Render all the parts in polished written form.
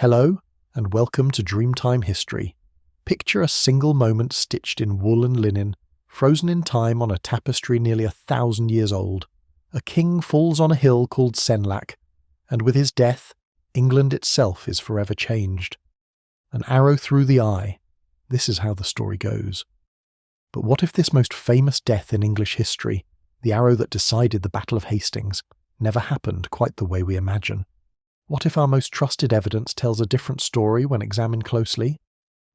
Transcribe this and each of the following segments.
Hello, and welcome to Dreamtime History. Picture a single moment stitched in wool and linen, frozen in time on a tapestry nearly 1,000 years old. A king falls on a hill called Senlac, and with his death, England itself is forever changed. An arrow through the eye. This is how the story goes. But what if this most famous death in English history, the arrow that decided the Battle of Hastings, never happened quite the way we imagine? What if our most trusted evidence tells a different story when examined closely?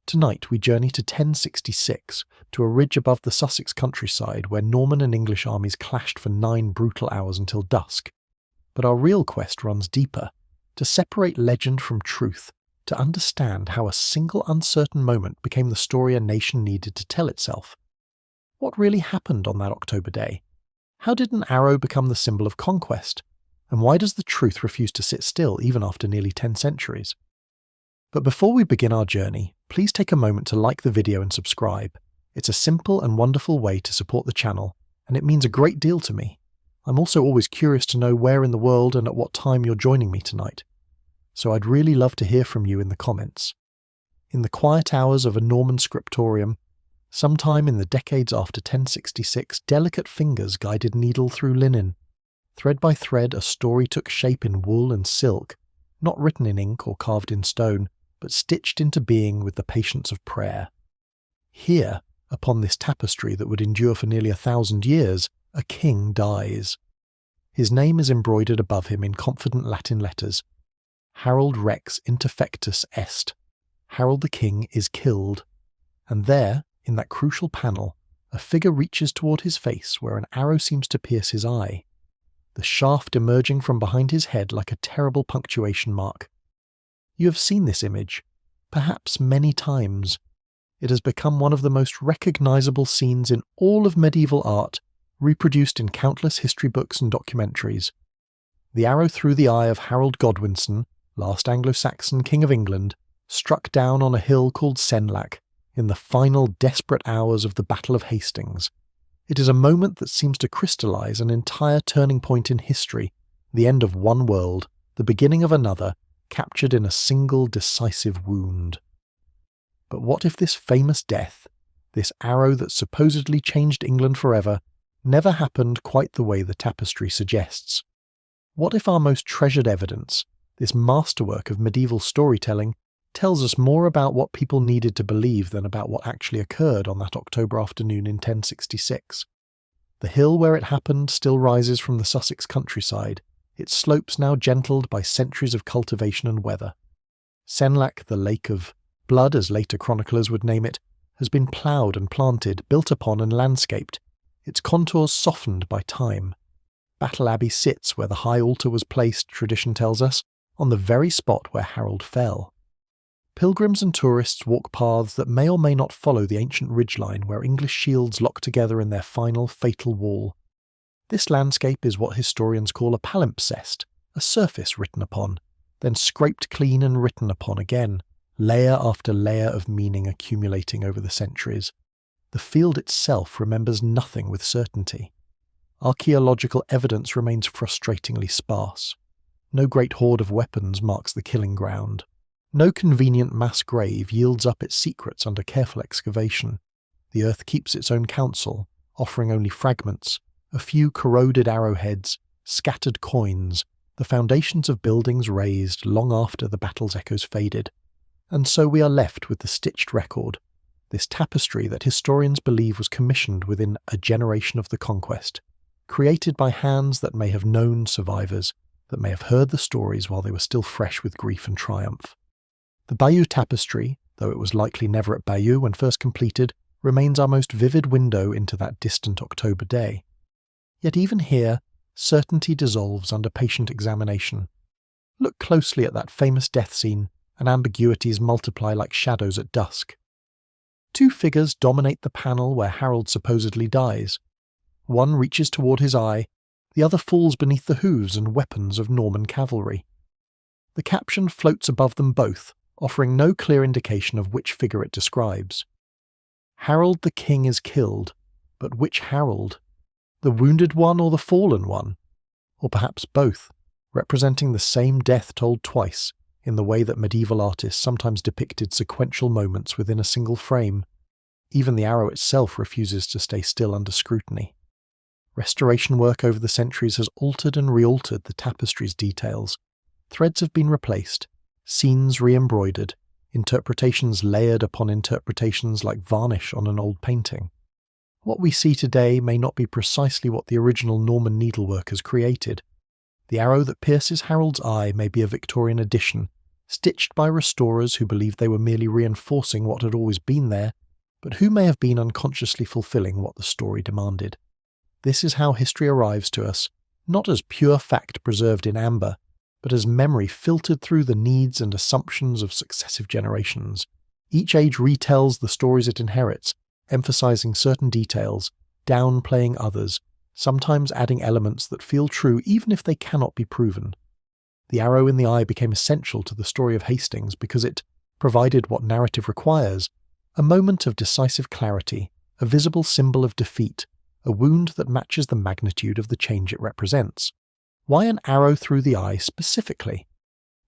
Tonight we journey to 1066, to a ridge above the Sussex countryside where Norman and English armies clashed for 9 brutal hours until dusk. But our real quest runs deeper, to separate legend from truth, to understand how a single uncertain moment became the story a nation needed to tell itself. What really happened on that October day? How did an arrow become the symbol of conquest? And why does the truth refuse to sit still even after nearly 10 centuries? But before we begin our journey, please take a moment to like the video and subscribe. It's a simple and wonderful way to support the channel, and it means a great deal to me. I'm also always curious to know where in the world and at what time you're joining me tonight. So I'd really love to hear from you in the comments. In the quiet hours of a Norman scriptorium, sometime in the decades after 1066, delicate fingers guided needle through linen. Thread by thread, a story took shape in wool and silk, not written in ink or carved in stone, but stitched into being with the patience of prayer. Here, upon this tapestry that would endure for nearly 1,000 years, a king dies. His name is embroidered above him in confident Latin letters. Harold Rex interfectus est. Harold the king is killed. And there, in that crucial panel, a figure reaches toward his face where an arrow seems to pierce his eye, the shaft emerging from behind his head like a terrible punctuation mark. You have seen this image, perhaps many times. It has become one of the most recognizable scenes in all of medieval art, reproduced in countless history books and documentaries. The arrow through the eye of Harold Godwinson, last Anglo-Saxon King of England, struck down on a hill called Senlac in the final desperate hours of the Battle of Hastings. It is a moment that seems to crystallize an entire turning point in history, the end of one world, the beginning of another, captured in a single decisive wound. But what if this famous death, this arrow that supposedly changed England forever, never happened quite the way the tapestry suggests? What if our most treasured evidence, this masterwork of medieval storytelling, tells us more about what people needed to believe than about what actually occurred on that October afternoon in 1066. The hill where it happened still rises from the Sussex countryside, its slopes now gentled by centuries of cultivation and weather. Senlac, the lake of blood as later chroniclers would name it, has been ploughed and planted, built upon and landscaped, its contours softened by time. Battle Abbey sits where the high altar was placed, tradition tells us, on the very spot where Harold fell. Pilgrims and tourists walk paths that may or may not follow the ancient ridgeline where English shields lock together in their final fatal wall. This landscape is what historians call a palimpsest, a surface written upon, then scraped clean and written upon again, layer after layer of meaning accumulating over the centuries. The field itself remembers nothing with certainty. Archaeological evidence remains frustratingly sparse. No great hoard of weapons marks the killing ground. No convenient mass grave yields up its secrets under careful excavation. The earth keeps its own counsel, offering only fragments, a few corroded arrowheads, scattered coins, the foundations of buildings razed long after the battle's echoes faded. And so we are left with the stitched record, this tapestry that historians believe was commissioned within a generation of the conquest, created by hands that may have known survivors, that may have heard the stories while they were still fresh with grief and triumph. The Bayeux Tapestry, though it was likely never at Bayeux when first completed, remains our most vivid window into that distant October day. Yet even here, certainty dissolves under patient examination. Look closely at that famous death scene, and ambiguities multiply like shadows at dusk. 2 figures dominate the panel where Harold supposedly dies. One reaches toward his eye, the other falls beneath the hooves and weapons of Norman cavalry. The caption floats above them both, offering no clear indication of which figure it describes. Harold the king is killed, but which Harold? The wounded one or the fallen one? Or perhaps both, representing the same death told twice, in the way that medieval artists sometimes depicted sequential moments within a single frame. Even the arrow itself refuses to stay still under scrutiny. Restoration work over the centuries has altered and re-altered the tapestry's details. Threads have been replaced, scenes re-embroidered, interpretations layered upon interpretations like varnish on an old painting. What we see today may not be precisely what the original Norman needleworkers created. The arrow that pierces Harold's eye may be a Victorian addition, stitched by restorers who believed they were merely reinforcing what had always been there, but who may have been unconsciously fulfilling what the story demanded. This is how history arrives to us, not as pure fact preserved in amber, but as memory filtered through the needs and assumptions of successive generations. Each age retells the stories it inherits, emphasizing certain details, downplaying others, sometimes adding elements that feel true even if they cannot be proven. The arrow in the eye became essential to the story of Hastings because it provided what narrative requires: a moment of decisive clarity, a visible symbol of defeat, a wound that matches the magnitude of the change it represents. Why an arrow through the eye specifically?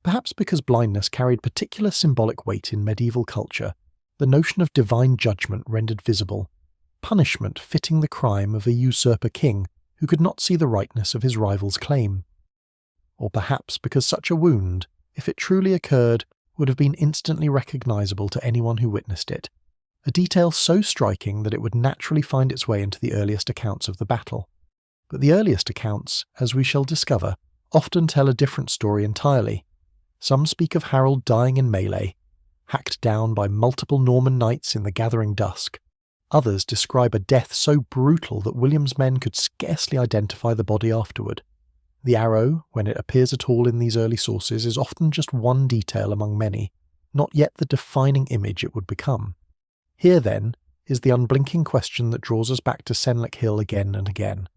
Perhaps because blindness carried particular symbolic weight in medieval culture, the notion of divine judgment rendered visible, punishment fitting the crime of a usurper king who could not see the rightness of his rival's claim. Or perhaps because such a wound, if it truly occurred, would have been instantly recognizable to anyone who witnessed it, a detail so striking that it would naturally find its way into the earliest accounts of the battle. But the earliest accounts, as we shall discover, often tell a different story entirely. Some speak of Harold dying in melee, hacked down by multiple Norman knights in the gathering dusk. Others describe a death so brutal that William's men could scarcely identify the body afterward. The arrow, when it appears at all in these early sources, is often just one detail among many, not yet the defining image it would become. Here, then, is the unblinking question that draws us back to Senlac Hill again and again.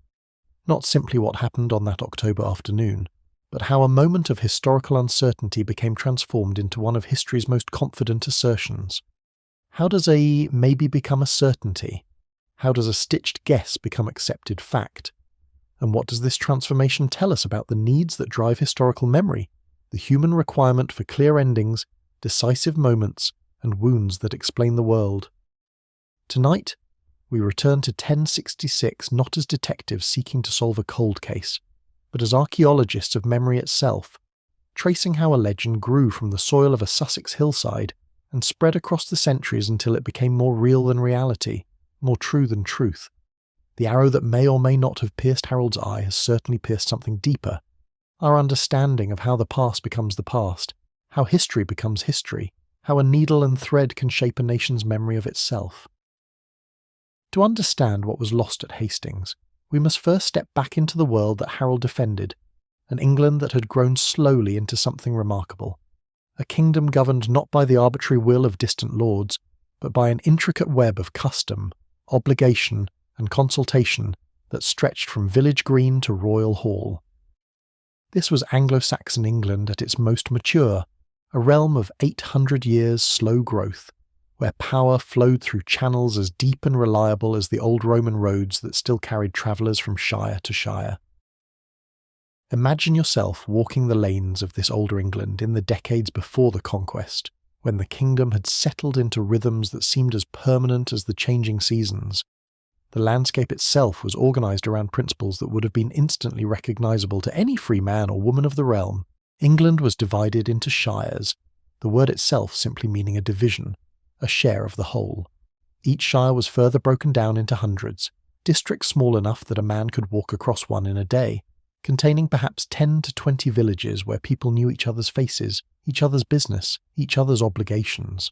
Not simply what happened on that October afternoon, but how a moment of historical uncertainty became transformed into one of history's most confident assertions. How does a maybe become a certainty? How does a stitched guess become accepted fact? And what does this transformation tell us about the needs that drive historical memory, the human requirement for clear endings, decisive moments, and wounds that explain the world? Tonight, we return to 1066 not as detectives seeking to solve a cold case, but as archaeologists of memory itself, tracing how a legend grew from the soil of a Sussex hillside and spread across the centuries until it became more real than reality, more true than truth. The arrow that may or may not have pierced Harold's eye has certainly pierced something deeper. Our understanding of how the past becomes the past, how history becomes history, how a needle and thread can shape a nation's memory of itself. To understand what was lost at Hastings, we must first step back into the world that Harold defended, an England that had grown slowly into something remarkable, a kingdom governed not by the arbitrary will of distant lords, but by an intricate web of custom, obligation, and consultation that stretched from village green to royal hall. This was Anglo-Saxon England at its most mature, a realm of 800 years' slow growth, where power flowed through channels as deep and reliable as the old Roman roads that still carried travellers from shire to shire. Imagine yourself walking the lanes of this older England in the decades before the conquest, when the kingdom had settled into rhythms that seemed as permanent as the changing seasons. The landscape itself was organised around principles that would have been instantly recognisable to any free man or woman of the realm. England was divided into shires, the word itself simply meaning a division, a share of the whole. Each shire was further broken down into hundreds, districts small enough that a man could walk across one in a day, containing perhaps 10 to 20 villages where people knew each other's faces, each other's business, each other's obligations.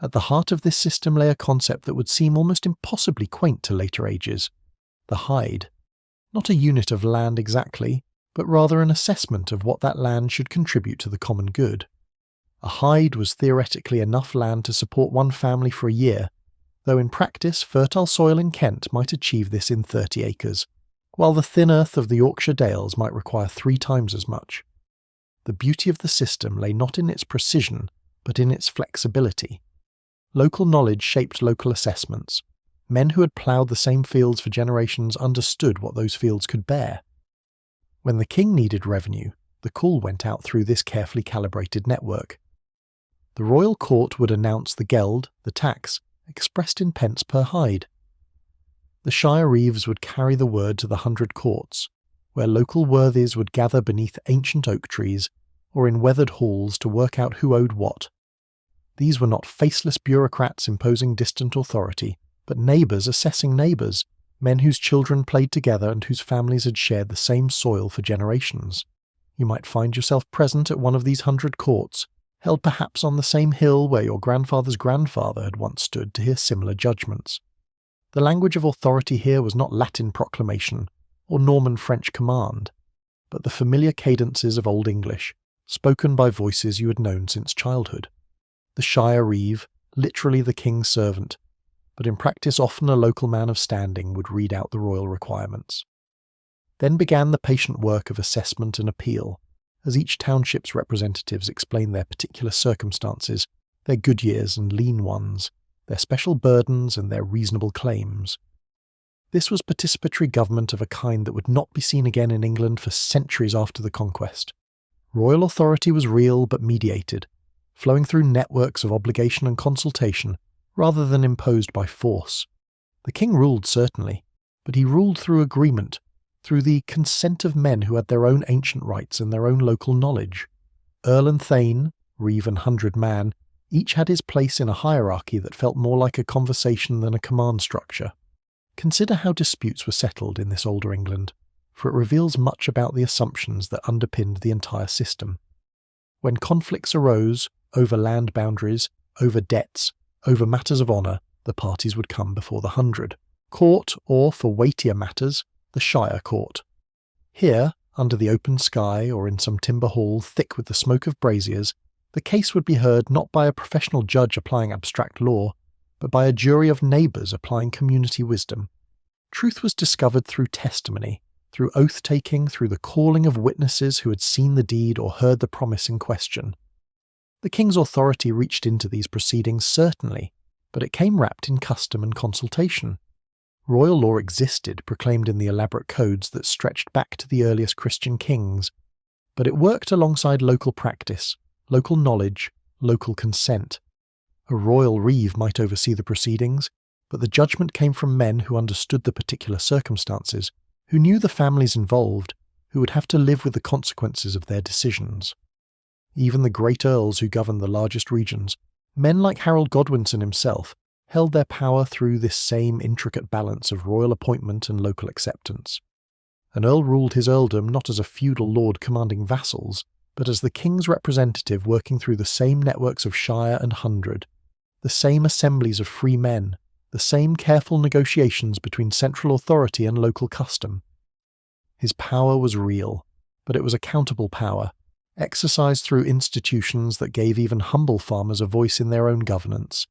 At the heart of this system lay a concept that would seem almost impossibly quaint to later ages: the hide. Not a unit of land exactly, but rather an assessment of what that land should contribute to the common good. A hide was theoretically enough land to support one family for a year, though in practice fertile soil in Kent might achieve this in 30 acres, while the thin earth of the Yorkshire Dales might require 3 times as much. The beauty of the system lay not in its precision, but in its flexibility. Local knowledge shaped local assessments. Men who had ploughed the same fields for generations understood what those fields could bear. When the king needed revenue, the call went out through this carefully calibrated network. The royal court would announce the geld, the tax, expressed in pence per hide. The shire reeves would carry the word to the 100 courts, where local worthies would gather beneath ancient oak trees or in weathered halls to work out who owed what. These were not faceless bureaucrats imposing distant authority, but neighbours assessing neighbours, men whose children played together and whose families had shared the same soil for generations. You might find yourself present at one of these 100 courts, held perhaps on the same hill where your grandfather's grandfather had once stood to hear similar judgments. The language of authority here was not Latin proclamation or Norman French command, but the familiar cadences of Old English, spoken by voices you had known since childhood. The shire reeve, literally the king's servant, but in practice often a local man of standing, would read out the royal requirements. Then began the patient work of assessment and appeal, as each township's representatives explained their particular circumstances, their good years and lean ones, their special burdens and their reasonable claims. This was participatory government of a kind that would not be seen again in England for centuries after the conquest. Royal authority was real but mediated, flowing through networks of obligation and consultation, rather than imposed by force. The king ruled certainly, but he ruled through agreement, through the consent of men who had their own ancient rights and their own local knowledge. Earl and thane, reeve and 100 man, each had his place in a hierarchy that felt more like a conversation than a command structure. Consider how disputes were settled in this older England, for it reveals much about the assumptions that underpinned the entire system. When conflicts arose, over land boundaries, over debts, over matters of honour, the parties would come before the 100 court, or, for weightier matters, the shire court. Here, under the open sky or in some timber hall thick with the smoke of braziers, the case would be heard not by a professional judge applying abstract law, but by a jury of neighbours applying community wisdom. Truth was discovered through testimony, through oath-taking, through the calling of witnesses who had seen the deed or heard the promise in question. The king's authority reached into these proceedings certainly, but it came wrapped in custom and consultation. Royal law existed, proclaimed in the elaborate codes that stretched back to the earliest Christian kings, but it worked alongside local practice, local knowledge, local consent. A royal reeve might oversee the proceedings, but the judgment came from men who understood the particular circumstances, who knew the families involved, who would have to live with the consequences of their decisions. Even the great earls who governed the largest regions, men like Harold Godwinson himself, held their power through this same intricate balance of royal appointment and local acceptance. An earl ruled his earldom not as a feudal lord commanding vassals, but as the king's representative working through the same networks of shire and 100, the same assemblies of free men, the same careful negotiations between central authority and local custom. His power was real, but it was accountable power, exercised through institutions that gave even humble farmers a voice in their own governance.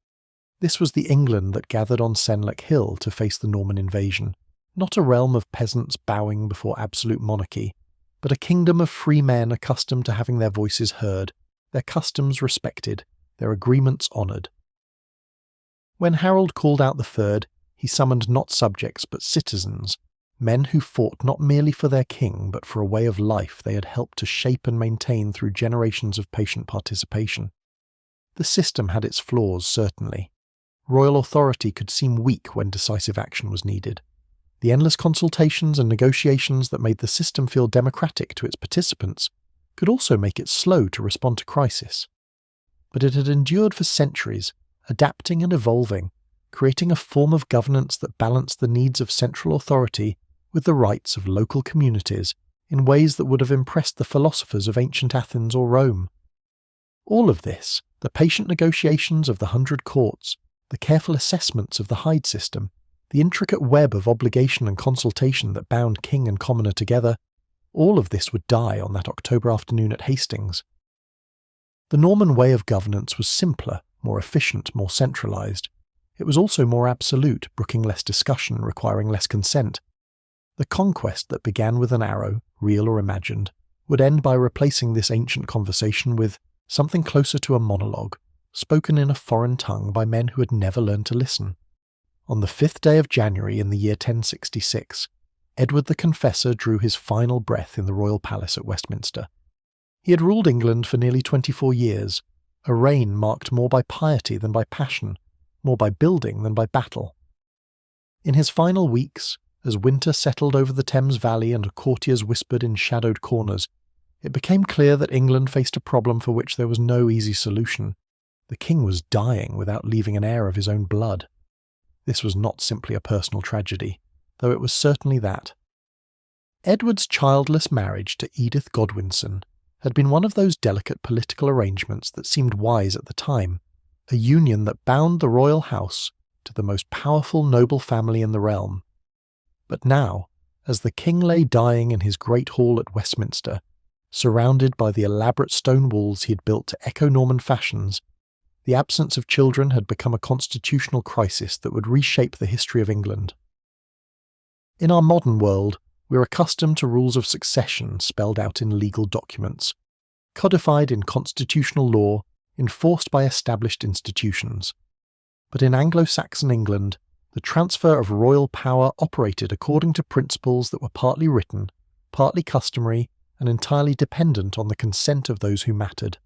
This was the England that gathered on Senlac Hill to face the Norman invasion, not a realm of peasants bowing before absolute monarchy, but a kingdom of free men accustomed to having their voices heard, their customs respected, their agreements honoured. When Harold called out the Third, he summoned not subjects but citizens, men who fought not merely for their king but for a way of life they had helped to shape and maintain through generations of patient participation. The system had its flaws, certainly. Royal authority could seem weak when decisive action was needed. The endless consultations and negotiations that made the system feel democratic to its participants could also make it slow to respond to crisis. But it had endured for centuries, adapting and evolving, creating a form of governance that balanced the needs of central authority with the rights of local communities in ways that would have impressed the philosophers of ancient Athens or Rome. All of this, the patient negotiations of the 100 courts, the careful assessments of the Hyde system, the intricate web of obligation and consultation that bound king and commoner together, all of this would die on that October afternoon at Hastings. The Norman way of governance was simpler, more efficient, more centralised. It was also more absolute, brooking less discussion, requiring less consent. The conquest that began with an arrow, real or imagined, would end by replacing this ancient conversation with something closer to a monologue, spoken in a foreign tongue by men who had never learned to listen. On the 5th day of January in the year 1066, Edward the Confessor drew his final breath in the royal palace at Westminster, He had ruled England for nearly 24 years, a reign marked more by piety than by passion, more by building than by battle. In his final weeks, as winter settled over the Thames Valley and courtiers whispered in shadowed corners, it became clear that England faced a problem for which there was no easy solution. The king was dying without leaving an heir of his own blood. This was not simply a personal tragedy, though it was certainly that. Edward's childless marriage to Edith Godwinson had been one of those delicate political arrangements that seemed wise at the time, a union that bound the royal house to the most powerful noble family in the realm. But now, as the king lay dying in his great hall at Westminster, surrounded by the elaborate stone walls he had built to echo Norman fashions, the absence of children had become a constitutional crisis that would reshape the history of England. In our modern world, we're accustomed to rules of succession spelled out in legal documents, codified in constitutional law, enforced by established institutions. But in Anglo-Saxon England, the transfer of royal power operated according to principles that were partly written, partly customary, and entirely dependent on the consent of those who mattered.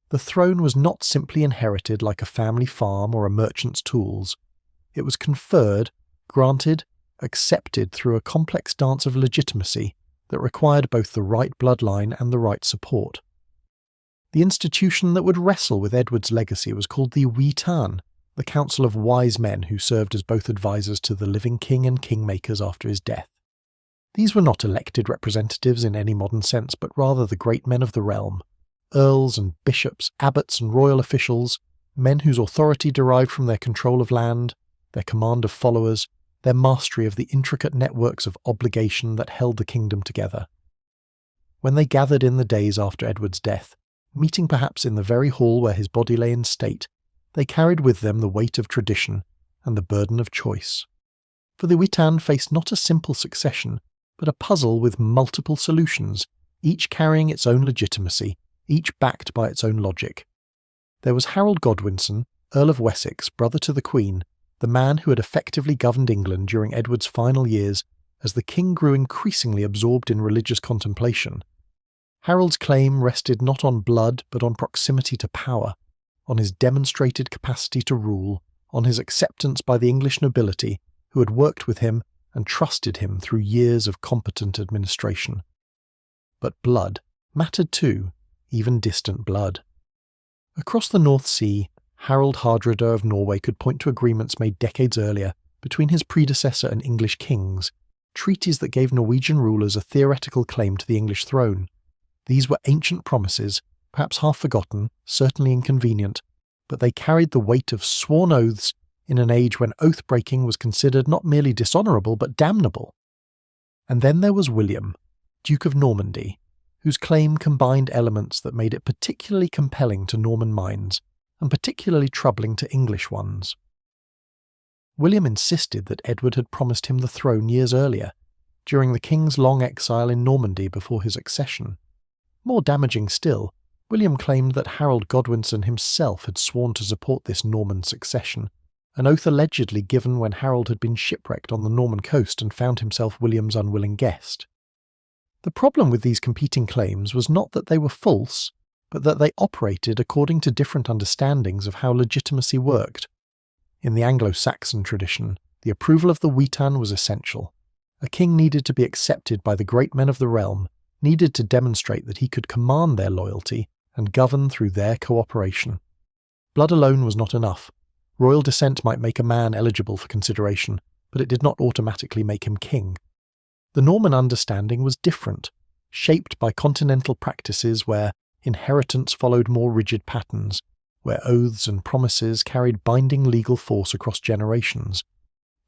The throne was not simply inherited like a family farm or a merchant's tools. It was conferred, granted, accepted through a complex dance of legitimacy that required both the right bloodline and the right support. The institution that would wrestle with Edward's legacy was called the Witan, the council of wise men who served as both advisors to the living king and kingmakers after his death. These were not elected representatives in any modern sense, but rather the great men of the realm, earls and bishops, abbots and royal officials, men whose authority derived from their control of land, their command of followers, their mastery of the intricate networks of obligation that held the kingdom together. When they gathered in the days after Edward's death, meeting perhaps in the very hall where his body lay in state, they carried with them the weight of tradition and the burden of choice. For the Witan faced not a simple succession, but a puzzle with multiple solutions, each carrying its own legitimacy, each backed by its own logic. There was Harold Godwinson, Earl of Wessex, brother to the Queen, the man who had effectively governed England during Edward's final years as the king grew increasingly absorbed in religious contemplation. Harold's claim rested not on blood but on proximity to power, on his demonstrated capacity to rule, on his acceptance by the English nobility who had worked with him and trusted him through years of competent administration. But blood mattered too, even distant blood. Across the North Sea, Harald Hardrada of Norway could point to agreements made decades earlier between his predecessor and English kings, treaties that gave Norwegian rulers a theoretical claim to the English throne. These were ancient promises, perhaps half forgotten, certainly inconvenient, but they carried the weight of sworn oaths in an age when oath-breaking was considered not merely dishonourable but damnable. And then there was William, Duke of Normandy, whose claim combined elements that made it particularly compelling to Norman minds, and particularly troubling to English ones. William insisted that Edward had promised him the throne years earlier, during the king's long exile in Normandy before his accession. More damaging still, William claimed that Harold Godwinson himself had sworn to support this Norman succession, an oath allegedly given when Harold had been shipwrecked on the Norman coast and found himself William's unwilling guest. The problem with these competing claims was not that they were false, but that they operated according to different understandings of how legitimacy worked. In the Anglo-Saxon tradition, the approval of the Witan was essential. A king needed to be accepted by the great men of the realm, needed to demonstrate that he could command their loyalty and govern through their cooperation. Blood alone was not enough. Royal descent might make a man eligible for consideration, but it did not automatically make him king. The Norman understanding was different, shaped by continental practices where inheritance followed more rigid patterns, where oaths and promises carried binding legal force across generations.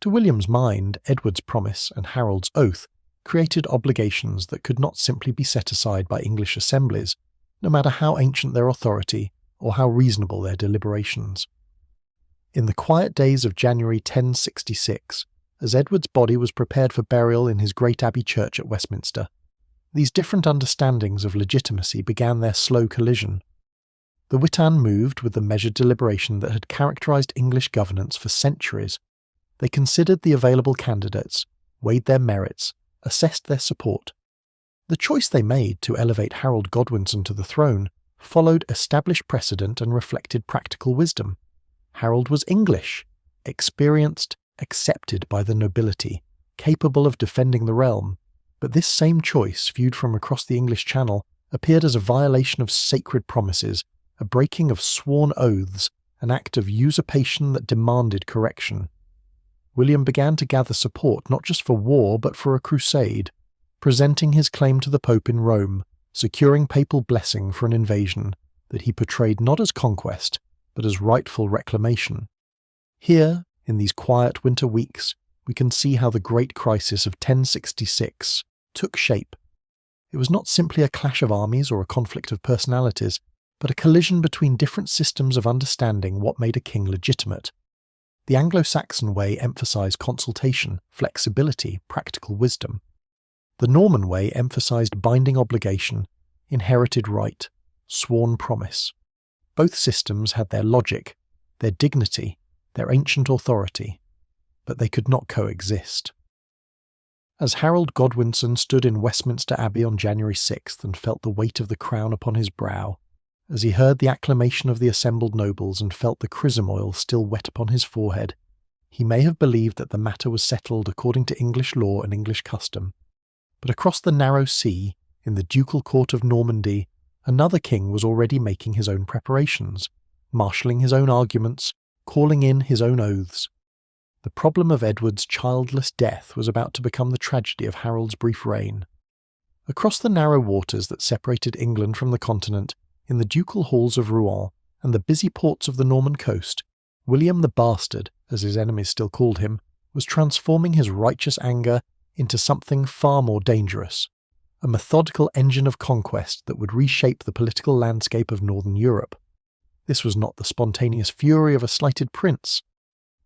To William's mind, Edward's promise and Harold's oath created obligations that could not simply be set aside by English assemblies, no matter how ancient their authority or how reasonable their deliberations. In the quiet days of January 1066, as Edward's body was prepared for burial in his great abbey church at Westminster, these different understandings of legitimacy began their slow collision. The Witan moved with the measured deliberation that had characterized English governance for centuries. They considered the available candidates, weighed their merits, assessed their support. The choice they made to elevate Harold Godwinson to the throne followed established precedent and reflected practical wisdom. Harold was English, experienced, accepted by the nobility, capable of defending the realm, but this same choice, viewed from across the English Channel, appeared as a violation of sacred promises, a breaking of sworn oaths, an act of usurpation that demanded correction. William began to gather support not just for war but for a crusade, presenting his claim to the Pope in Rome, securing papal blessing for an invasion that he portrayed not as conquest but as rightful reclamation. Here, in these quiet winter weeks, we can see how the great crisis of 1066 took shape. It was not simply a clash of armies or a conflict of personalities, but a collision between different systems of understanding what made a king legitimate. The Anglo-Saxon way emphasized consultation, flexibility, practical wisdom. The Norman way emphasized binding obligation, inherited right, sworn promise. Both systems had their logic, their dignity, their ancient authority, but they could not coexist. As Harold Godwinson stood in Westminster Abbey on January 6th and felt the weight of the crown upon his brow, as he heard the acclamation of the assembled nobles and felt the chrism oil still wet upon his forehead, he may have believed that the matter was settled according to English law and English custom. But across the narrow sea, in the ducal court of Normandy, another king was already making his own preparations, marshalling his own arguments, calling in his own oaths. The problem of Edward's childless death was about to become the tragedy of Harold's brief reign. Across the narrow waters that separated England from the continent, in the ducal halls of Rouen and the busy ports of the Norman coast, William the Bastard, as his enemies still called him, was transforming his righteous anger into something far more dangerous, a methodical engine of conquest that would reshape the political landscape of northern Europe. This was not the spontaneous fury of a slighted prince,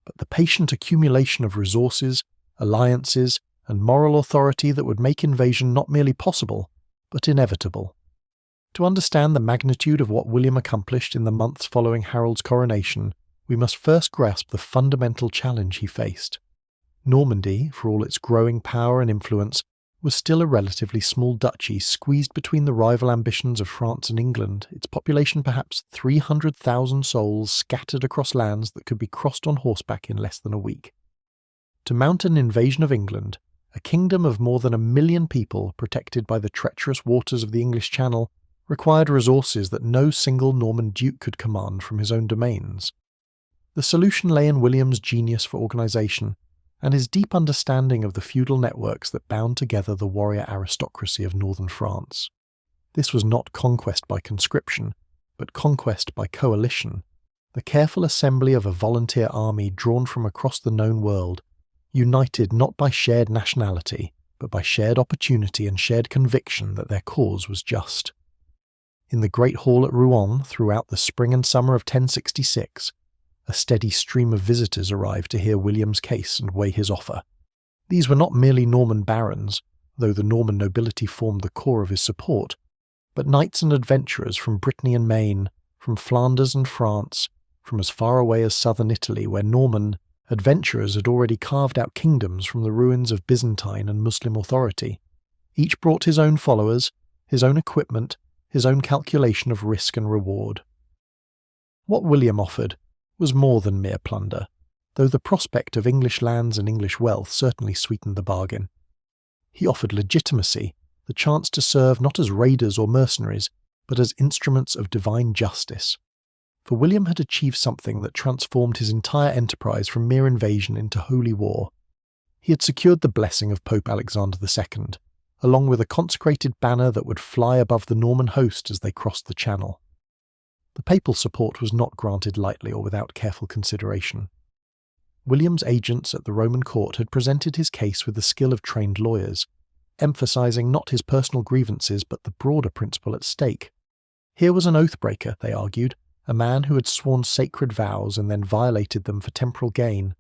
but the patient accumulation of resources, alliances, and moral authority that would make invasion not merely possible, but inevitable. To understand the magnitude of what William accomplished in the months following Harold's coronation, we must first grasp the fundamental challenge he faced. Normandy, for all its growing power and influence, was still a relatively small duchy squeezed between the rival ambitions of France and England, its population perhaps 300,000 souls scattered across lands that could be crossed on horseback in less than a week. To mount an invasion of England, a kingdom of more than 1 million people protected by the treacherous waters of the English Channel, required resources that no single Norman duke could command from his own domains. The solution lay in William's genius for organisation, and his deep understanding of the feudal networks that bound together the warrior aristocracy of northern France. This was not conquest by conscription, but conquest by coalition, the careful assembly of a volunteer army drawn from across the known world, united not by shared nationality, but by shared opportunity and shared conviction that their cause was just. In the Great Hall at Rouen throughout the spring and summer of 1066, a steady stream of visitors arrived to hear William's case and weigh his offer. These were not merely Norman barons, though the Norman nobility formed the core of his support, but knights and adventurers from Brittany and Maine, from Flanders and France, from as far away as southern Italy, where Norman adventurers had already carved out kingdoms from the ruins of Byzantine and Muslim authority. Each brought his own followers, his own equipment, his own calculation of risk and reward. What William offered was more than mere plunder, though the prospect of English lands and English wealth certainly sweetened the bargain. He offered legitimacy, the chance to serve not as raiders or mercenaries, but as instruments of divine justice. For William had achieved something that transformed his entire enterprise from mere invasion into holy war. He had secured the blessing of Pope Alexander II, along with a consecrated banner that would fly above the Norman host as they crossed the Channel. The papal support was not granted lightly or without careful consideration. William's agents at the Roman court had presented his case with the skill of trained lawyers, emphasizing not his personal grievances but the broader principle at stake. Here was an oath-breaker, they argued, a man who had sworn sacred vows and then violated them for temporal gain.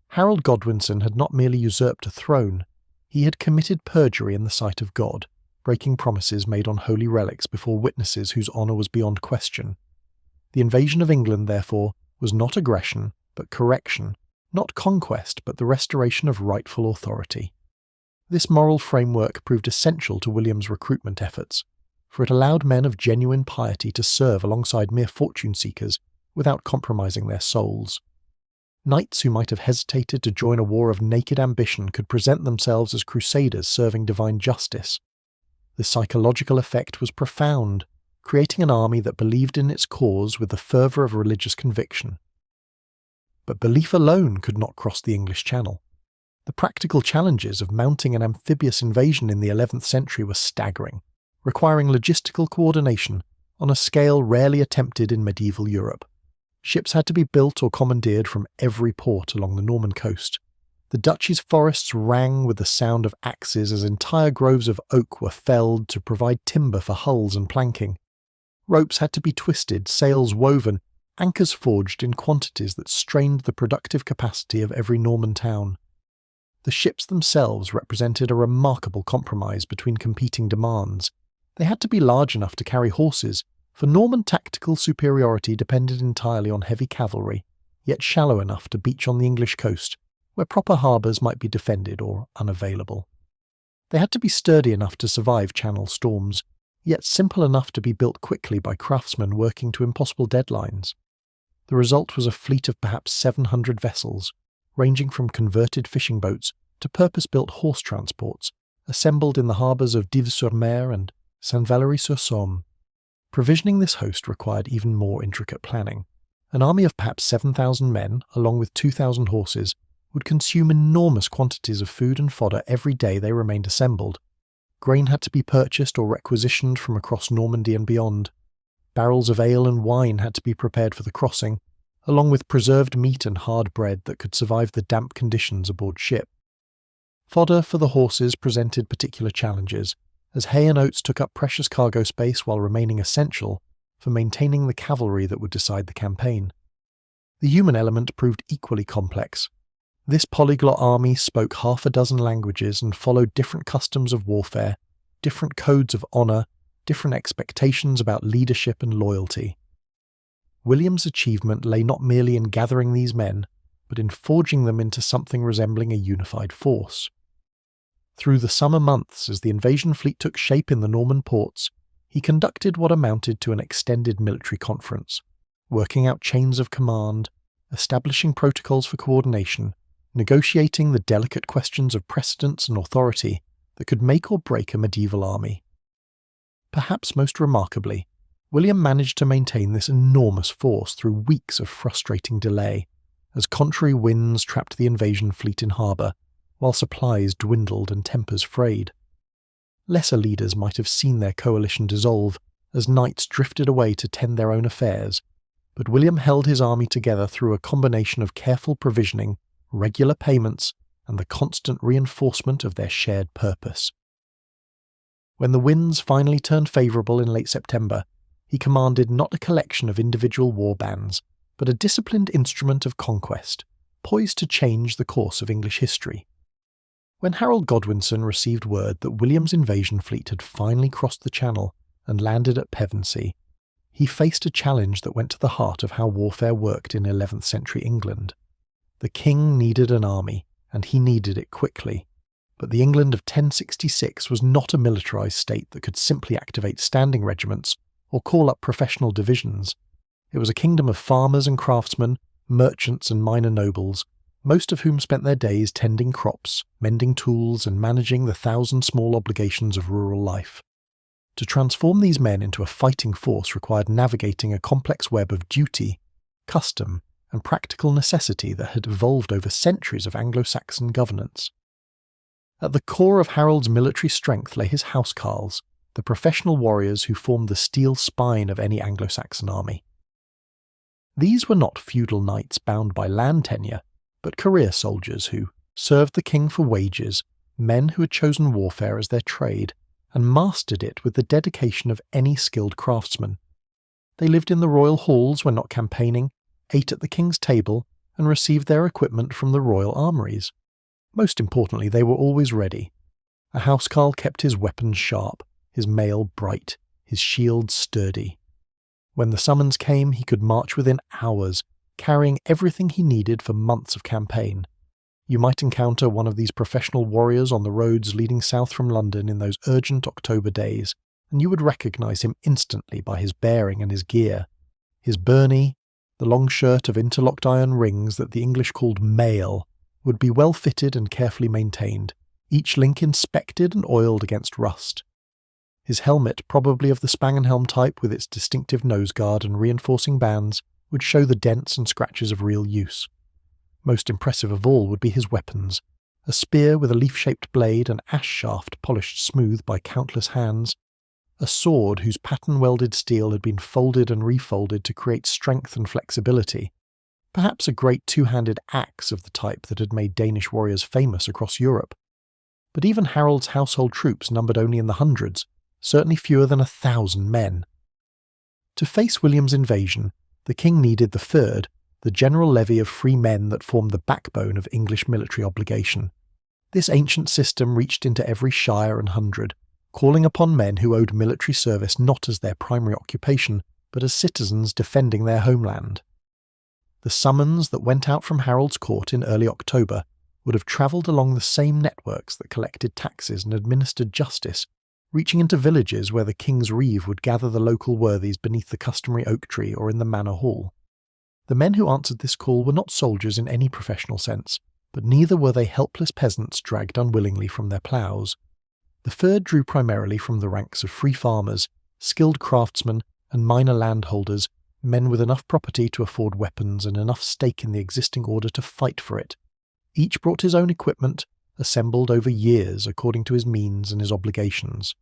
Harold Godwinson had not merely usurped a throne, he had committed perjury in the sight of God, breaking promises made on holy relics before witnesses whose honour was beyond question. The invasion of England, therefore, was not aggression, but correction, not conquest, but the restoration of rightful authority. This moral framework proved essential to William's recruitment efforts, for it allowed men of genuine piety to serve alongside mere fortune seekers without compromising their souls. Knights who might have hesitated to join a war of naked ambition could present themselves as crusaders serving divine justice. The psychological effect was profound, creating an army that believed in its cause with the fervour of religious conviction. But belief alone could not cross the English Channel. The practical challenges of mounting an amphibious invasion in the 11th century were staggering, requiring logistical coordination on a scale rarely attempted in medieval Europe. Ships had to be built or commandeered from every port along the Norman coast. The duchy's forests rang with the sound of axes as entire groves of oak were felled to provide timber for hulls and planking. Ropes had to be twisted, sails woven, anchors forged in quantities that strained the productive capacity of every Norman town. The ships themselves represented a remarkable compromise between competing demands. They had to be large enough to carry horses, for Norman tactical superiority depended entirely on heavy cavalry, yet shallow enough to beach on the English coast, where proper harbours might be defended or unavailable. They had to be sturdy enough to survive channel storms, yet simple enough to be built quickly by craftsmen working to impossible deadlines. The result was a fleet of perhaps 700 vessels, ranging from converted fishing boats to purpose-built horse transports, assembled in the harbours of Dives-sur-Mer and Saint-Valery-sur-Somme. Provisioning this host required even more intricate planning. An army of perhaps 7,000 men, along with 2,000 horses, would consume enormous quantities of food and fodder every day they remained assembled. Grain had to be purchased or requisitioned from across Normandy and beyond. Barrels of ale and wine had to be prepared for the crossing, along with preserved meat and hard bread that could survive the damp conditions aboard ship. Fodder for the horses presented particular challenges, as hay and oats took up precious cargo space while remaining essential for maintaining the cavalry that would decide the campaign. The human element proved equally complex. This polyglot army spoke half a dozen languages and followed different customs of warfare, different codes of honour, different expectations about leadership and loyalty. William's achievement lay not merely in gathering these men, but in forging them into something resembling a unified force. Through the summer months, as the invasion fleet took shape in the Norman ports, he conducted what amounted to an extended military conference, working out chains of command, establishing protocols for coordination, negotiating the delicate questions of precedence and authority that could make or break a medieval army. Perhaps most remarkably, William managed to maintain this enormous force through weeks of frustrating delay, as contrary winds trapped the invasion fleet in harbour, while supplies dwindled and tempers frayed. Lesser leaders might have seen their coalition dissolve as knights drifted away to tend their own affairs, but William held his army together through a combination of careful provisioning, regular payments, and the constant reinforcement of their shared purpose. When the winds finally turned favourable in late September, he commanded not a collection of individual war bands, but a disciplined instrument of conquest, poised to change the course of English history. When Harold Godwinson received word that William's invasion fleet had finally crossed the Channel and landed at Pevensey, he faced a challenge that went to the heart of how warfare worked in 11th century England. The king needed an army, and he needed it quickly. But the England of 1066 was not a militarised state that could simply activate standing regiments or call up professional divisions. It was a kingdom of farmers and craftsmen, merchants and minor nobles, most of whom spent their days tending crops, mending tools, and managing the thousand small obligations of rural life. To transform these men into a fighting force required navigating a complex web of duty, custom, and practical necessity that had evolved over centuries of Anglo-Saxon governance. At the core of Harold's military strength lay his housecarls, the professional warriors who formed the steel spine of any Anglo-Saxon army. These were not feudal knights bound by land tenure, but career soldiers who served the king for wages, men who had chosen warfare as their trade, and mastered it with the dedication of any skilled craftsman. They lived in the royal halls when not campaigning, ate at the king's table, and received their equipment from the royal armouries. Most importantly, they were always ready. A housecarl kept his weapons sharp, his mail bright, his shield sturdy. When the summons came, he could march within hours, carrying everything he needed for months of campaign. You might encounter one of these professional warriors on the roads leading south from London in those urgent October days, and you would recognise him instantly by his bearing and his gear. His byrnie, the long shirt of interlocked iron rings that the English called mail, would be well fitted and carefully maintained, each link inspected and oiled against rust. His helmet, probably of the Spangenhelm type with its distinctive nose guard and reinforcing bands, would show the dents and scratches of real use. Most impressive of all would be his weapons, a spear with a leaf-shaped blade and ash shaft polished smooth by countless hands, a sword whose pattern-welded steel had been folded and refolded to create strength and flexibility, perhaps a great two-handed axe of the type that had made Danish warriors famous across Europe. But even Harold's household troops numbered only in the hundreds, certainly fewer than 1,000 men. To face William's invasion, the king needed the fyrd, the general levy of free men that formed the backbone of English military obligation. This ancient system reached into every shire and hundred, calling upon men who owed military service not as their primary occupation, but as citizens defending their homeland. The summons that went out from Harold's court in early October would have travelled along the same networks that collected taxes and administered justice, reaching into villages where the king's reeve would gather the local worthies beneath the customary oak tree or in the manor hall. The men who answered this call were not soldiers in any professional sense, but neither were they helpless peasants dragged unwillingly from their ploughs. The fyrd drew primarily from the ranks of free farmers, skilled craftsmen, and minor landholders, men with enough property to afford weapons and enough stake in the existing order to fight for it. Each brought his own equipment, assembled over years according to his means and his obligations.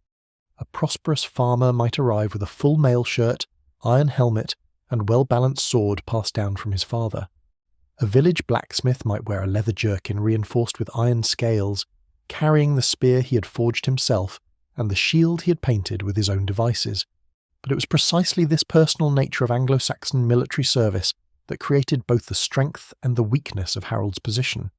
A prosperous farmer might arrive with a full mail shirt, iron helmet, and well-balanced sword passed down from his father. A village blacksmith might wear a leather jerkin reinforced with iron scales, carrying the spear he had forged himself and the shield he had painted with his own devices. But it was precisely this personal nature of Anglo-Saxon military service that created both the strength and the weakness of Harold's position.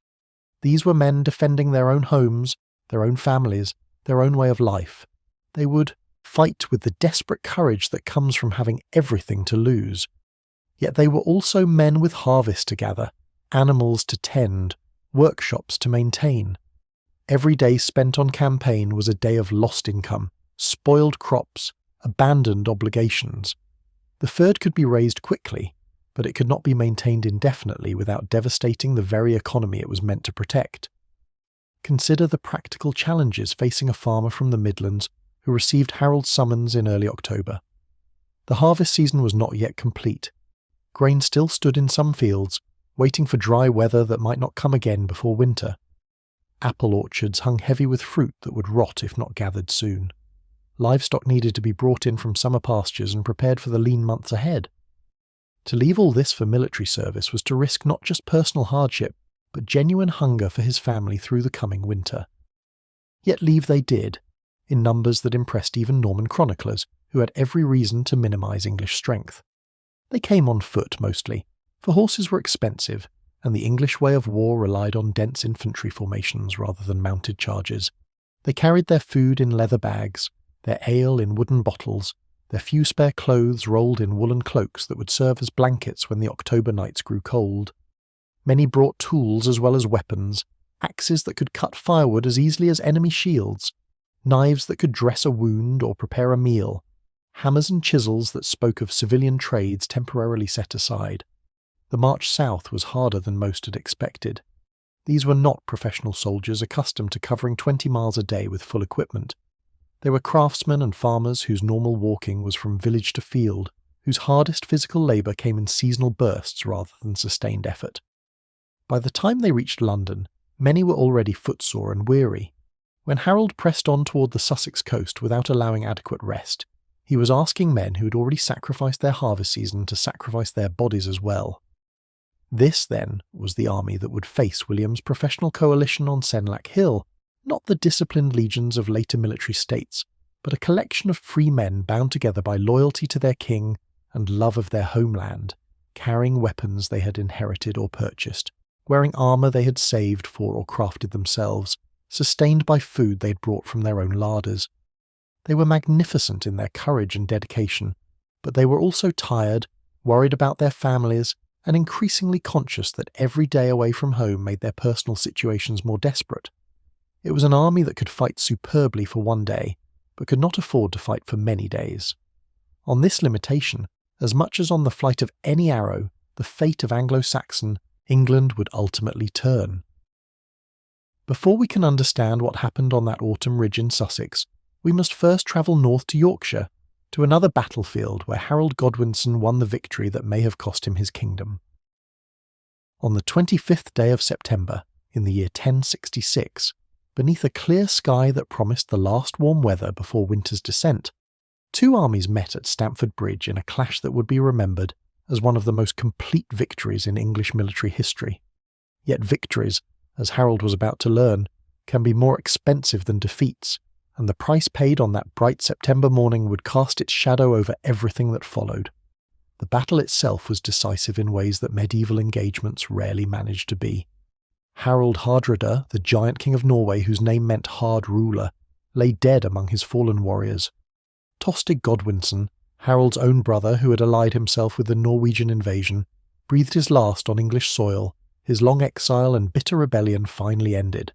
These were men defending their own homes, their own families, their own way of life. They would fight with the desperate courage that comes from having everything to lose. Yet they were also men with harvest to gather, animals to tend, workshops to maintain. Every day spent on campaign was a day of lost income, spoiled crops, abandoned obligations. The fyrd could be raised quickly, but it could not be maintained indefinitely without devastating the very economy it was meant to protect. Consider the practical challenges facing a farmer from the Midlands who received Harold's summons in early October. The harvest season was not yet complete. Grain still stood in some fields, waiting for dry weather that might not come again before winter. Apple orchards hung heavy with fruit that would rot if not gathered soon. Livestock needed to be brought in from summer pastures and prepared for the lean months ahead. To leave all this for military service was to risk not just personal hardship, but genuine hunger for his family through the coming winter. Yet leave they did, in numbers that impressed even Norman chroniclers, who had every reason to minimise English strength. They came on foot mostly, for horses were expensive, and the English way of war relied on dense infantry formations rather than mounted charges. They carried their food in leather bags, their ale in wooden bottles, their few spare clothes rolled in woolen cloaks that would serve as blankets when the October nights grew cold. Many brought tools as well as weapons, axes that could cut firewood as easily as enemy shields, knives that could dress a wound or prepare a meal, hammers and chisels that spoke of civilian trades temporarily set aside. The march south was harder than most had expected. These were not professional soldiers accustomed to covering 20 miles a day with full equipment. They were craftsmen and farmers whose normal walking was from village to field, whose hardest physical labour came in seasonal bursts rather than sustained effort. By the time they reached London, many were already footsore and weary. When Harold pressed on toward the Sussex coast without allowing adequate rest, he was asking men who had already sacrificed their harvest season to sacrifice their bodies as well. This, then, was the army that would face William's professional coalition on Senlac Hill, not the disciplined legions of later military states, but a collection of free men bound together by loyalty to their king and love of their homeland, carrying weapons they had inherited or purchased, wearing armour they had saved for or crafted themselves, sustained by food they had brought from their own larders. They were magnificent in their courage and dedication, but they were also tired, worried about their families, and increasingly conscious that every day away from home made their personal situations more desperate. It was an army that could fight superbly for one day, but could not afford to fight for many days. On this limitation, as much as on the flight of any arrow, the fate of Anglo-Saxon England would ultimately turn. Before we can understand what happened on that autumn ridge in Sussex, we must first travel north to Yorkshire, to another battlefield where Harold Godwinson won the victory that may have cost him his kingdom. On the 25th day of September, in the year 1066, beneath a clear sky that promised the last warm weather before winter's descent, two armies met at Stamford Bridge in a clash that would be remembered as one of the most complete victories in English military history. Yet victories, as Harold was about to learn, can be more expensive than defeats, and the price paid on that bright September morning would cast its shadow over everything that followed. The battle itself was decisive in ways that medieval engagements rarely managed to be. Harald Hardrada, the giant king of Norway whose name meant hard ruler, lay dead among his fallen warriors. Tostig Godwinson, Harold's own brother who had allied himself with the Norwegian invasion, breathed his last on English soil. His long exile and bitter rebellion finally ended.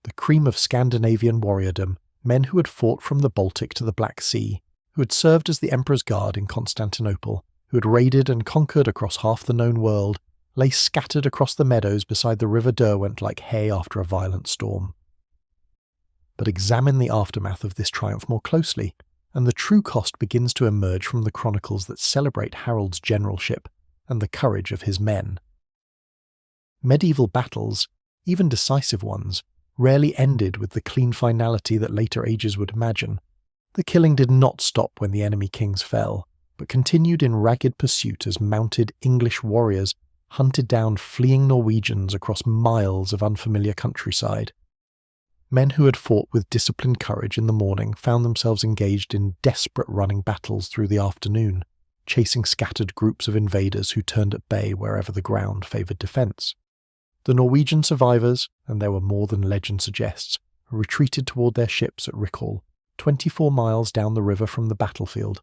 The cream of Scandinavian warriordom, men who had fought from the Baltic to the Black Sea, who had served as the Emperor's guard in Constantinople, who had raided and conquered across half the known world, lay scattered across the meadows beside the River Derwent like hay after a violent storm. But examine the aftermath of this triumph more closely, and the true cost begins to emerge from the chronicles that celebrate Harold's generalship and the courage of his men. Medieval battles, even decisive ones, rarely ended with the clean finality that later ages would imagine. The killing did not stop when the enemy kings fell, but continued in ragged pursuit as mounted English warriors hunted down fleeing Norwegians across miles of unfamiliar countryside. Men who had fought with disciplined courage in the morning found themselves engaged in desperate running battles through the afternoon, chasing scattered groups of invaders who turned at bay wherever the ground favoured defence. The Norwegian survivors, and there were more than legend suggests, retreated toward their ships at Rickhall, 24 miles down the river from the battlefield.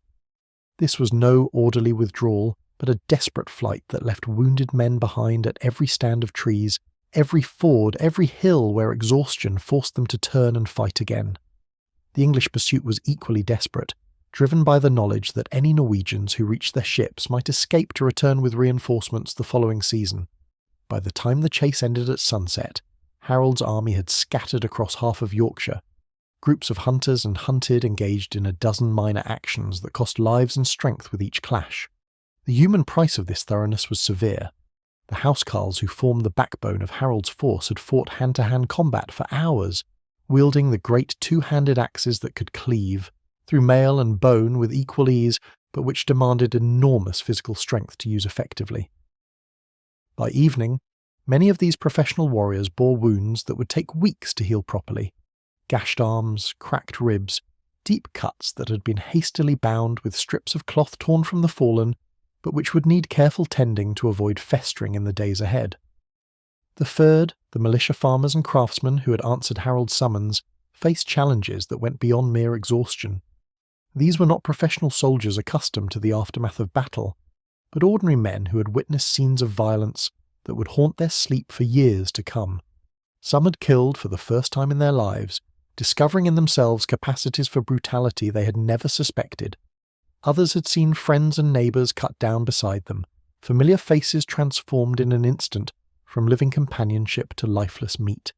This was no orderly withdrawal, but a desperate flight that left wounded men behind at every stand of trees, every ford, every hill where exhaustion forced them to turn and fight again. The English pursuit was equally desperate, driven by the knowledge that any Norwegians who reached their ships might escape to return with reinforcements the following season. By the time the chase ended at sunset, Harold's army had scattered across half of Yorkshire. Groups of hunters and hunted engaged in a dozen minor actions that cost lives and strength with each clash. The human price of this thoroughness was severe. The housecarls who formed the backbone of Harold's force had fought hand-to-hand combat for hours, wielding the great two-handed axes that could cleave, through mail and bone with equal ease, but which demanded enormous physical strength to use effectively. By evening, many of these professional warriors bore wounds that would take weeks to heal properly. Gashed arms, cracked ribs, deep cuts that had been hastily bound with strips of cloth torn from the fallen, but which would need careful tending to avoid festering in the days ahead. The Fyrd, the militia farmers and craftsmen who had answered Harold's summons, faced challenges that went beyond mere exhaustion. These were not professional soldiers accustomed to the aftermath of battle, but ordinary men who had witnessed scenes of violence that would haunt their sleep for years to come. Some had killed for the first time in their lives, discovering in themselves capacities for brutality they had never suspected. Others had seen friends and neighbours cut down beside them, familiar faces transformed in an instant from living companionship to lifeless meat.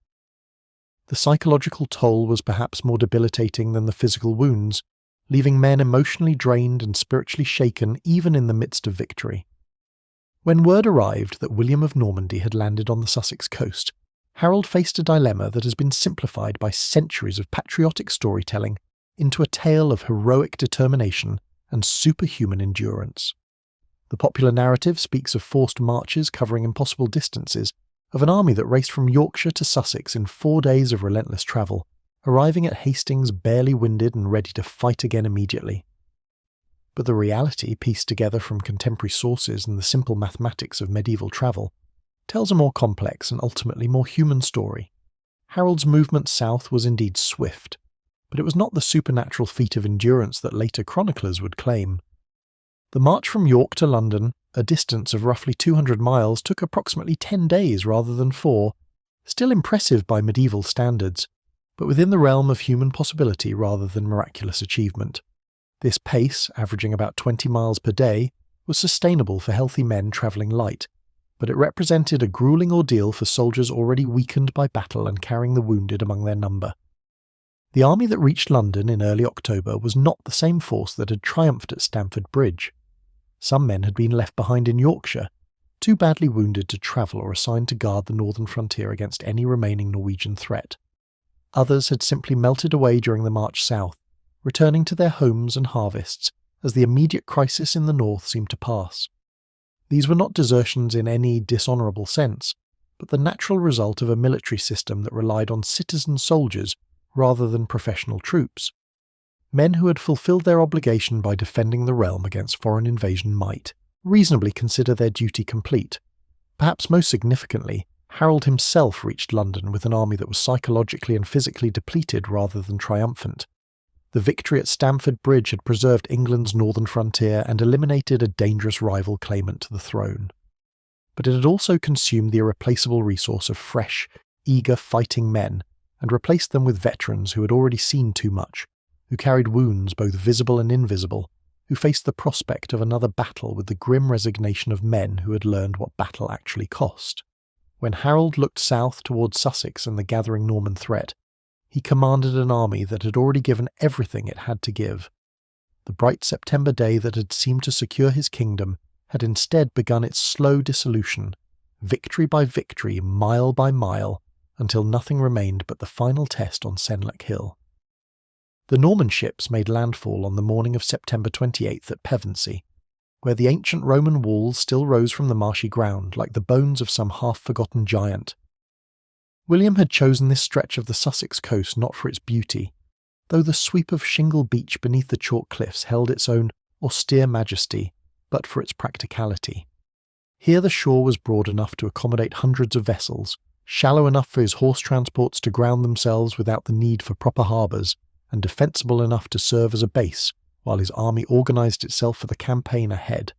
The psychological toll was perhaps more debilitating than the physical wounds, leaving men emotionally drained and spiritually shaken even in the midst of victory. When word arrived that William of Normandy had landed on the Sussex coast, Harold faced a dilemma that has been simplified by centuries of patriotic storytelling into a tale of heroic determination and superhuman endurance. The popular narrative speaks of forced marches covering impossible distances, of an army that raced from Yorkshire to Sussex in 4 days of relentless travel, arriving at Hastings barely winded and ready to fight again immediately. But the reality, pieced together from contemporary sources and the simple mathematics of medieval travel, tells a more complex and ultimately more human story. Harold's movement south was indeed swift, but it was not the supernatural feat of endurance that later chroniclers would claim. The march from York to London, a distance of roughly 200 miles, took approximately 10 days rather than 4, still impressive by medieval standards, but within the realm of human possibility rather than miraculous achievement. This pace, averaging about 20 miles per day, was sustainable for healthy men travelling light, but it represented a gruelling ordeal for soldiers already weakened by battle and carrying the wounded among their number. The army that reached London in early October was not the same force that had triumphed at Stamford Bridge. Some men had been left behind in Yorkshire, too badly wounded to travel or assigned to guard the northern frontier against any remaining Norwegian threat. Others had simply melted away during the march south, returning to their homes and harvests as the immediate crisis in the north seemed to pass. These were not desertions in any dishonourable sense, but the natural result of a military system that relied on citizen soldiers rather than professional troops. Men who had fulfilled their obligation by defending the realm against foreign invasion might reasonably consider their duty complete. Perhaps most significantly, Harold himself reached London with an army that was psychologically and physically depleted rather than triumphant. The victory at Stamford Bridge had preserved England's northern frontier and eliminated a dangerous rival claimant to the throne. But it had also consumed the irreplaceable resource of fresh, eager fighting men and replaced them with veterans who had already seen too much, who carried wounds both visible and invisible, who faced the prospect of another battle with the grim resignation of men who had learned what battle actually cost. When Harold looked south towards Sussex and the gathering Norman threat, he commanded an army that had already given everything it had to give. The bright September day that had seemed to secure his kingdom had instead begun its slow dissolution, victory by victory, mile by mile, until nothing remained but the final test on Senlac Hill. The Norman ships made landfall on the morning of September 28th at Pevensey, where the ancient Roman walls still rose from the marshy ground like the bones of some half-forgotten giant. William had chosen this stretch of the Sussex coast not for its beauty, though the sweep of shingle beach beneath the chalk cliffs held its own austere majesty, but for its practicality. Here the shore was broad enough to accommodate hundreds of vessels, shallow enough for his horse transports to ground themselves without the need for proper harbours, and defensible enough to serve as a base while his army organised itself for the campaign ahead.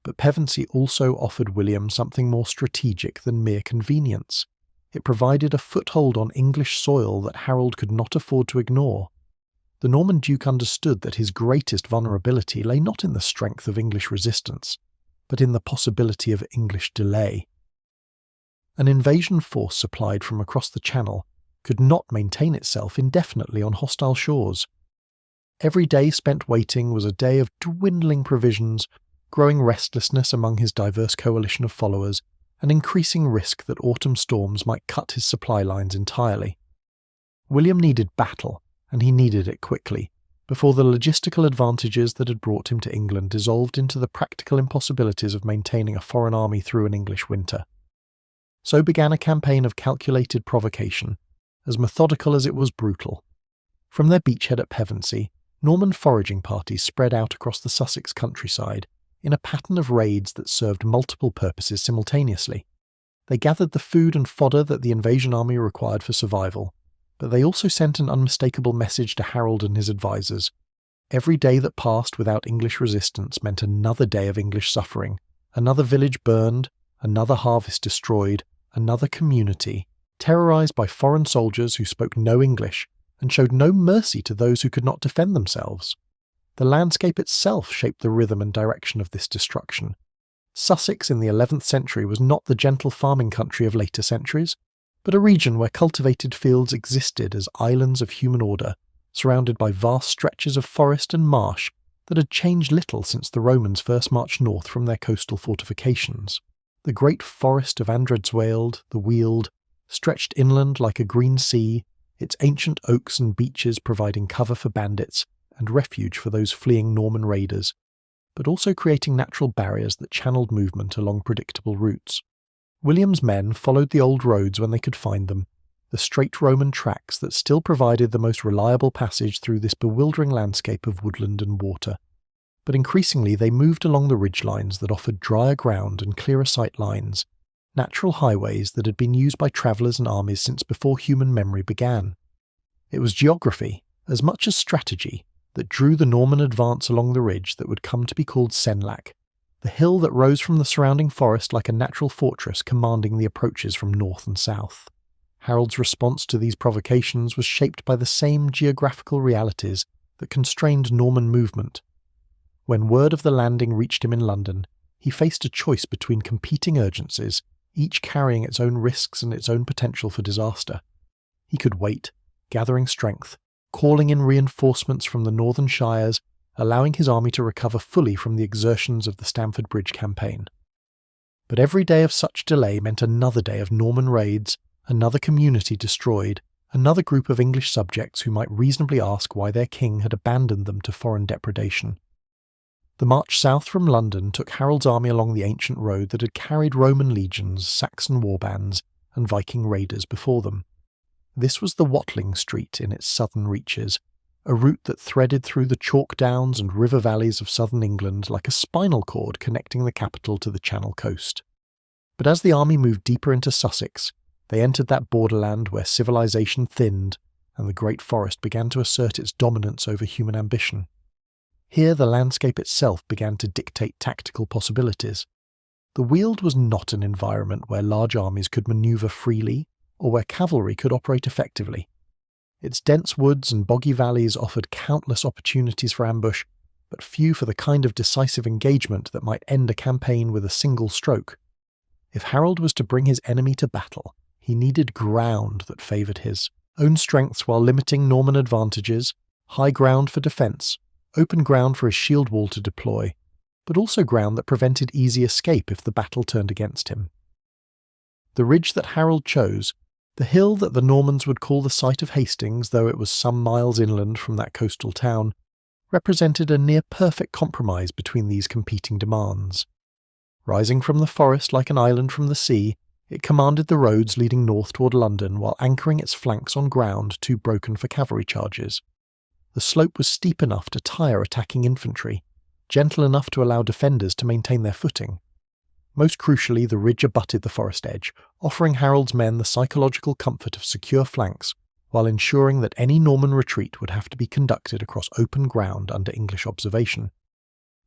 But Pevensey also offered William something more strategic than mere convenience. It provided a foothold on English soil that Harold could not afford to ignore. The Norman Duke understood that his greatest vulnerability lay not in the strength of English resistance, but in the possibility of English delay. An invasion force supplied from across the Channel could not maintain itself indefinitely on hostile shores. Every day spent waiting was a day of dwindling provisions, growing restlessness among his diverse coalition of followers, and increasing risk that autumn storms might cut his supply lines entirely. William needed battle, and he needed it quickly, before the logistical advantages that had brought him to England dissolved into the practical impossibilities of maintaining a foreign army through an English winter. So began a campaign of calculated provocation, as methodical as it was brutal. From their beachhead at Pevensey, Norman foraging parties spread out across the Sussex countryside in a pattern of raids that served multiple purposes simultaneously. They gathered the food and fodder that the invasion army required for survival, but they also sent an unmistakable message to Harold and his advisers. Every day that passed without English resistance meant another day of English suffering, another village burned, another harvest destroyed, another community terrorised by foreign soldiers who spoke no English and showed no mercy to those who could not defend themselves. The landscape itself shaped the rhythm and direction of this destruction. Sussex in the 11th century was not the gentle farming country of later centuries, but a region where cultivated fields existed as islands of human order, surrounded by vast stretches of forest and marsh that had changed little since the Romans first marched north from their coastal fortifications. The great forest of Andredswald, the Weald, stretched inland like a green sea, its ancient oaks and beeches providing cover for bandits and refuge for those fleeing Norman raiders, but also creating natural barriers that channeled movement along predictable routes. William's men followed the old roads when they could find them, the straight Roman tracks that still provided the most reliable passage through this bewildering landscape of woodland and water. But increasingly they moved along the ridgelines that offered drier ground and clearer sight lines, natural highways that had been used by travellers and armies since before human memory began. It was geography, as much as strategy, that drew the Norman advance along the ridge that would come to be called Senlac, the hill that rose from the surrounding forest like a natural fortress commanding the approaches from north and south. Harold's response to these provocations was shaped by the same geographical realities that constrained Norman movement. When word of the landing reached him in London, he faced a choice between competing urgencies, each carrying its own risks and its own potential for disaster. He could wait, gathering strength, calling in reinforcements from the northern shires, allowing his army to recover fully from the exertions of the Stamford Bridge campaign. But every day of such delay meant another day of Norman raids, another community destroyed, another group of English subjects who might reasonably ask why their king had abandoned them to foreign depredation. The march south from London took Harold's army along the ancient road that had carried Roman legions, Saxon warbands, and Viking raiders before them. This was the Watling Street in its southern reaches, a route that threaded through the chalk downs and river valleys of southern England like a spinal cord connecting the capital to the Channel coast. But as the army moved deeper into Sussex, they entered that borderland where civilization thinned and the great forest began to assert its dominance over human ambition. Here the landscape itself began to dictate tactical possibilities. The Weald was not an environment where large armies could maneuver freely or where cavalry could operate effectively. Its dense woods and boggy valleys offered countless opportunities for ambush, but few for the kind of decisive engagement that might end a campaign with a single stroke. If Harold was to bring his enemy to battle, he needed ground that favoured his own strengths while limiting Norman advantages, high ground for defence, open ground for his shield wall to deploy, but also ground that prevented easy escape if the battle turned against him. The ridge that Harold chose, the hill that the Normans would call the site of Hastings, though it was some miles inland from that coastal town, represented a near-perfect compromise between these competing demands. Rising from the forest like an island from the sea, it commanded the roads leading north toward London while anchoring its flanks on ground too broken for cavalry charges. The slope was steep enough to tire attacking infantry, gentle enough to allow defenders to maintain their footing. Most crucially, the ridge abutted the forest edge, offering Harold's men the psychological comfort of secure flanks, while ensuring that any Norman retreat would have to be conducted across open ground under English observation.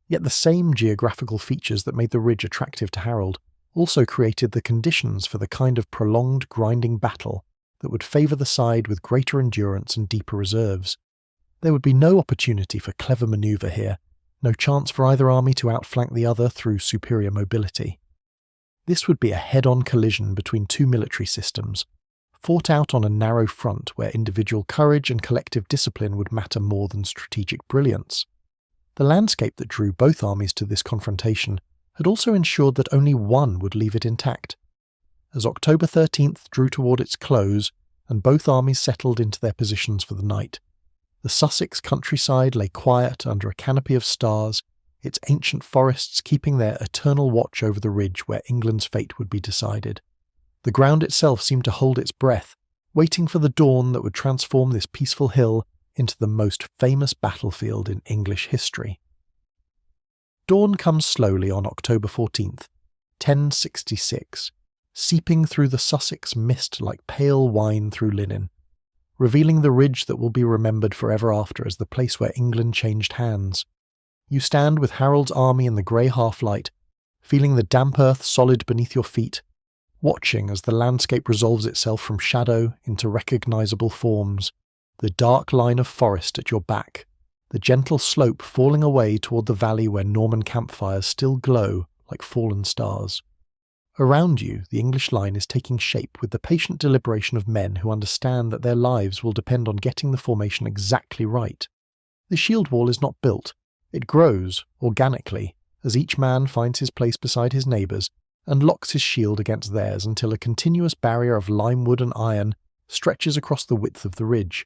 Yet the same geographical features that made the ridge attractive to Harold also created the conditions for the kind of prolonged grinding battle that would favour the side with greater endurance and deeper reserves. There would be no opportunity for clever manoeuvre here, no chance for either army to outflank the other through superior mobility. This would be a head-on collision between two military systems, fought out on a narrow front where individual courage and collective discipline would matter more than strategic brilliance. The landscape that drew both armies to this confrontation had also ensured that only one would leave it intact. As October 13th drew toward its close and both armies settled into their positions for the night, the Sussex countryside lay quiet under a canopy of stars, its ancient forests keeping their eternal watch over the ridge where England's fate would be decided. The ground itself seemed to hold its breath, waiting for the dawn that would transform this peaceful hill into the most famous battlefield in English history. Dawn comes slowly on October 14th, 1066, seeping through the Sussex mist like pale wine through linen, revealing the ridge that will be remembered forever after as the place where England changed hands. You stand with Harold's army in the grey half-light, feeling the damp earth solid beneath your feet, watching as the landscape resolves itself from shadow into recognisable forms, the dark line of forest at your back, the gentle slope falling away toward the valley where Norman campfires still glow like fallen stars. Around you, the English line is taking shape with the patient deliberation of men who understand that their lives will depend on getting the formation exactly right. The shield wall is not built. It grows, organically, as each man finds his place beside his neighbours and locks his shield against theirs until a continuous barrier of lime wood and iron stretches across the width of the ridge.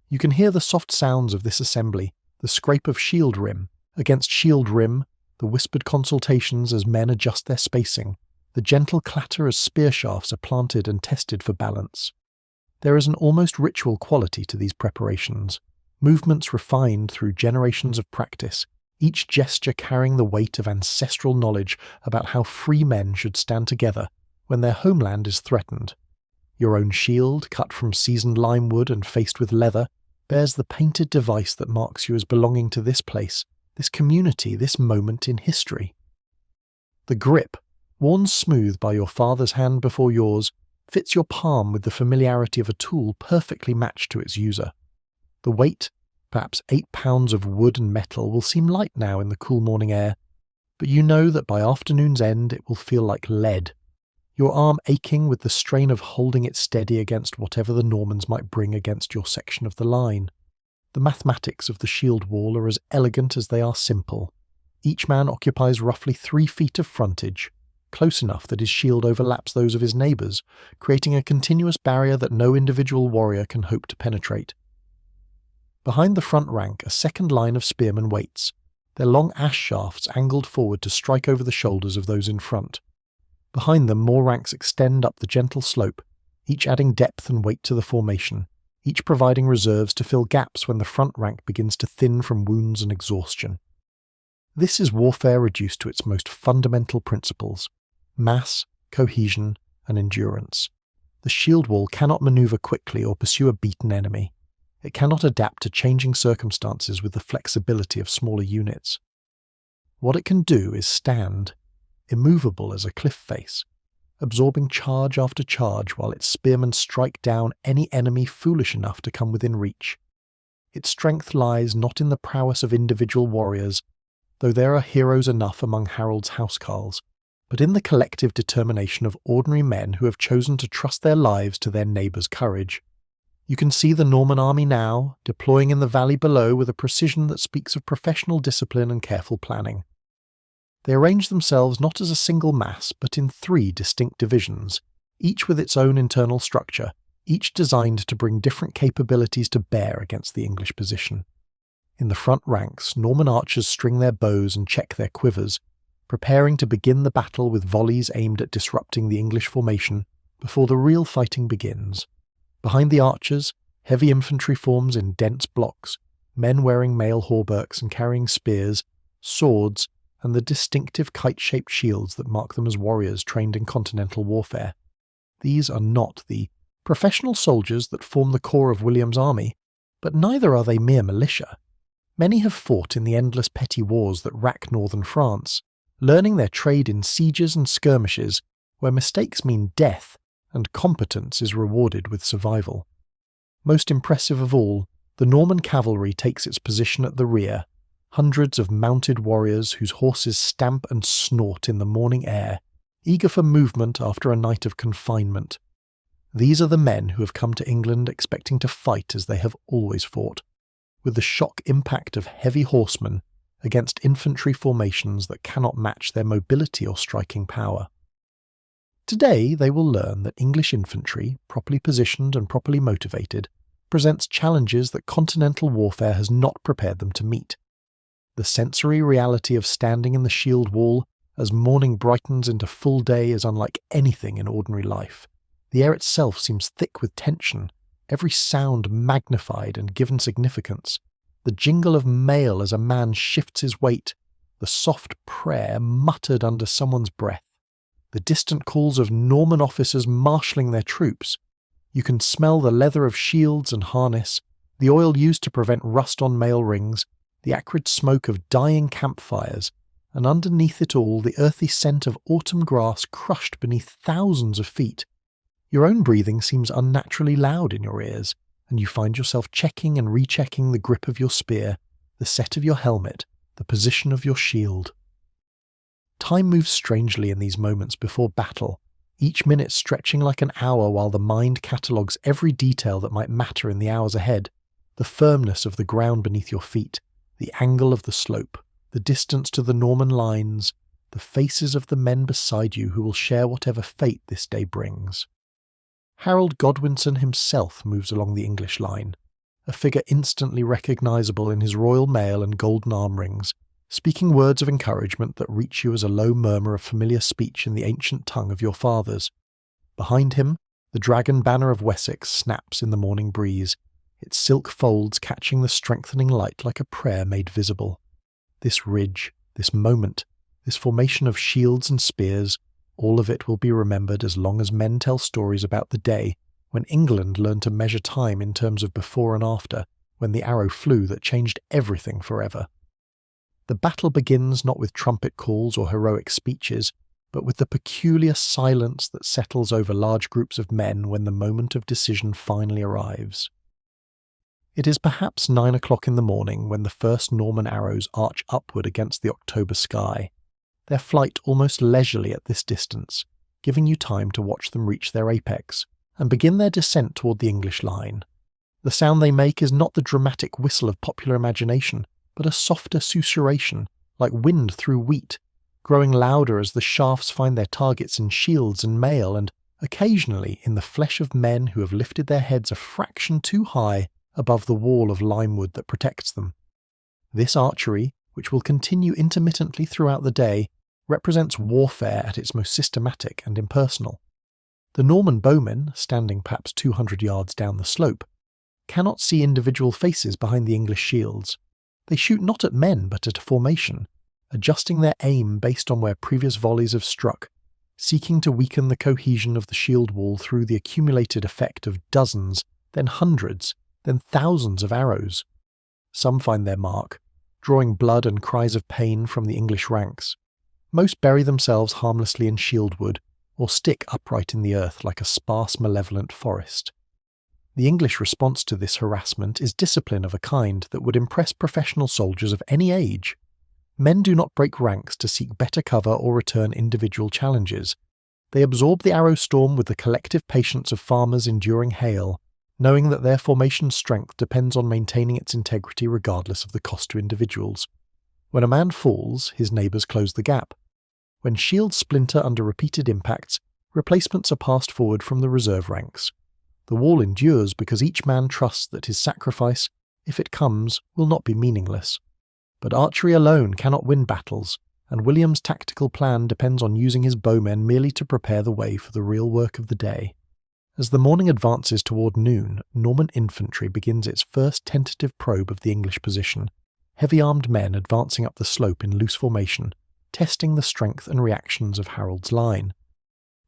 You can hear the soft sounds of this assembly, the scrape of shield rim against shield rim, the whispered consultations as men adjust their spacing, the gentle clatter as spear shafts are planted and tested for balance. There is an almost ritual quality to these preparations, movements refined through generations of practice, each gesture carrying the weight of ancestral knowledge about how free men should stand together when their homeland is threatened. Your own shield, cut from seasoned lime wood and faced with leather, bears the painted device that marks you as belonging to this place, this community, this moment in history. The grip, worn smooth by your father's hand before yours, fits your palm with the familiarity of a tool perfectly matched to its user. The weight, perhaps 8 pounds of wood and metal, will seem light now in the cool morning air, but you know that by afternoon's end it will feel like lead, your arm aching with the strain of holding it steady against whatever the Normans might bring against your section of the line. The mathematics of the shield wall are as elegant as they are simple. Each man occupies roughly 3 feet of frontage, close enough that his shield overlaps those of his neighbours, creating a continuous barrier that no individual warrior can hope to penetrate. Behind the front rank, a second line of spearmen waits, their long ash shafts angled forward to strike over the shoulders of those in front. Behind them, more ranks extend up the gentle slope, each adding depth and weight to the formation, each providing reserves to fill gaps when the front rank begins to thin from wounds and exhaustion. This is warfare reduced to its most fundamental principles: mass, cohesion, and endurance. The shield wall cannot maneuver quickly or pursue a beaten enemy. It cannot adapt to changing circumstances with the flexibility of smaller units. What it can do is stand, immovable as a cliff face, absorbing charge after charge while its spearmen strike down any enemy foolish enough to come within reach. Its strength lies not in the prowess of individual warriors, though there are heroes enough among Harold's housecarls, but in the collective determination of ordinary men who have chosen to trust their lives to their neighbours' courage. You can see the Norman army now, deploying in the valley below with a precision that speaks of professional discipline and careful planning. They arrange themselves not as a single mass, but in 3 distinct divisions, each with its own internal structure, each designed to bring different capabilities to bear against the English position. In the front ranks, Norman archers string their bows and check their quivers, preparing to begin the battle with volleys aimed at disrupting the English formation before the real fighting begins. Behind the archers, heavy infantry forms in dense blocks, men wearing mail hauberks and carrying spears, swords, and the distinctive kite-shaped shields that mark them as warriors trained in continental warfare. These are not the professional soldiers that form the core of William's army, but neither are they mere militia. Many have fought in the endless petty wars that rack northern France, learning their trade in sieges and skirmishes, where mistakes mean death and competence is rewarded with survival. Most impressive of all, the Norman cavalry takes its position at the rear, hundreds of mounted warriors whose horses stamp and snort in the morning air, eager for movement after a night of confinement. These are the men who have come to England expecting to fight as they have always fought, with the shock impact of heavy horsemen against infantry formations that cannot match their mobility or striking power. Today they will learn that English infantry, properly positioned and properly motivated, presents challenges that continental warfare has not prepared them to meet. The sensory reality of standing in the shield wall as morning brightens into full day is unlike anything in ordinary life. The air itself seems thick with tension, every sound magnified and given significance. The jingle of mail as a man shifts his weight, the soft prayer muttered under someone's breath, the distant calls of Norman officers marshalling their troops. You can smell the leather of shields and harness, the oil used to prevent rust on mail rings, the acrid smoke of dying campfires, and underneath it all the earthy scent of autumn grass crushed beneath thousands of feet. Your own breathing seems unnaturally loud in your ears, and you find yourself checking and rechecking the grip of your spear, the set of your helmet, the position of your shield. Time moves strangely in these moments before battle, each minute stretching like an hour while the mind catalogues every detail that might matter in the hours ahead, the firmness of the ground beneath your feet, the angle of the slope, the distance to the Norman lines, the faces of the men beside you who will share whatever fate this day brings. Harold Godwinson himself moves along the English line, a figure instantly recognisable in his royal mail and golden arm rings, speaking words of encouragement that reach you as a low murmur of familiar speech in the ancient tongue of your fathers. Behind him, the dragon banner of Wessex snaps in the morning breeze, its silk folds catching the strengthening light like a prayer made visible. This ridge, this moment, this formation of shields and spears, all of it will be remembered as long as men tell stories about the day when England learned to measure time in terms of before and after, when the arrow flew that changed everything forever. The battle begins not with trumpet calls or heroic speeches, but with the peculiar silence that settles over large groups of men when the moment of decision finally arrives. It is perhaps 9 o'clock in the morning when the first Norman arrows arch upward against the October sky, their flight almost leisurely at this distance, giving you time to watch them reach their apex and begin their descent toward the English line. The sound they make is not the dramatic whistle of popular imagination, but a softer susurration, like wind through wheat, growing louder as the shafts find their targets in shields and mail and, occasionally, in the flesh of men who have lifted their heads a fraction too high above the wall of limewood that protects them. This archery, which will continue intermittently throughout the day, represents warfare at its most systematic and impersonal. The Norman bowmen, standing perhaps 200 yards down the slope, cannot see individual faces behind the English shields. They shoot not at men but at a formation, adjusting their aim based on where previous volleys have struck, seeking to weaken the cohesion of the shield wall through the accumulated effect of dozens, then hundreds, then thousands of arrows. Some find their mark, drawing blood and cries of pain from the English ranks. Most bury themselves harmlessly in shield wood, or stick upright in the earth like a sparse malevolent forest. The English response to this harassment is discipline of a kind that would impress professional soldiers of any age. Men do not break ranks to seek better cover or return individual challenges. They absorb the arrow storm with the collective patience of farmers enduring hail, knowing that their formation's strength depends on maintaining its integrity regardless of the cost to individuals. When a man falls, his neighbours close the gap. When shields splinter under repeated impacts, replacements are passed forward from the reserve ranks. The wall endures because each man trusts that his sacrifice, if it comes, will not be meaningless. But archery alone cannot win battles, and William's tactical plan depends on using his bowmen merely to prepare the way for the real work of the day. As the morning advances toward noon, Norman infantry begins its first tentative probe of the English position, heavy-armed men advancing up the slope in loose formation, testing the strength and reactions of Harold's line.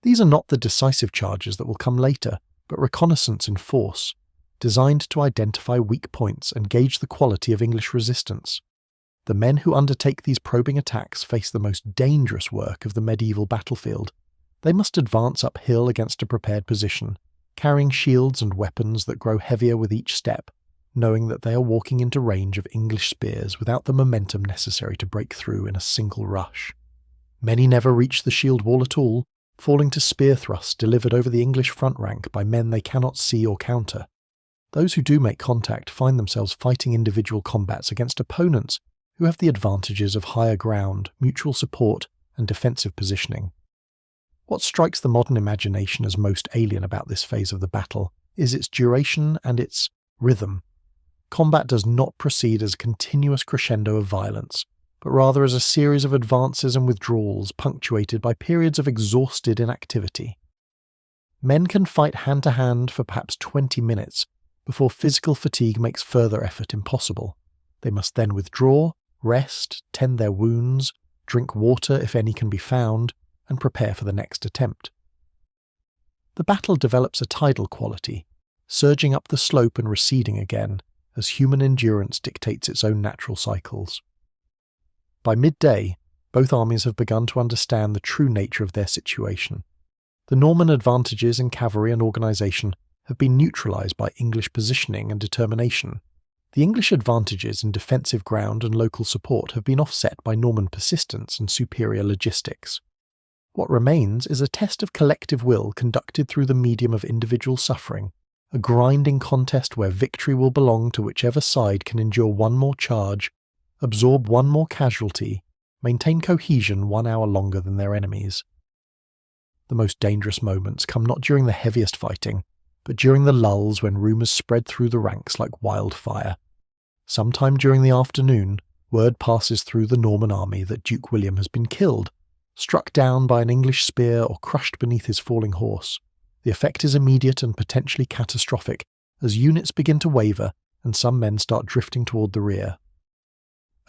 These are not the decisive charges that will come later, but reconnaissance in force, designed to identify weak points and gauge the quality of English resistance. The men who undertake these probing attacks face the most dangerous work of the medieval battlefield. They must advance uphill against a prepared position, carrying shields and weapons that grow heavier with each step, knowing that they are walking into range of English spears without the momentum necessary to break through in a single rush. Many never reach the shield wall at all, falling to spear thrusts delivered over the English front rank by men they cannot see or counter. Those who do make contact find themselves fighting individual combats against opponents who have the advantages of higher ground, mutual support, and defensive positioning. What strikes the modern imagination as most alien about this phase of the battle is its duration and its rhythm. Combat does not proceed as a continuous crescendo of violence, but rather as a series of advances and withdrawals punctuated by periods of exhausted inactivity. Men can fight hand-to-hand for perhaps 20 minutes before physical fatigue makes further effort impossible. They must then withdraw, rest, tend their wounds, drink water if any can be found, and prepare for the next attempt. The battle develops a tidal quality, surging up the slope and receding again, as human endurance dictates its own natural cycles. By midday, both armies have begun to understand the true nature of their situation. The Norman advantages in cavalry and organisation have been neutralised by English positioning and determination. The English advantages in defensive ground and local support have been offset by Norman persistence and superior logistics. What remains is a test of collective will conducted through the medium of individual suffering, a grinding contest where victory will belong to whichever side can endure one more charge, absorb one more casualty, maintain cohesion 1 hour longer than their enemies. The most dangerous moments come not during the heaviest fighting, but during the lulls when rumours spread through the ranks like wildfire. Sometime during the afternoon, word passes through the Norman army that Duke William has been killed, struck down by an English spear or crushed beneath his falling horse. The effect is immediate and potentially catastrophic, as units begin to waver and some men start drifting toward the rear.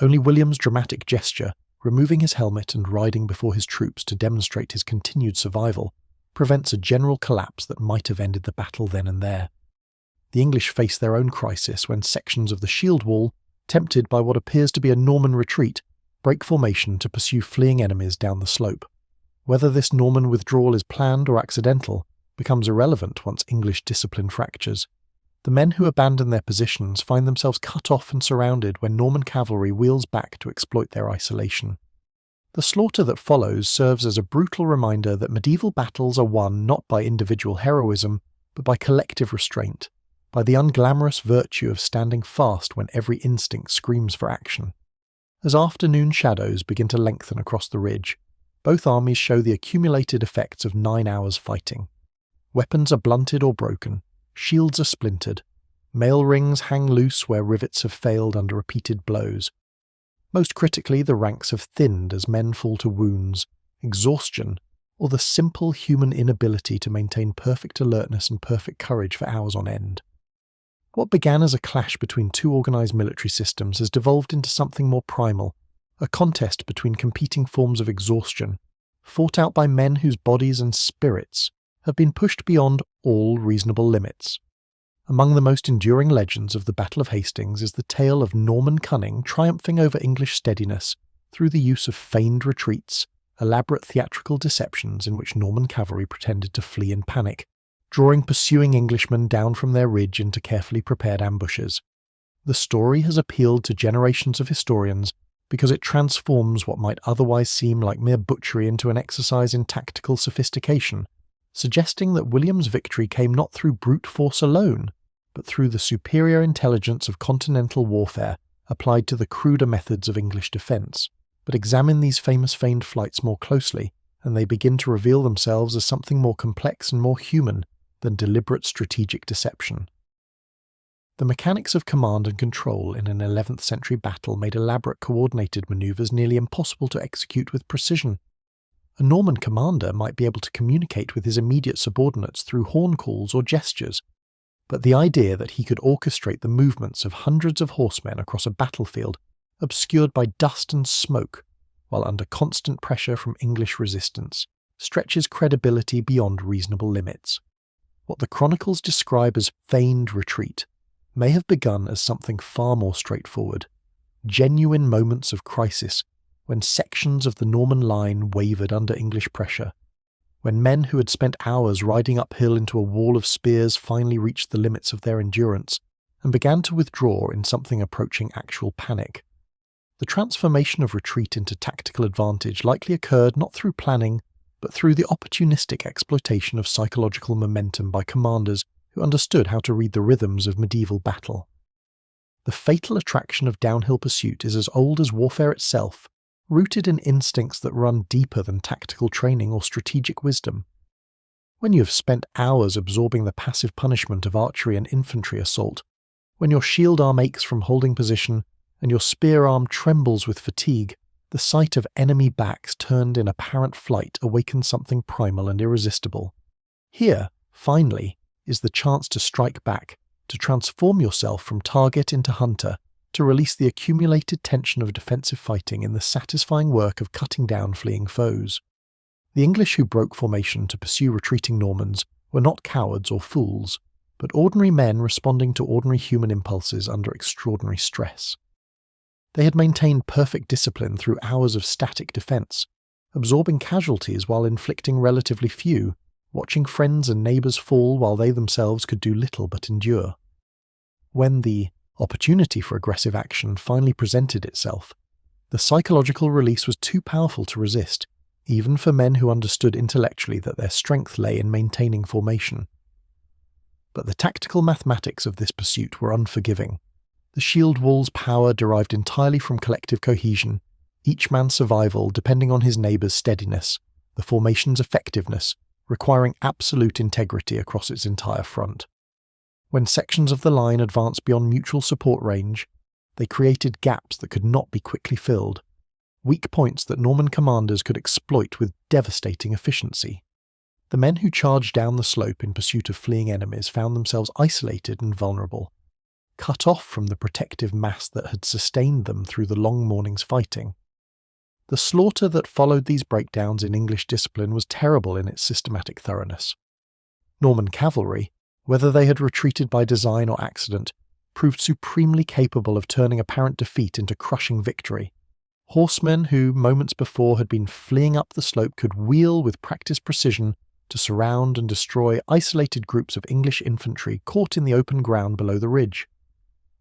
Only William's dramatic gesture, removing his helmet and riding before his troops to demonstrate his continued survival, prevents a general collapse that might have ended the battle then and there. The English face their own crisis when sections of the shield wall, tempted by what appears to be a Norman retreat, break formation to pursue fleeing enemies down the slope. Whether this Norman withdrawal is planned or accidental becomes irrelevant once English discipline fractures. The men who abandon their positions find themselves cut off and surrounded when Norman cavalry wheels back to exploit their isolation. The slaughter that follows serves as a brutal reminder that medieval battles are won not by individual heroism, but by collective restraint, by the unglamorous virtue of standing fast when every instinct screams for action. As afternoon shadows begin to lengthen across the ridge, both armies show the accumulated effects of 9 hours fighting. Weapons are blunted or broken, shields are splintered, mail rings hang loose where rivets have failed under repeated blows. Most critically, the ranks have thinned as men fall to wounds, exhaustion, or the simple human inability to maintain perfect alertness and perfect courage for hours on end. What began as a clash between two organised military systems has devolved into something more primal, a contest between competing forms of exhaustion, fought out by men whose bodies and spirits have been pushed beyond all reasonable limits. Among the most enduring legends of the Battle of Hastings is the tale of Norman cunning triumphing over English steadiness through the use of feigned retreats, elaborate theatrical deceptions in which Norman cavalry pretended to flee in panic, drawing pursuing Englishmen down from their ridge into carefully prepared ambushes. The story has appealed to generations of historians because it transforms what might otherwise seem like mere butchery into an exercise in tactical sophistication, suggesting that William's victory came not through brute force alone, but through the superior intelligence of continental warfare applied to the cruder methods of English defence. But examine these famous feigned flights more closely, and they begin to reveal themselves as something more complex and more human than deliberate strategic deception. The mechanics of command and control in an 11th century battle made elaborate coordinated manoeuvres nearly impossible to execute with precision. A Norman commander might be able to communicate with his immediate subordinates through horn calls or gestures, but the idea that he could orchestrate the movements of hundreds of horsemen across a battlefield obscured by dust and smoke while under constant pressure from English resistance stretches credibility beyond reasonable limits. What the chronicles describe as feigned retreat may have begun as something far more straightforward, genuine moments of crisis when sections of the Norman line wavered under English pressure, when men who had spent hours riding uphill into a wall of spears finally reached the limits of their endurance and began to withdraw in something approaching actual panic. The transformation of retreat into tactical advantage likely occurred not through planning, but through the opportunistic exploitation of psychological momentum by commanders who understood how to read the rhythms of medieval battle. The fatal attraction of downhill pursuit is as old as warfare itself, rooted in instincts that run deeper than tactical training or strategic wisdom. When you have spent hours absorbing the passive punishment of archery and infantry assault, when your shield arm aches from holding position and your spear arm trembles with fatigue, the sight of enemy backs turned in apparent flight awakens something primal and irresistible. Here, finally, is the chance to strike back, to transform yourself from target into hunter, to release the accumulated tension of defensive fighting in the satisfying work of cutting down fleeing foes. The English who broke formation to pursue retreating Normans were not cowards or fools, but ordinary men responding to ordinary human impulses under extraordinary stress. They had maintained perfect discipline through hours of static defence, absorbing casualties while inflicting relatively few, watching friends and neighbours fall while they themselves could do little but endure. When the opportunity for aggressive action finally presented itself, the psychological release was too powerful to resist, even for men who understood intellectually that their strength lay in maintaining formation. But the tactical mathematics of this pursuit were unforgiving. The shield wall's power derived entirely from collective cohesion, each man's survival depending on his neighbour's steadiness, the formation's effectiveness, requiring absolute integrity across its entire front. When sections of the line advanced beyond mutual support range, they created gaps that could not be quickly filled, weak points that Norman commanders could exploit with devastating efficiency. The men who charged down the slope in pursuit of fleeing enemies found themselves isolated and vulnerable, cut off from the protective mass that had sustained them through the long morning's fighting. The slaughter that followed these breakdowns in English discipline was terrible in its systematic thoroughness. Norman cavalry, whether they had retreated by design or accident, proved supremely capable of turning apparent defeat into crushing victory. Horsemen who, moments before, had been fleeing up the slope could wheel with practiced precision to surround and destroy isolated groups of English infantry caught in the open ground below the ridge.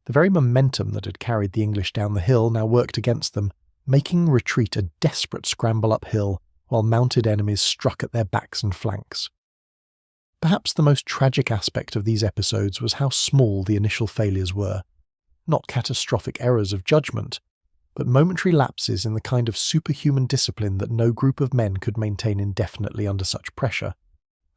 The very momentum that had carried the English down the hill now worked against them, making retreat a desperate scramble uphill while mounted enemies struck at their backs and flanks. Perhaps the most tragic aspect of these episodes was how small the initial failures were. Not catastrophic errors of judgment, but momentary lapses in the kind of superhuman discipline that no group of men could maintain indefinitely under such pressure.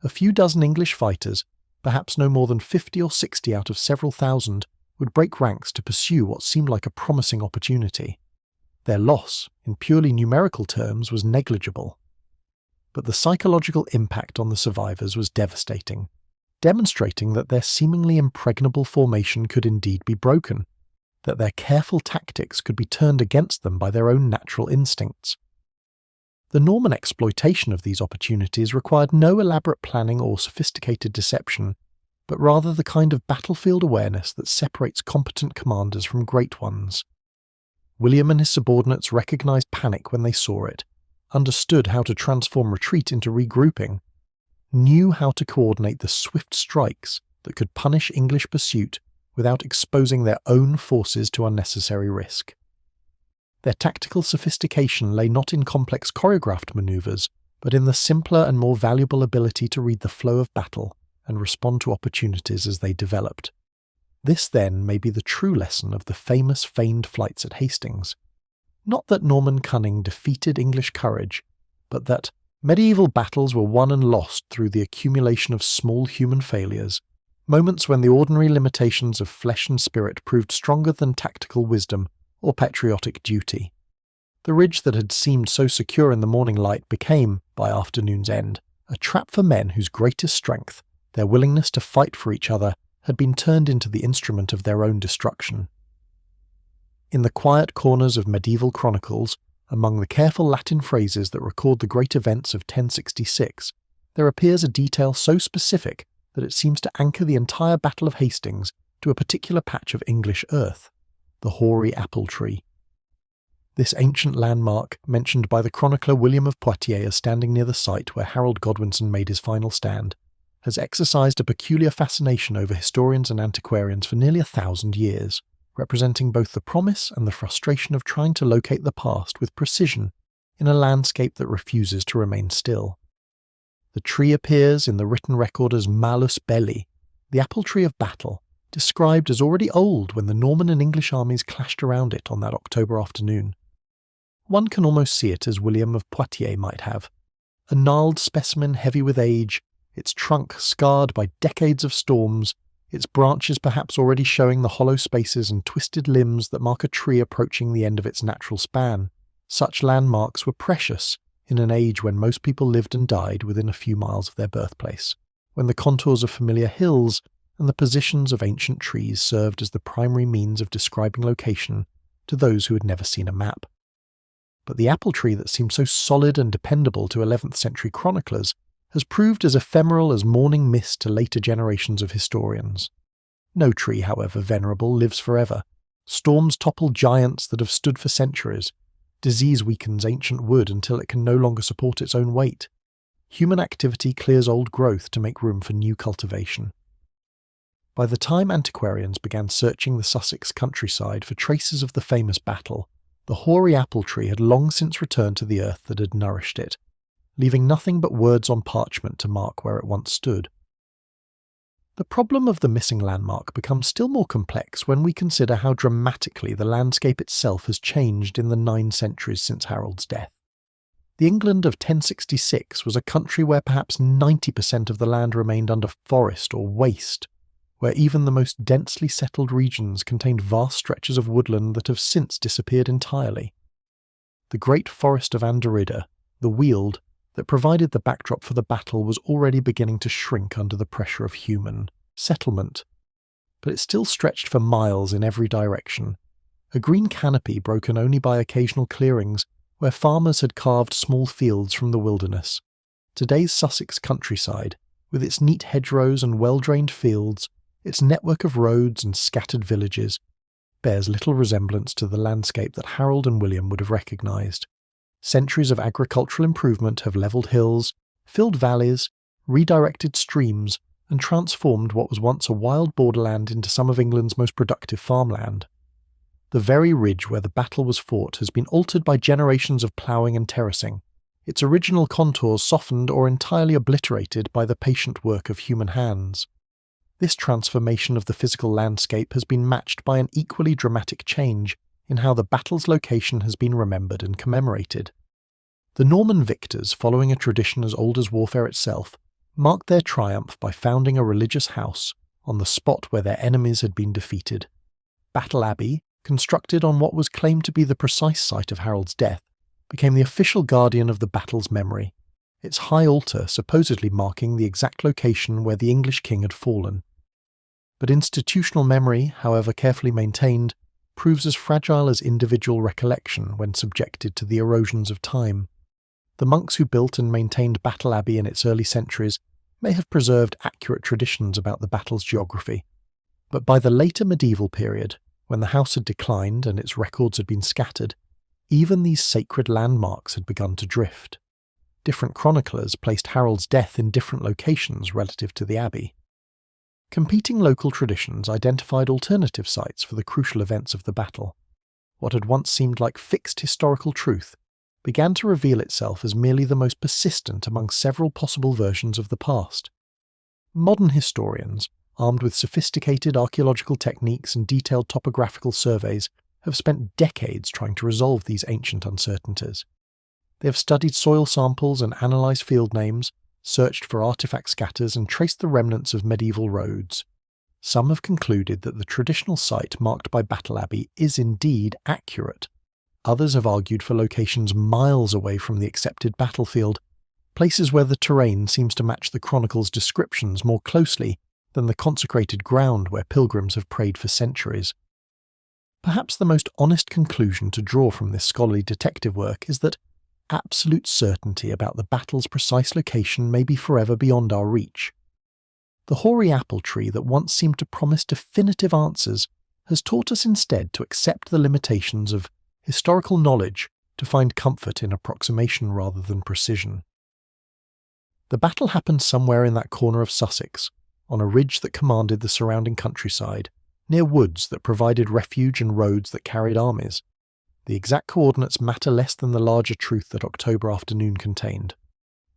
A few dozen English fighters, perhaps no more than 50 or 60 out of several thousand, would break ranks to pursue what seemed like a promising opportunity. Their loss, in purely numerical terms, was negligible. But the psychological impact on the survivors was devastating, demonstrating that their seemingly impregnable formation could indeed be broken, that their careful tactics could be turned against them by their own natural instincts. The Norman exploitation of these opportunities required no elaborate planning or sophisticated deception, but rather the kind of battlefield awareness that separates competent commanders from great ones. William and his subordinates recognized panic when they saw it, understood how to transform retreat into regrouping, knew how to coordinate the swift strikes that could punish English pursuit without exposing their own forces to unnecessary risk. Their tactical sophistication lay not in complex choreographed maneuvers, but in the simpler and more valuable ability to read the flow of battle and respond to opportunities as they developed. This, then, may be the true lesson of the famous feigned flights at Hastings. Not that Norman cunning defeated English courage, but that medieval battles were won and lost through the accumulation of small human failures, moments when the ordinary limitations of flesh and spirit proved stronger than tactical wisdom or patriotic duty. The ridge that had seemed so secure in the morning light became, by afternoon's end, a trap for men whose greatest strength, their willingness to fight for each other, had been turned into the instrument of their own destruction. In the quiet corners of medieval chronicles, among the careful Latin phrases that record the great events of 1066, there appears a detail so specific that it seems to anchor the entire Battle of Hastings to a particular patch of English earth, the hoary apple tree. This ancient landmark, mentioned by the chronicler William of Poitiers as standing near the site where Harold Godwinson made his final stand, has exercised a peculiar fascination over historians and antiquarians for nearly 1,000 years, representing both the promise and the frustration of trying to locate the past with precision in a landscape that refuses to remain still. The tree appears in the written record as Malus Belli, the apple tree of battle, described as already old when the Norman and English armies clashed around it on that October afternoon. One can almost see it as William of Poitiers might have, a gnarled specimen heavy with age, its trunk scarred by decades of storms, its branches perhaps already showing the hollow spaces and twisted limbs that mark a tree approaching the end of its natural span. Such landmarks were precious in an age when most people lived and died within a few miles of their birthplace, when the contours of familiar hills and the positions of ancient trees served as the primary means of describing location to those who had never seen a map. But the apple tree that seemed so solid and dependable to 11th century chroniclers has proved as ephemeral as morning mist to later generations of historians. No tree, however venerable, lives forever. Storms topple giants that have stood for centuries. Disease weakens ancient wood until it can no longer support its own weight. Human activity clears old growth to make room for new cultivation. By the time antiquarians began searching the Sussex countryside for traces of the famous battle, the hoary apple tree had long since returned to the earth that had nourished it, leaving nothing but words on parchment to mark where it once stood. The problem of the missing landmark becomes still more complex when we consider how dramatically the landscape itself has changed in the 9 centuries since Harold's death. The England of 1066 was a country where perhaps 90% of the land remained under forest or waste, where even the most densely settled regions contained vast stretches of woodland that have since disappeared entirely. The great forest of Anderida, the Weald, that provided the backdrop for the battle was already beginning to shrink under the pressure of human settlement, but it still stretched for miles in every direction, a green canopy broken only by occasional clearings where farmers had carved small fields from the wilderness. Today's Sussex countryside, with its neat hedgerows and well-drained fields, its network of roads and scattered villages, bears little resemblance to the landscape that Harold and William would have recognised. Centuries of agricultural improvement have levelled hills, filled valleys, redirected streams, and transformed what was once a wild borderland into some of England's most productive farmland. The very ridge where the battle was fought has been altered by generations of ploughing and terracing, its original contours softened or entirely obliterated by the patient work of human hands. This transformation of the physical landscape has been matched by an equally dramatic change in how the battle's location has been remembered and commemorated. The Norman victors, following a tradition as old as warfare itself, marked their triumph by founding a religious house on the spot where their enemies had been defeated. Battle Abbey, constructed on what was claimed to be the precise site of Harold's death, became the official guardian of the battle's memory, its high altar supposedly marking the exact location where the English king had fallen. But institutional memory, however carefully maintained, proves as fragile as individual recollection when subjected to the erosions of time. The monks who built and maintained Battle Abbey in its early centuries may have preserved accurate traditions about the battle's geography, but by the later medieval period, when the house had declined and its records had been scattered, even these sacred landmarks had begun to drift. Different chroniclers placed Harold's death in different locations relative to the abbey. Competing local traditions identified alternative sites for the crucial events of the battle. What had once seemed like fixed historical truth began to reveal itself as merely the most persistent among several possible versions of the past. Modern historians, armed with sophisticated archaeological techniques and detailed topographical surveys, have spent decades trying to resolve these ancient uncertainties. They have studied soil samples and analysed field names, searched for artefact scatters and traced the remnants of medieval roads. Some have concluded that the traditional site marked by Battle Abbey is indeed accurate. Others have argued for locations miles away from the accepted battlefield, places where the terrain seems to match the chronicle's descriptions more closely than the consecrated ground where pilgrims have prayed for centuries. Perhaps the most honest conclusion to draw from this scholarly detective work is that absolute certainty about the battle's precise location may be forever beyond our reach. The hoary apple tree that once seemed to promise definitive answers has taught us instead to accept the limitations of historical knowledge to find comfort in approximation rather than precision. The battle happened somewhere in that corner of Sussex, on a ridge that commanded the surrounding countryside, near woods that provided refuge and roads that carried armies. The exact coordinates matter less than the larger truth that October afternoon contained.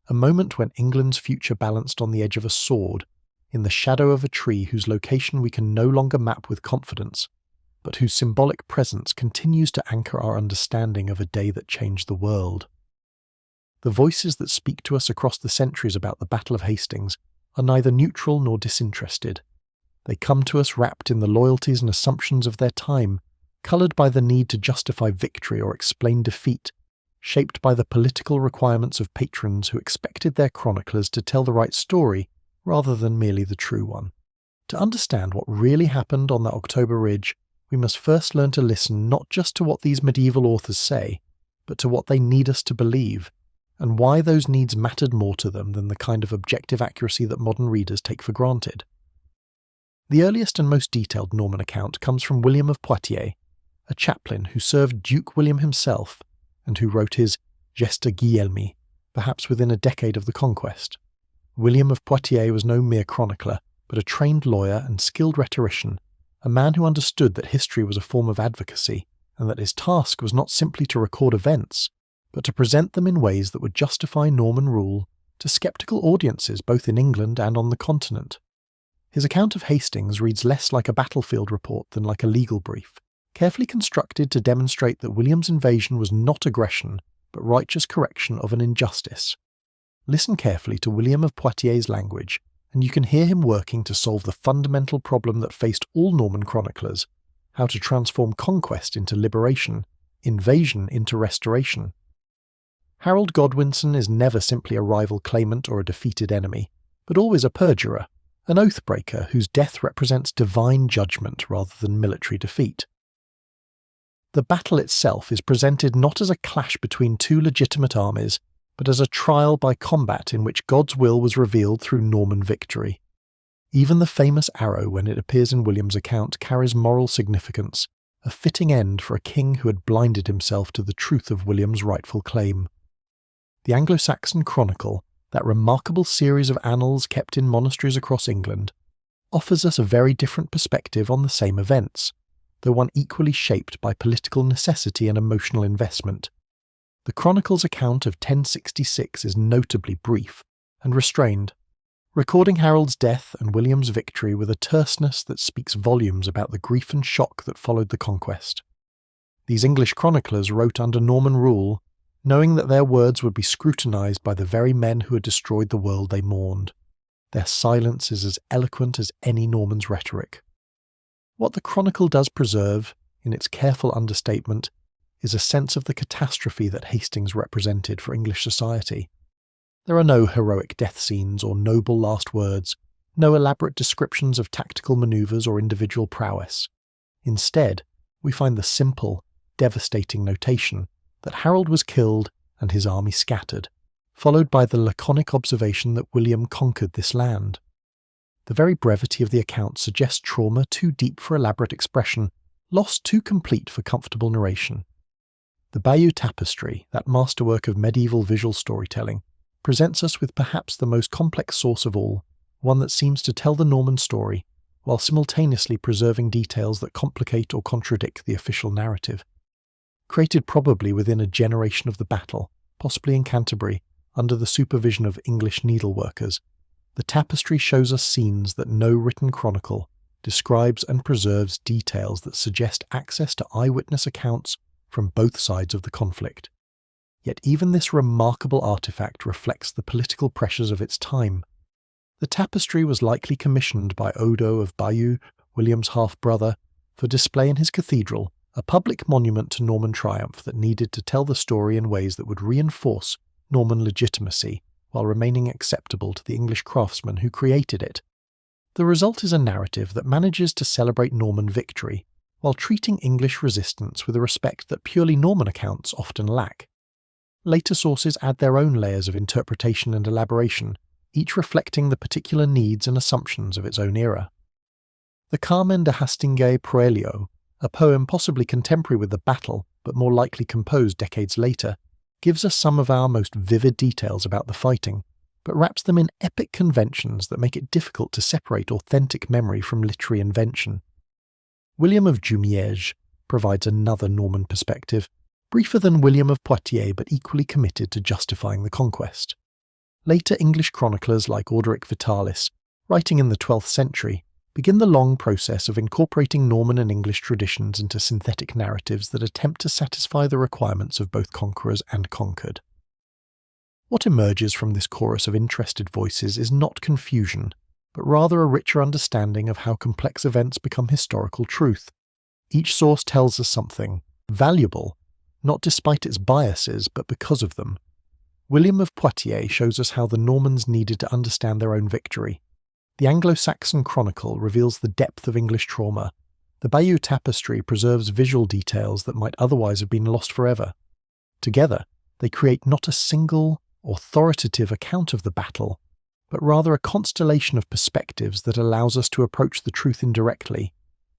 A moment when England's future balanced on the edge of a sword, in the shadow of a tree whose location we can no longer map with confidence, but whose symbolic presence continues to anchor our understanding of a day that changed the world. The voices that speak to us across the centuries about the Battle of Hastings are neither neutral nor disinterested. They come to us wrapped in the loyalties and assumptions of their time, coloured by the need to justify victory or explain defeat, shaped by the political requirements of patrons who expected their chroniclers to tell the right story rather than merely the true one. To understand what really happened on that October ridge, we must first learn to listen not just to what these medieval authors say, but to what they need us to believe, and why those needs mattered more to them than the kind of objective accuracy that modern readers take for granted. The earliest and most detailed Norman account comes from William of Poitiers, a chaplain who served Duke William himself, and who wrote his Gesta Guilhelmi, perhaps within a decade of the conquest. William of Poitiers was no mere chronicler, but a trained lawyer and skilled rhetorician, a man who understood that history was a form of advocacy, and that his task was not simply to record events, but to present them in ways that would justify Norman rule to sceptical audiences both in England and on the continent. His account of Hastings reads less like a battlefield report than like a legal brief, carefully constructed to demonstrate that William's invasion was not aggression, but righteous correction of an injustice. Listen carefully to William of Poitiers' language, and you can hear him working to solve the fundamental problem that faced all Norman chroniclers: how to transform conquest into liberation, invasion into restoration. Harold Godwinson is never simply a rival claimant or a defeated enemy, but always a perjurer, an oath-breaker whose death represents divine judgment rather than military defeat. The battle itself is presented not as a clash between two legitimate armies, but as a trial by combat in which God's will was revealed through Norman victory. Even the famous arrow, when it appears in William's account, carries moral significance, a fitting end for a king who had blinded himself to the truth of William's rightful claim. The Anglo-Saxon Chronicle, that remarkable series of annals kept in monasteries across England, offers us a very different perspective on the same events, though one equally shaped by political necessity and emotional investment. The Chronicle's account of 1066 is notably brief and restrained, recording Harold's death and William's victory with a terseness that speaks volumes about the grief and shock that followed the conquest. These English chroniclers wrote under Norman rule, knowing that their words would be scrutinised by the very men who had destroyed the world they mourned. Their silence is as eloquent as any Norman's rhetoric. What the Chronicle does preserve, in its careful understatement, is a sense of the catastrophe that Hastings represented for English society. There are no heroic death scenes or noble last words, no elaborate descriptions of tactical manoeuvres or individual prowess. Instead, we find the simple, devastating notation that Harold was killed and his army scattered, followed by the laconic observation that William conquered this land. The very brevity of the account suggests trauma too deep for elaborate expression, loss too complete for comfortable narration. The Bayeux Tapestry, that masterwork of medieval visual storytelling, presents us with perhaps the most complex source of all, one that seems to tell the Norman story, while simultaneously preserving details that complicate or contradict the official narrative. Created probably within a generation of the battle, possibly in Canterbury, under the supervision of English needleworkers, the tapestry shows us scenes that no written chronicle describes and preserves details that suggest access to eyewitness accounts from both sides of the conflict. Yet even this remarkable artifact reflects the political pressures of its time. The tapestry was likely commissioned by Odo of Bayeux, William's half-brother, for display in his cathedral, a public monument to Norman triumph that needed to tell the story in ways that would reinforce Norman legitimacy while remaining acceptable to the English craftsmen who created it. The result is a narrative that manages to celebrate Norman victory while treating English resistance with a respect that purely Norman accounts often lack. Later sources add their own layers of interpretation and elaboration, each reflecting the particular needs and assumptions of its own era. The Carmen de Hastinguet Proelio, a poem possibly contemporary with the battle, but more likely composed decades later, gives us some of our most vivid details about the fighting, but wraps them in epic conventions that make it difficult to separate authentic memory from literary invention. William of Jumièges provides another Norman perspective, briefer than William of Poitiers but equally committed to justifying the conquest. Later English chroniclers like Orderic Vitalis, writing in the 12th century, begin the long process of incorporating Norman and English traditions into synthetic narratives that attempt to satisfy the requirements of both conquerors and conquered. What emerges from this chorus of interested voices is not confusion, but rather a richer understanding of how complex events become historical truth. Each source tells us something valuable, not despite its biases, but because of them. William of Poitiers shows us how the Normans needed to understand their own victory. The Anglo-Saxon Chronicle reveals the depth of English trauma. The Bayeux Tapestry preserves visual details that might otherwise have been lost forever. Together, they create not a single, authoritative account of the battle, but rather a constellation of perspectives that allows us to approach the truth indirectly,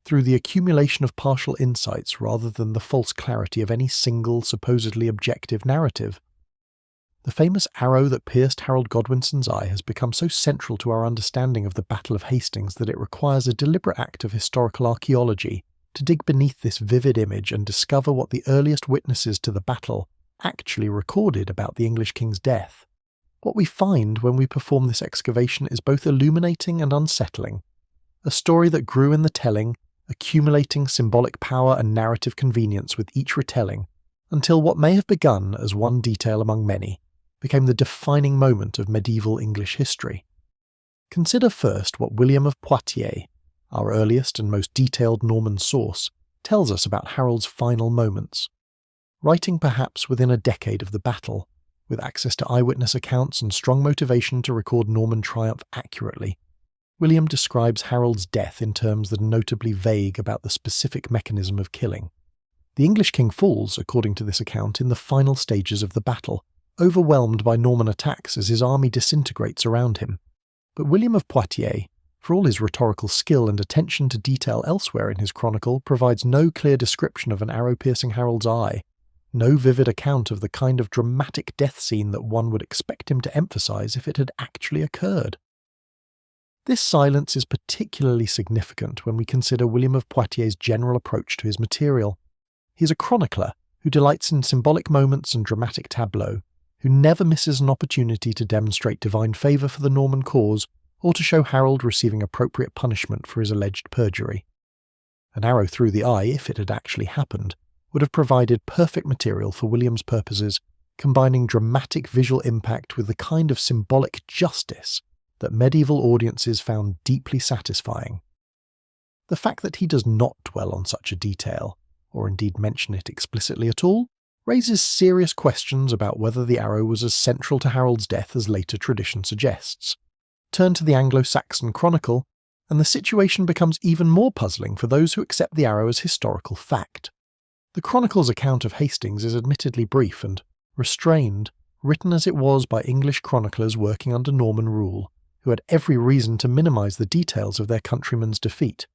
through the accumulation of partial insights rather than the false clarity of any single, supposedly objective narrative. The famous arrow that pierced Harold Godwinson's eye has become so central to our understanding of the Battle of Hastings that it requires a deliberate act of historical archaeology to dig beneath this vivid image and discover what the earliest witnesses to the battle actually recorded about the English king's death. What we find when we perform this excavation is both illuminating and unsettling. A story that grew in the telling, accumulating symbolic power and narrative convenience with each retelling, until what may have begun as one detail among many became the defining moment of medieval English history. Consider first what William of Poitiers, our earliest and most detailed Norman source, tells us about Harold's final moments. Writing perhaps within a decade of the battle, with access to eyewitness accounts and strong motivation to record Norman triumph accurately, William describes Harold's death in terms that are notably vague about the specific mechanism of killing. The English king falls, according to this account, in the final stages of the battle, overwhelmed by Norman attacks as his army disintegrates around him. But William of Poitiers, for all his rhetorical skill and attention to detail elsewhere in his chronicle, provides no clear description of an arrow piercing Harold's eye, no vivid account of the kind of dramatic death scene that one would expect him to emphasise if it had actually occurred. This silence is particularly significant when we consider William of Poitiers' general approach to his material. He is a chronicler who delights in symbolic moments and dramatic tableaux, who never misses an opportunity to demonstrate divine favour for the Norman cause or to show Harold receiving appropriate punishment for his alleged perjury. An arrow through the eye, if it had actually happened, would have provided perfect material for William's purposes, combining dramatic visual impact with the kind of symbolic justice that medieval audiences found deeply satisfying. The fact that he does not dwell on such a detail, or indeed mention it explicitly at all, raises serious questions about whether the arrow was as central to Harold's death as later tradition suggests. Turn to the Anglo-Saxon Chronicle, and the situation becomes even more puzzling for those who accept the arrow as historical fact. The Chronicle's account of Hastings is admittedly brief and restrained, written as it was by English chroniclers working under Norman rule, who had every reason to minimise the details of their countrymen's defeat.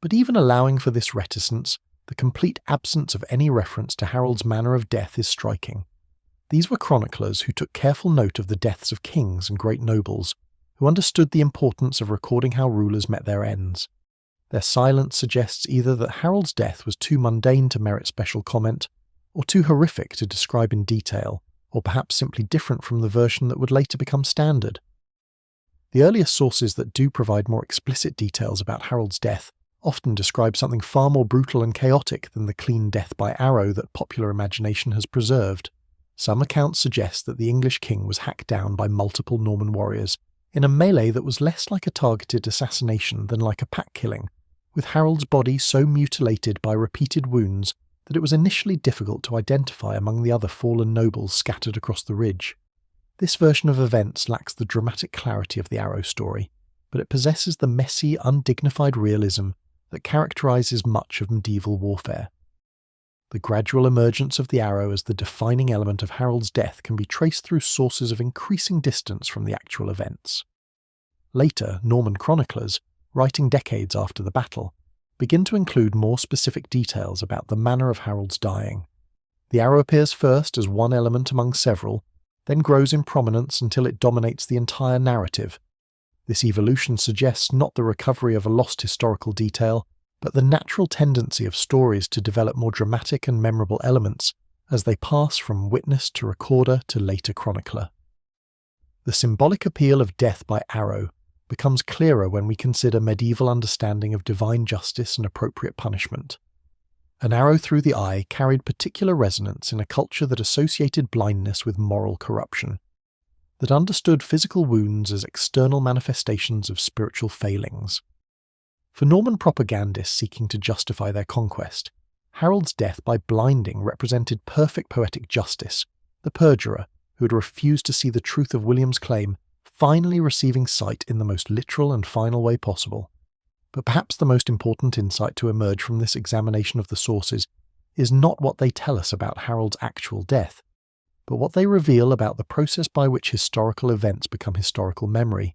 But even allowing for this reticence, the complete absence of any reference to Harold's manner of death is striking. These were chroniclers who took careful note of the deaths of kings and great nobles, who understood the importance of recording how rulers met their ends. Their silence suggests either that Harold's death was too mundane to merit special comment, or too horrific to describe in detail, or perhaps simply different from the version that would later become standard. The earliest sources that do provide more explicit details about Harold's death often describe something far more brutal and chaotic than the clean death by arrow that popular imagination has preserved. Some accounts suggest that the English king was hacked down by multiple Norman warriors in a melee that was less like a targeted assassination than like a pack killing, with Harold's body so mutilated by repeated wounds that it was initially difficult to identify among the other fallen nobles scattered across the ridge. This version of events lacks the dramatic clarity of the arrow story, but it possesses the messy, undignified realism that characterises much of medieval warfare. The gradual emergence of the arrow as the defining element of Harold's death can be traced through sources of increasing distance from the actual events. Later, Norman chroniclers, writing decades after the battle, begin to include more specific details about the manner of Harold's dying. The arrow appears first as one element among several, then grows in prominence until it dominates the entire narrative. This evolution suggests not the recovery of a lost historical detail, but the natural tendency of stories to develop more dramatic and memorable elements as they pass from witness to recorder to later chronicler. The symbolic appeal of death by arrow becomes clearer when we consider medieval understanding of divine justice and appropriate punishment. An arrow through the eye carried particular resonance in a culture that associated blindness with moral corruption, that understood physical wounds as external manifestations of spiritual failings. For Norman propagandists seeking to justify their conquest, Harold's death by blinding represented perfect poetic justice, the perjurer, who had refused to see the truth of William's claim, finally receiving sight in the most literal and final way possible. But perhaps the most important insight to emerge from this examination of the sources is not what they tell us about Harold's actual death, but what they reveal about the process by which historical events become historical memory.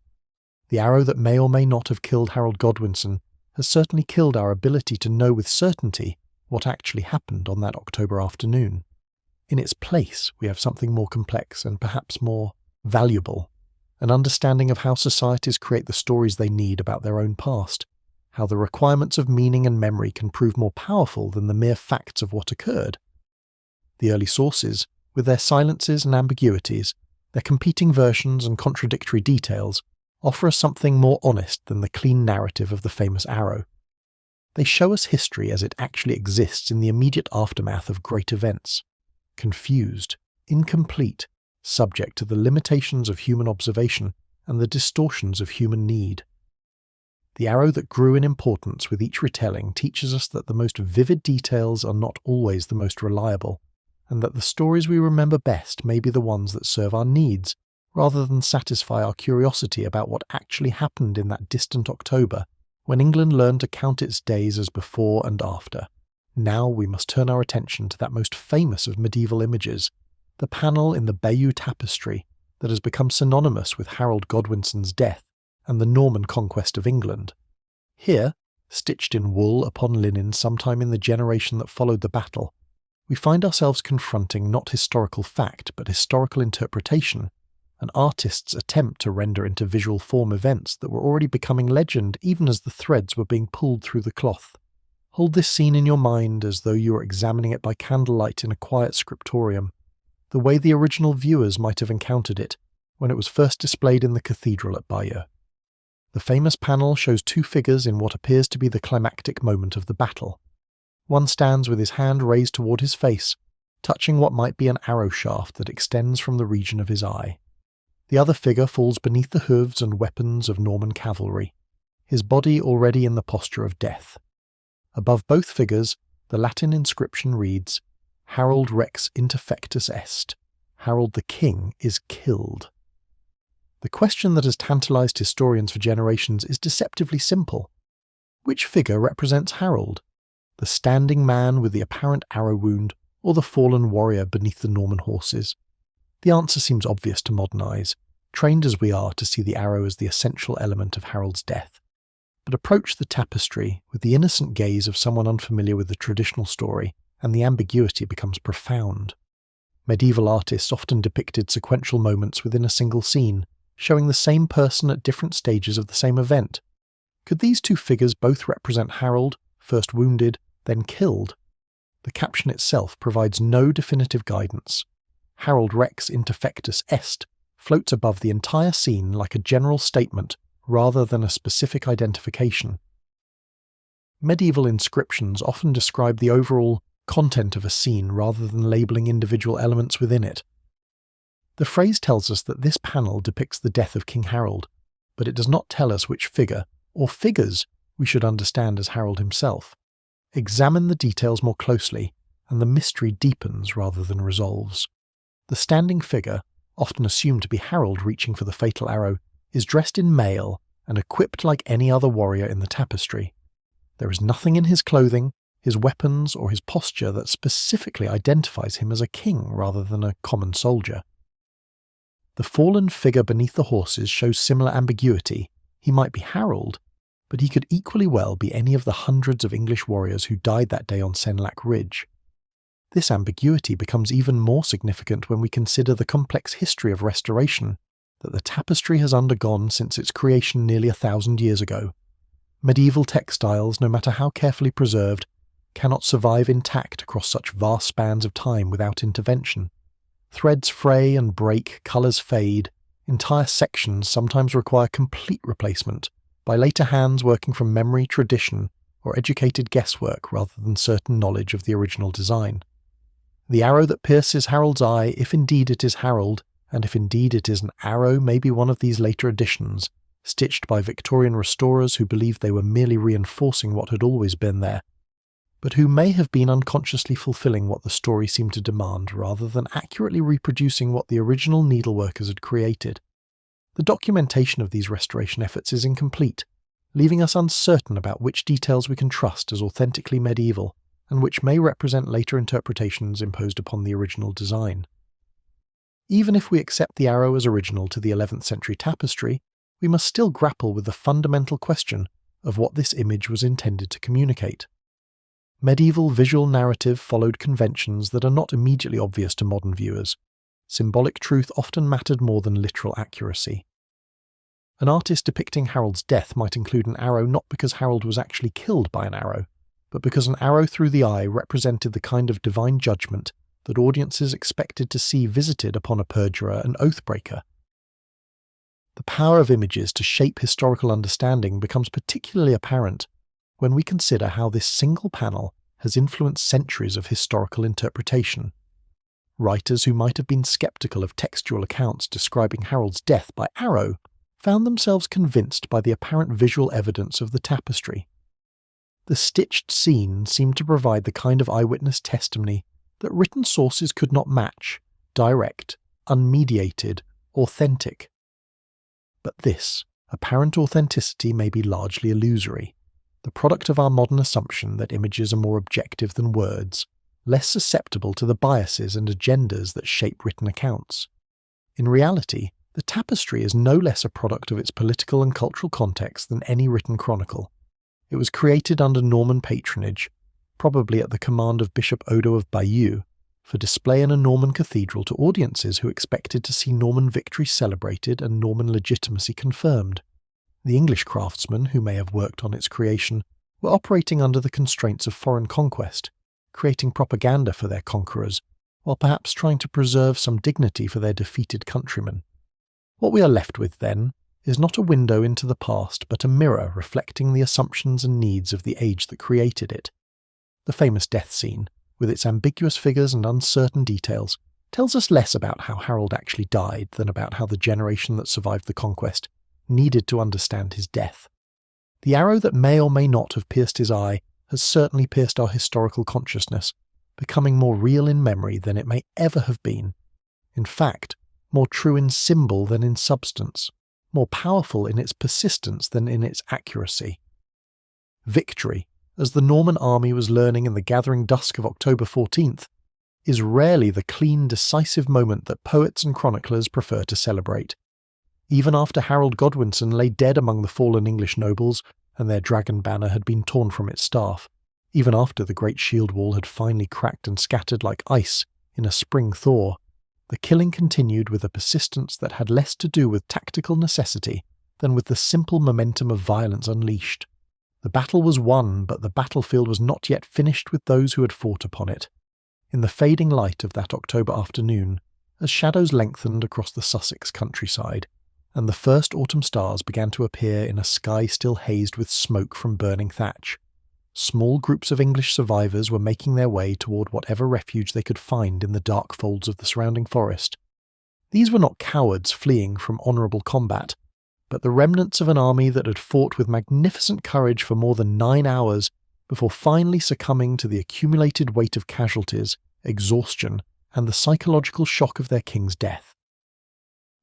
The arrow that may or may not have killed Harold Godwinson has certainly killed our ability to know with certainty what actually happened on that October afternoon. In its place, we have something more complex and perhaps more valuable, an understanding of how societies create the stories they need about their own past, how the requirements of meaning and memory can prove more powerful than the mere facts of what occurred. The early sources, with their silences and ambiguities, their competing versions and contradictory details, offer us something more honest than the clean narrative of the famous arrow. They show us history as it actually exists in the immediate aftermath of great events, confused, incomplete, subject to the limitations of human observation and the distortions of human need. The arrow that grew in importance with each retelling teaches us that the most vivid details are not always the most reliable, and that the stories we remember best may be the ones that serve our needs, rather than satisfy our curiosity about what actually happened in that distant October, when England learned to count its days as before and after. Now we must turn our attention to that most famous of medieval images, the panel in the Bayeux tapestry that has become synonymous with Harold Godwinson's death and the Norman conquest of England. Here, stitched in wool upon linen sometime in the generation that followed the battle, we find ourselves confronting not historical fact but historical interpretation, an artist's attempt to render into visual form events that were already becoming legend even as the threads were being pulled through the cloth. Hold this scene in your mind as though you were examining it by candlelight in a quiet scriptorium, the way the original viewers might have encountered it when it was first displayed in the cathedral at Bayeux. The famous panel shows two figures in what appears to be the climactic moment of the battle. One stands with his hand raised toward his face, touching what might be an arrow shaft that extends from the region of his eye. The other figure falls beneath the hooves and weapons of Norman cavalry, his body already in the posture of death. Above both figures, the Latin inscription reads, Harold Rex interfectus est. Harold the King is killed. The question that has tantalized historians for generations is deceptively simple. Which figure represents Harold? The standing man with the apparent arrow wound, or the fallen warrior beneath the Norman horses? The answer seems obvious to modern eyes, trained as we are to see the arrow as the essential element of Harold's death. But approach the tapestry with the innocent gaze of someone unfamiliar with the traditional story, and the ambiguity becomes profound. Medieval artists often depicted sequential moments within a single scene, showing the same person at different stages of the same event. Could these two figures both represent Harold, first wounded, then killed? The caption itself provides no definitive guidance. Harold Rex interfectus est floats above the entire scene like a general statement rather than a specific identification. Medieval inscriptions often describe the overall content of a scene rather than labelling individual elements within it. The phrase tells us that this panel depicts the death of King Harold, but it does not tell us which figure, or figures, we should understand as Harold himself. Examine the details more closely, and the mystery deepens rather than resolves. The standing figure, often assumed to be Harold reaching for the fatal arrow, is dressed in mail and equipped like any other warrior in the tapestry. There is nothing in his clothing, his weapons, or his posture that specifically identifies him as a king rather than a common soldier. The fallen figure beneath the horses shows similar ambiguity. He might be Harold, but he could equally well be any of the hundreds of English warriors who died that day on Senlac Ridge. This ambiguity becomes even more significant when we consider the complex history of restoration that the tapestry has undergone since its creation nearly 1,000 years ago. Medieval textiles, no matter how carefully preserved, cannot survive intact across such vast spans of time without intervention. Threads fray and break, colours fade, entire sections sometimes require complete replacement by later hands working from memory, tradition, or educated guesswork rather than certain knowledge of the original design. The arrow that pierces Harold's eye, if indeed it is Harold, and if indeed it is an arrow, may be one of these later additions, stitched by Victorian restorers who believed they were merely reinforcing what had always been there, but who may have been unconsciously fulfilling what the story seemed to demand rather than accurately reproducing what the original needleworkers had created. The documentation of these restoration efforts is incomplete, leaving us uncertain about which details we can trust as authentically medieval, and which may represent later interpretations imposed upon the original design. Even if we accept the arrow as original to the 11th century tapestry, we must still grapple with the fundamental question of what this image was intended to communicate. Medieval visual narrative followed conventions that are not immediately obvious to modern viewers. Symbolic truth often mattered more than literal accuracy. An artist depicting Harold's death might include an arrow not because Harold was actually killed by an arrow, but because an arrow through the eye represented the kind of divine judgment that audiences expected to see visited upon a perjurer and oathbreaker. The power of images to shape historical understanding becomes particularly apparent when we consider how this single panel has influenced centuries of historical interpretation. Writers who might have been skeptical of textual accounts describing Harold's death by arrow found themselves convinced by the apparent visual evidence of the tapestry. The stitched scene seemed to provide the kind of eyewitness testimony that written sources could not match: direct, unmediated, authentic. But this apparent authenticity may be largely illusory, the product of our modern assumption that images are more objective than words, less susceptible to the biases and agendas that shape written accounts. In reality, The tapestry is no less a product of its political and cultural context than any written chronicle. It was created under Norman patronage, probably at the command of Bishop Odo of Bayeux, for display in a Norman cathedral to audiences who expected to see Norman victory celebrated and Norman legitimacy confirmed. The English craftsmen who may have worked on its creation were operating under the constraints of foreign conquest, creating propaganda for their conquerors, while perhaps trying to preserve some dignity for their defeated countrymen. What we are left with, then, is not a window into the past, but a mirror reflecting the assumptions and needs of the age that created it. The famous death scene, with its ambiguous figures and uncertain details, tells us less about how Harold actually died than about how the generation that survived the conquest needed to understand his death. The arrow that may or may not have pierced his eye has certainly pierced our historical consciousness, becoming more real in memory than it may ever have been. In fact, more true in symbol than in substance, more powerful in its persistence than in its accuracy. Victory, as the Norman army was learning in the gathering dusk of October 14th, is rarely the clean, decisive moment that poets and chroniclers prefer to celebrate. Even after Harold Godwinson lay dead among the fallen English nobles, and their dragon banner had been torn from its staff, even after the great shield wall had finally cracked and scattered like ice in a spring thaw, the killing continued with a persistence that had less to do with tactical necessity than with the simple momentum of violence unleashed. The battle was won, but the battlefield was not yet finished with those who had fought upon it. In the fading light of that October afternoon, as shadows lengthened across the Sussex countryside, and the first autumn stars began to appear in a sky still hazed with smoke from burning thatch, small groups of English survivors were making their way toward whatever refuge they could find in the dark folds of the surrounding forest. These were not cowards fleeing from honourable combat, but the remnants of an army that had fought with magnificent courage for more than 9 hours before finally succumbing to the accumulated weight of casualties, exhaustion, and the psychological shock of their king's death.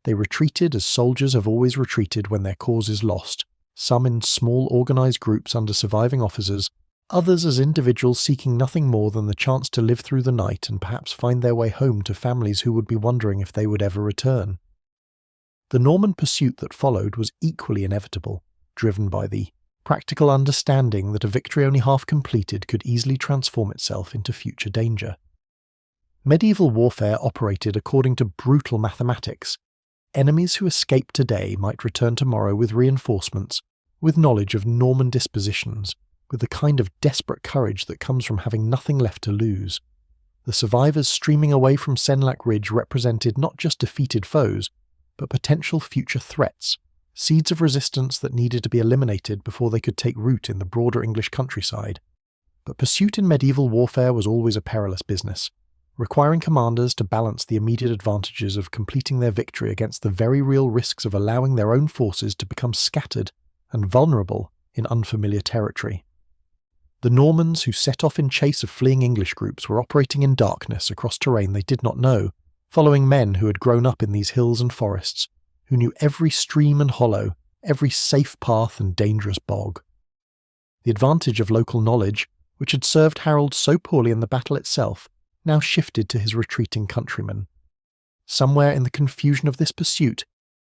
They retreated as soldiers have always retreated when their cause is lost, some in small organised groups under surviving officers, others as individuals seeking nothing more than the chance to live through the night and perhaps find their way home to families who would be wondering if they would ever return. The Norman pursuit that followed was equally inevitable, driven by the practical understanding that a victory only half completed could easily transform itself into future danger. Medieval warfare operated according to brutal mathematics. Enemies who escape today might return tomorrow with reinforcements, with knowledge of Norman dispositions, with the kind of desperate courage that comes from having nothing left to lose. The survivors streaming away from Senlac Ridge represented not just defeated foes, but potential future threats, seeds of resistance that needed to be eliminated before they could take root in the broader English countryside. But pursuit in medieval warfare was always a perilous business, requiring commanders to balance the immediate advantages of completing their victory against the very real risks of allowing their own forces to become scattered and vulnerable in unfamiliar territory. The Normans who set off in chase of fleeing English groups were operating in darkness across terrain they did not know, following men who had grown up in these hills and forests, who knew every stream and hollow, every safe path and dangerous bog. The advantage of local knowledge, which had served Harold so poorly in the battle itself, now shifted to his retreating countrymen. Somewhere in the confusion of this pursuit,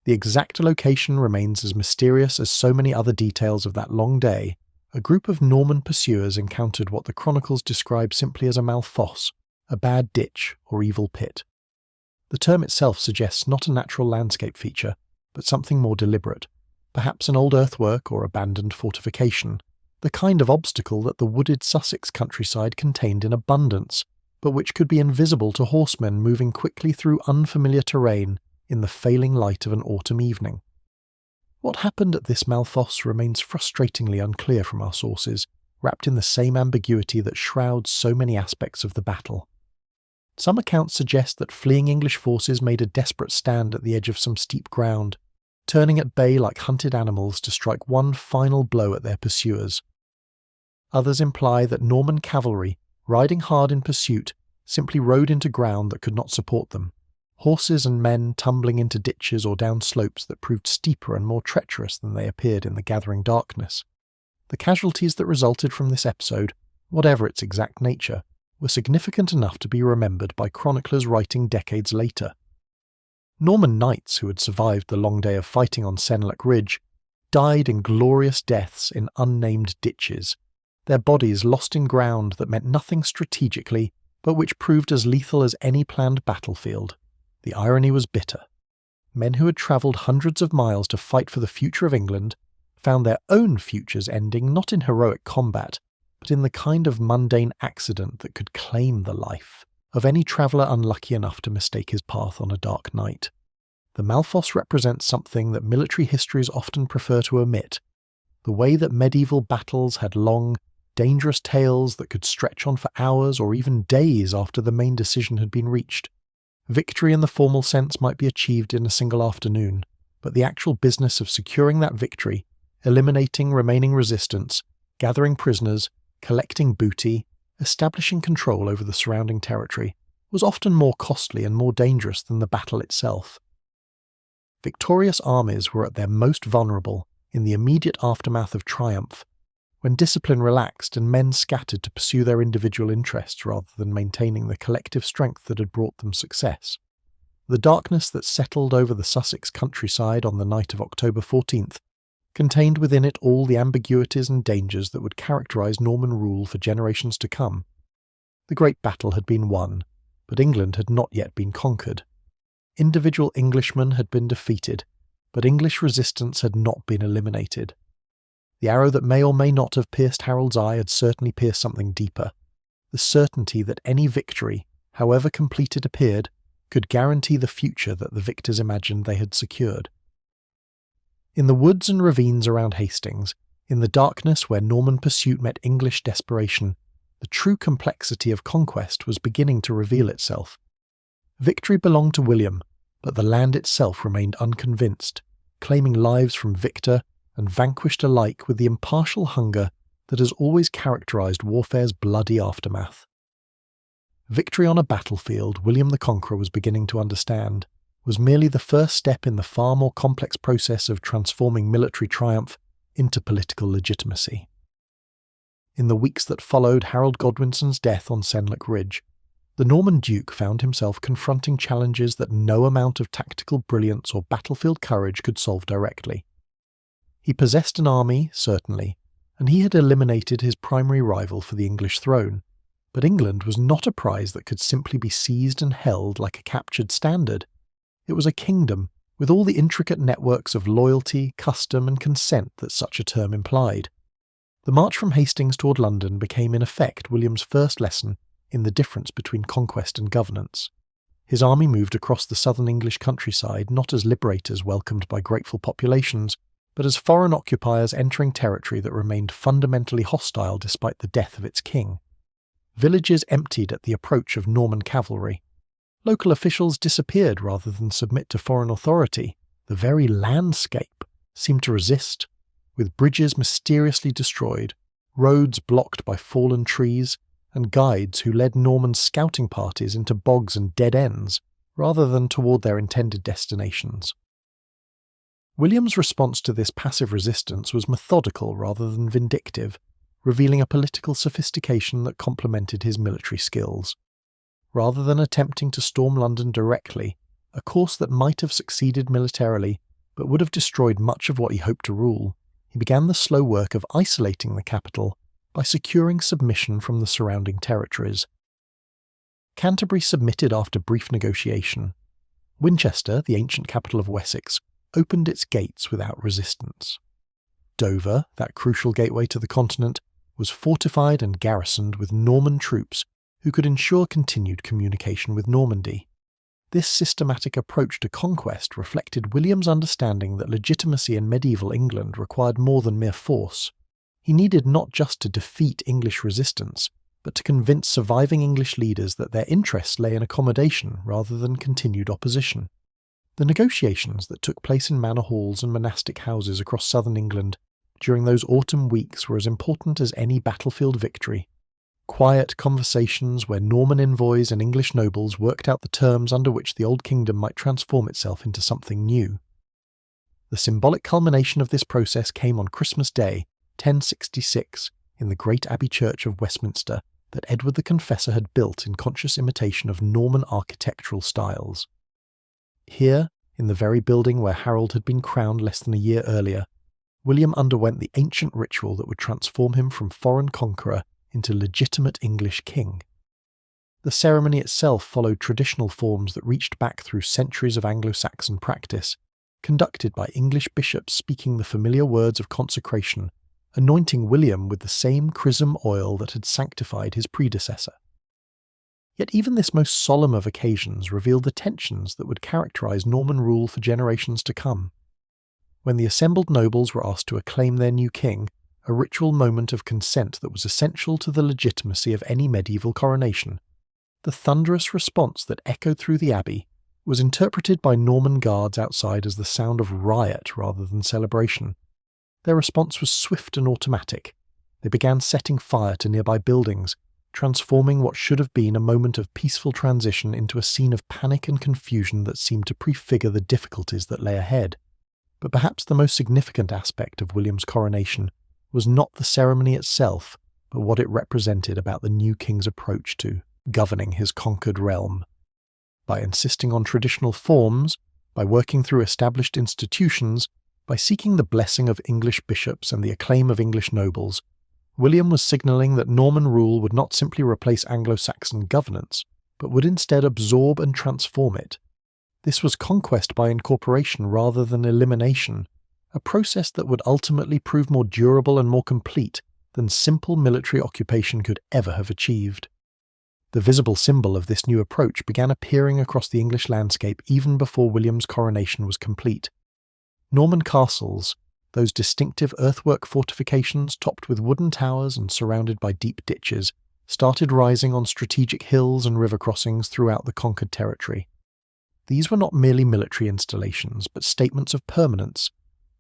the exact location remains as mysterious as so many other details of that long day. A group of Norman pursuers encountered what the chronicles describe simply as a malfosse, a bad ditch or evil pit. The term itself suggests not a natural landscape feature, but something more deliberate, perhaps an old earthwork or abandoned fortification, the kind of obstacle that the wooded Sussex countryside contained in abundance, but which could be invisible to horsemen moving quickly through unfamiliar terrain in the failing light of an autumn evening. What happened at this malfosse remains frustratingly unclear from our sources, wrapped in the same ambiguity that shrouds so many aspects of the battle. Some accounts suggest that fleeing English forces made a desperate stand at the edge of some steep ground, turning at bay like hunted animals to strike one final blow at their pursuers. Others imply that Norman cavalry, riding hard in pursuit, simply rode into ground that could not support them, horses and men tumbling into ditches or down slopes that proved steeper and more treacherous than they appeared in the gathering darkness. The casualties that resulted from this episode, whatever its exact nature, were significant enough to be remembered by chroniclers writing decades later. Norman knights who had survived the long day of fighting on Senlac Ridge died in glorious deaths in unnamed ditches, their bodies lost in ground that meant nothing strategically, but which proved as lethal as any planned battlefield. The irony was bitter. Men who had travelled hundreds of miles to fight for the future of England found their own futures ending not in heroic combat, but in the kind of mundane accident that could claim the life of any traveller unlucky enough to mistake his path on a dark night. The Malfos represents something that military histories often prefer to omit: the way that medieval battles had long, dangerous tales that could stretch on for hours or even days after the main decision had been reached. Victory in the formal sense might be achieved in a single afternoon, but the actual business of securing that victory, eliminating remaining resistance, gathering prisoners, collecting booty, establishing control over the surrounding territory, was often more costly and more dangerous than the battle itself. Victorious armies were at their most vulnerable in the immediate aftermath of triumph, when discipline relaxed and men scattered to pursue their individual interests rather than maintaining the collective strength that had brought them success. The darkness that settled over the Sussex countryside on the night of October 14th contained within it all the ambiguities and dangers that would characterise Norman rule for generations to come. The great battle had been won, but England had not yet been conquered. Individual Englishmen had been defeated, but English resistance had not been eliminated. The arrow that may or may not have pierced Harold's eye had certainly pierced something deeper: the certainty that any victory, however complete it appeared, could guarantee the future that the victors imagined they had secured. In the woods and ravines around Hastings, in the darkness where Norman pursuit met English desperation, the true complexity of conquest was beginning to reveal itself. Victory belonged to William, but the land itself remained unconvinced, claiming lives from victor and vanquished alike with the impartial hunger that has always characterised warfare's bloody aftermath. Victory on a battlefield, William the Conqueror was beginning to understand, was merely the first step in the far more complex process of transforming military triumph into political legitimacy. In the weeks that followed Harold Godwinson's death on Senlac Ridge, the Norman Duke found himself confronting challenges that no amount of tactical brilliance or battlefield courage could solve directly. He possessed an army, certainly, and he had eliminated his primary rival for the English throne, but England was not a prize that could simply be seized and held like a captured standard. It was a kingdom, with all the intricate networks of loyalty, custom, and consent that such a term implied. The march from Hastings toward London became in effect William's first lesson in the difference between conquest and governance. His army moved across the southern English countryside not as liberators welcomed by grateful populations, but as foreign occupiers entering territory that remained fundamentally hostile despite the death of its king. Villages emptied at the approach of Norman cavalry. Local officials disappeared rather than submit to foreign authority. The very landscape seemed to resist, with bridges mysteriously destroyed, roads blocked by fallen trees, and guides who led Norman scouting parties into bogs and dead ends, rather than toward their intended destinations. William's response to this passive resistance was methodical rather than vindictive, revealing a political sophistication that complemented his military skills. Rather than attempting to storm London directly, a course that might have succeeded militarily, but would have destroyed much of what he hoped to rule, he began the slow work of isolating the capital by securing submission from the surrounding territories. Canterbury submitted after brief negotiation. Winchester, the ancient capital of Wessex, opened its gates without resistance. Dover, that crucial gateway to the continent, was fortified and garrisoned with Norman troops who could ensure continued communication with Normandy. This systematic approach to conquest reflected William's understanding that legitimacy in medieval England required more than mere force. He needed not just to defeat English resistance, but to convince surviving English leaders that their interests lay in accommodation rather than continued opposition. The negotiations that took place in manor halls and monastic houses across southern England during those autumn weeks were as important as any battlefield victory. Quiet conversations where Norman envoys and English nobles worked out the terms under which the Old Kingdom might transform itself into something new. The symbolic culmination of this process came on Christmas Day, 1066, in the great Abbey Church of Westminster that Edward the Confessor had built in conscious imitation of Norman architectural styles. Here, in the very building where Harold had been crowned less than a year earlier, William underwent the ancient ritual that would transform him from foreign conqueror into legitimate English king. The ceremony itself followed traditional forms that reached back through centuries of Anglo-Saxon practice, conducted by English bishops speaking the familiar words of consecration, anointing William with the same chrism oil that had sanctified his predecessor. Yet even this most solemn of occasions revealed the tensions that would characterize Norman rule for generations to come. When the assembled nobles were asked to acclaim their new king, a ritual moment of consent that was essential to the legitimacy of any medieval coronation, the thunderous response that echoed through the abbey was interpreted by Norman guards outside as the sound of riot rather than celebration. Their response was swift and automatic. They began setting fire to nearby buildings, transforming what should have been a moment of peaceful transition into a scene of panic and confusion that seemed to prefigure the difficulties that lay ahead. But perhaps the most significant aspect of William's coronation was not the ceremony itself, but what it represented about the new king's approach to governing his conquered realm. By insisting on traditional forms, by working through established institutions, by seeking the blessing of English bishops and the acclaim of English nobles, William was signalling that Norman rule would not simply replace Anglo-Saxon governance, but would instead absorb and transform it. This was conquest by incorporation rather than elimination, a process that would ultimately prove more durable and more complete than simple military occupation could ever have achieved. The visible symbol of this new approach began appearing across the English landscape even before William's coronation was complete. Norman castles, those distinctive earthwork fortifications topped with wooden towers and surrounded by deep ditches, started rising on strategic hills and river crossings throughout the conquered territory. These were not merely military installations, but statements of permanence,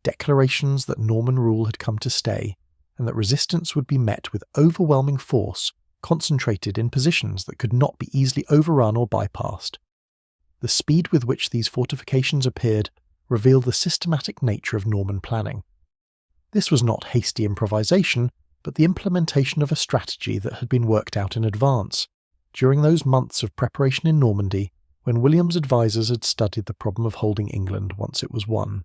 declarations that Norman rule had come to stay, and that resistance would be met with overwhelming force, concentrated in positions that could not be easily overrun or bypassed. The speed with which these fortifications appeared revealed the systematic nature of Norman planning. This was not hasty improvisation, but the implementation of a strategy that had been worked out in advance, during those months of preparation in Normandy when William's advisors had studied the problem of holding England once it was won.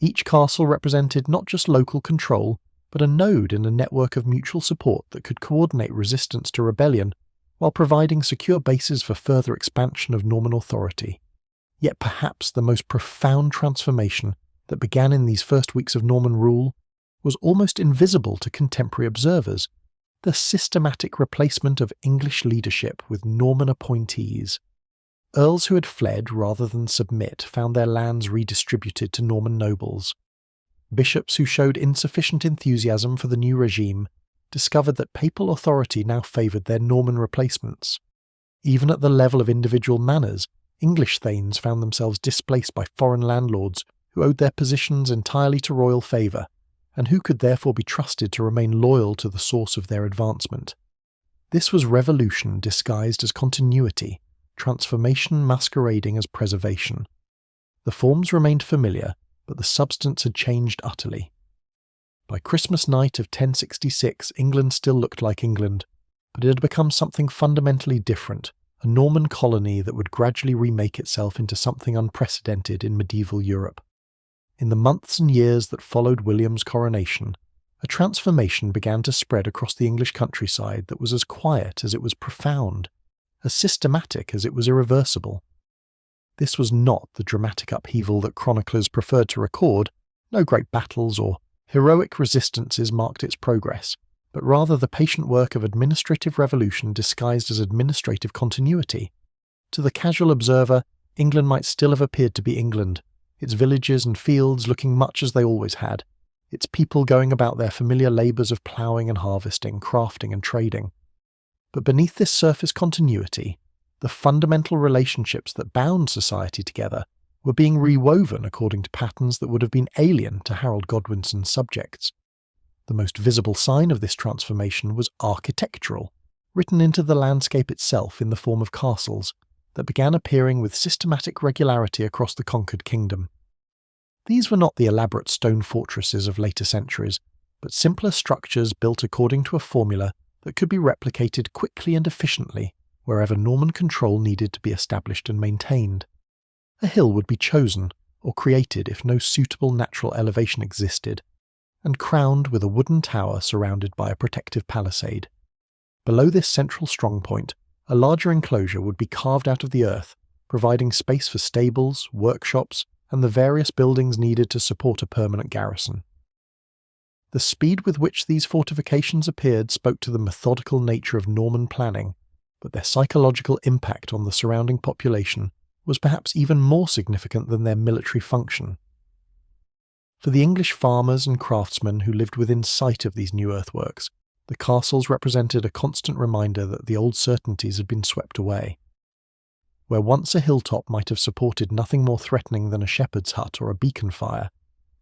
Each castle represented not just local control, but a node in a network of mutual support that could coordinate resistance to rebellion while providing secure bases for further expansion of Norman authority. Yet perhaps the most profound transformation that began in these first weeks of Norman rule was almost invisible to contemporary observers: the systematic replacement of English leadership with Norman appointees. Earls who had fled rather than submit found their lands redistributed to Norman nobles. Bishops who showed insufficient enthusiasm for the new regime discovered that papal authority now favoured their Norman replacements. Even at the level of individual manors, English thanes found themselves displaced by foreign landlords who owed their positions entirely to royal favour, and who could therefore be trusted to remain loyal to the source of their advancement. This was revolution disguised as continuity, transformation masquerading as preservation. The forms remained familiar, but the substance had changed utterly. By Christmas night of 1066, England still looked like England, but it had become something fundamentally different, a Norman colony that would gradually remake itself into something unprecedented in medieval Europe. In the months and years that followed William's coronation, a transformation began to spread across the English countryside that was as quiet as it was profound, as systematic as it was irreversible. This was not the dramatic upheaval that chroniclers preferred to record. No great battles or heroic resistances marked its progress, but rather the patient work of administrative revolution disguised as administrative continuity. To the casual observer, England might still have appeared to be England, its villages and fields looking much as they always had, its people going about their familiar labours of ploughing and harvesting, crafting and trading. But beneath this surface continuity, the fundamental relationships that bound society together were being rewoven according to patterns that would have been alien to Harold Godwinson's subjects. The most visible sign of this transformation was architectural, written into the landscape itself in the form of castles, that began appearing with systematic regularity across the conquered kingdom. These were not the elaborate stone fortresses of later centuries, but simpler structures built according to a formula that could be replicated quickly and efficiently wherever Norman control needed to be established and maintained. A hill would be chosen or created if no suitable natural elevation existed, and crowned with a wooden tower surrounded by a protective palisade. Below this central strongpoint, a larger enclosure would be carved out of the earth, providing space for stables, workshops, and the various buildings needed to support a permanent garrison. The speed with which these fortifications appeared spoke to the methodical nature of Norman planning, but their psychological impact on the surrounding population was perhaps even more significant than their military function. For the English farmers and craftsmen who lived within sight of these new earthworks, the castles represented a constant reminder that the old certainties had been swept away. Where once a hilltop might have supported nothing more threatening than a shepherd's hut or a beacon fire,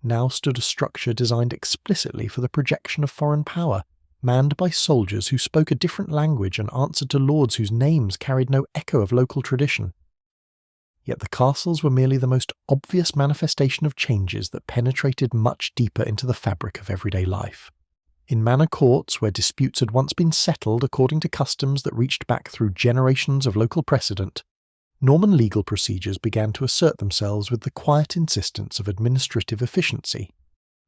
now stood a structure designed explicitly for the projection of foreign power, manned by soldiers who spoke a different language and answered to lords whose names carried no echo of local tradition. Yet the castles were merely the most obvious manifestation of changes that penetrated much deeper into the fabric of everyday life. In manor courts, where disputes had once been settled according to customs that reached back through generations of local precedent, Norman legal procedures began to assert themselves with the quiet insistence of administrative efficiency.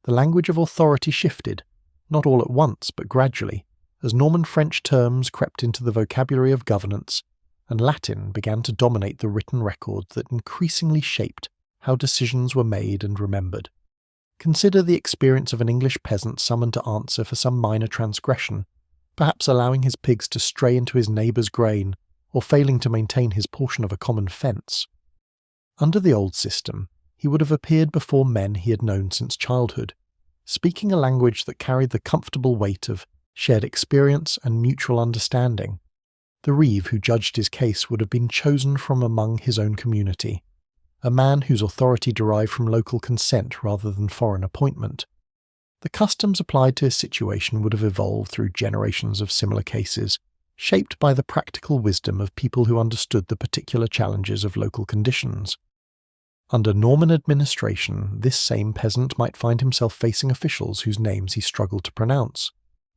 The language of authority shifted, not all at once but gradually, as Norman French terms crept into the vocabulary of governance, and Latin began to dominate the written record that increasingly shaped how decisions were made and remembered. Consider the experience of an English peasant summoned to answer for some minor transgression, perhaps allowing his pigs to stray into his neighbour's grain, or failing to maintain his portion of a common fence. Under the old system, he would have appeared before men he had known since childhood, speaking a language that carried the comfortable weight of shared experience and mutual understanding. The reeve who judged his case would have been chosen from among his own community, a man whose authority derived from local consent rather than foreign appointment. The customs applied to his situation would have evolved through generations of similar cases, shaped by the practical wisdom of people who understood the particular challenges of local conditions. Under Norman administration, this same peasant might find himself facing officials whose names he struggled to pronounce,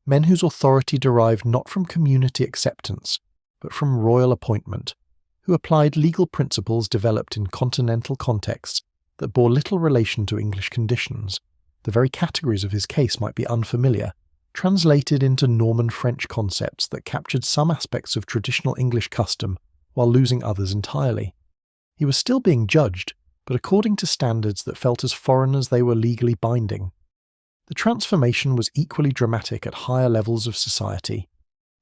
men whose authority derived not from community acceptance, but from royal appointment, who applied legal principles developed in continental contexts that bore little relation to English conditions. The very categories of his case might be unfamiliar, translated into Norman French concepts that captured some aspects of traditional English custom while losing others entirely. He was still being judged, but according to standards that felt as foreign as they were legally binding. The transformation was equally dramatic at higher levels of society,